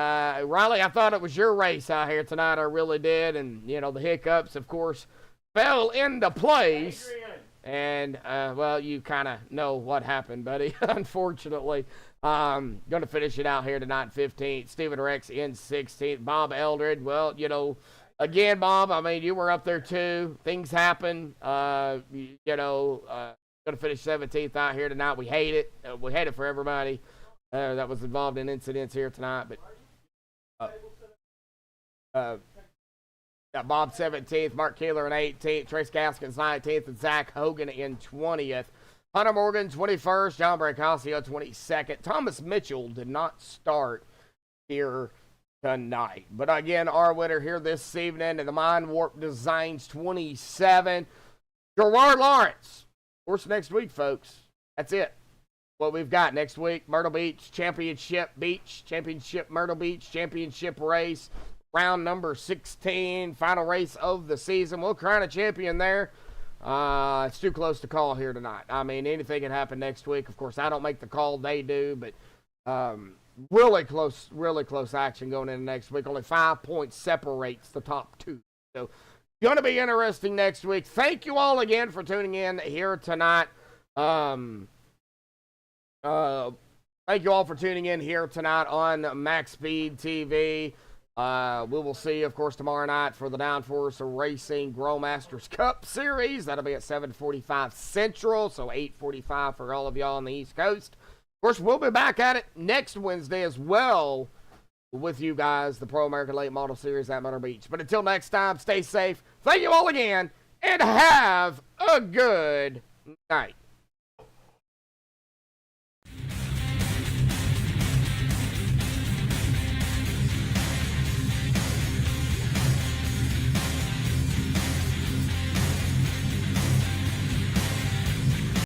Speaker 1: Riley, I thought it was your race out here tonight. I really did. And, you know, the hiccups, of course, fell into place. And, well, you kind of know what happened, buddy, unfortunately. Going to finish it out here tonight, 15th. Stephen Rex in 16th. Bob Eldred, well, you know, again, Bob, I mean, you were up there too. Things happen. You know, going to finish 17th out here tonight. We hate it. We hate it for everybody that was involved in incidents here tonight. But got Bob 17th, Mark Keeler in 18th, Trace Gaskins 19th, and Zach Hogan in 20th. Hunter Morgan 21st, John Brancasio 22nd. Thomas Mitchell did not start here tonight. But again, our winner here this evening in the Mind Warp Designs 27, Gerard Lawrence. Of course, next week, folks. That's it. What we've got next week: Myrtle Beach Championship, Myrtle Beach Championship race, round number 16, final race of the season. We'll crown a champion there. It's too close to call here tonight. I mean, anything can happen next week. Of course, I don't make the call; they do. But really close action going into next week. Only 5 points separates the top two. So, going to be interesting next week. Thank you all again for tuning in here tonight. Thank you all for tuning in here tonight on MaxspeedTV. We will see you, of course, tomorrow night for the Downforce Racing Growmasters Cup Series. That'll be at 7:45 Central, so 8:45 for all of y'all on the East Coast. Of course, we'll be back at it next Wednesday as well with you guys, the Pro American Late Model Series at Myrtle Beach. But until next time, stay safe. Thank you all again, and have a good night.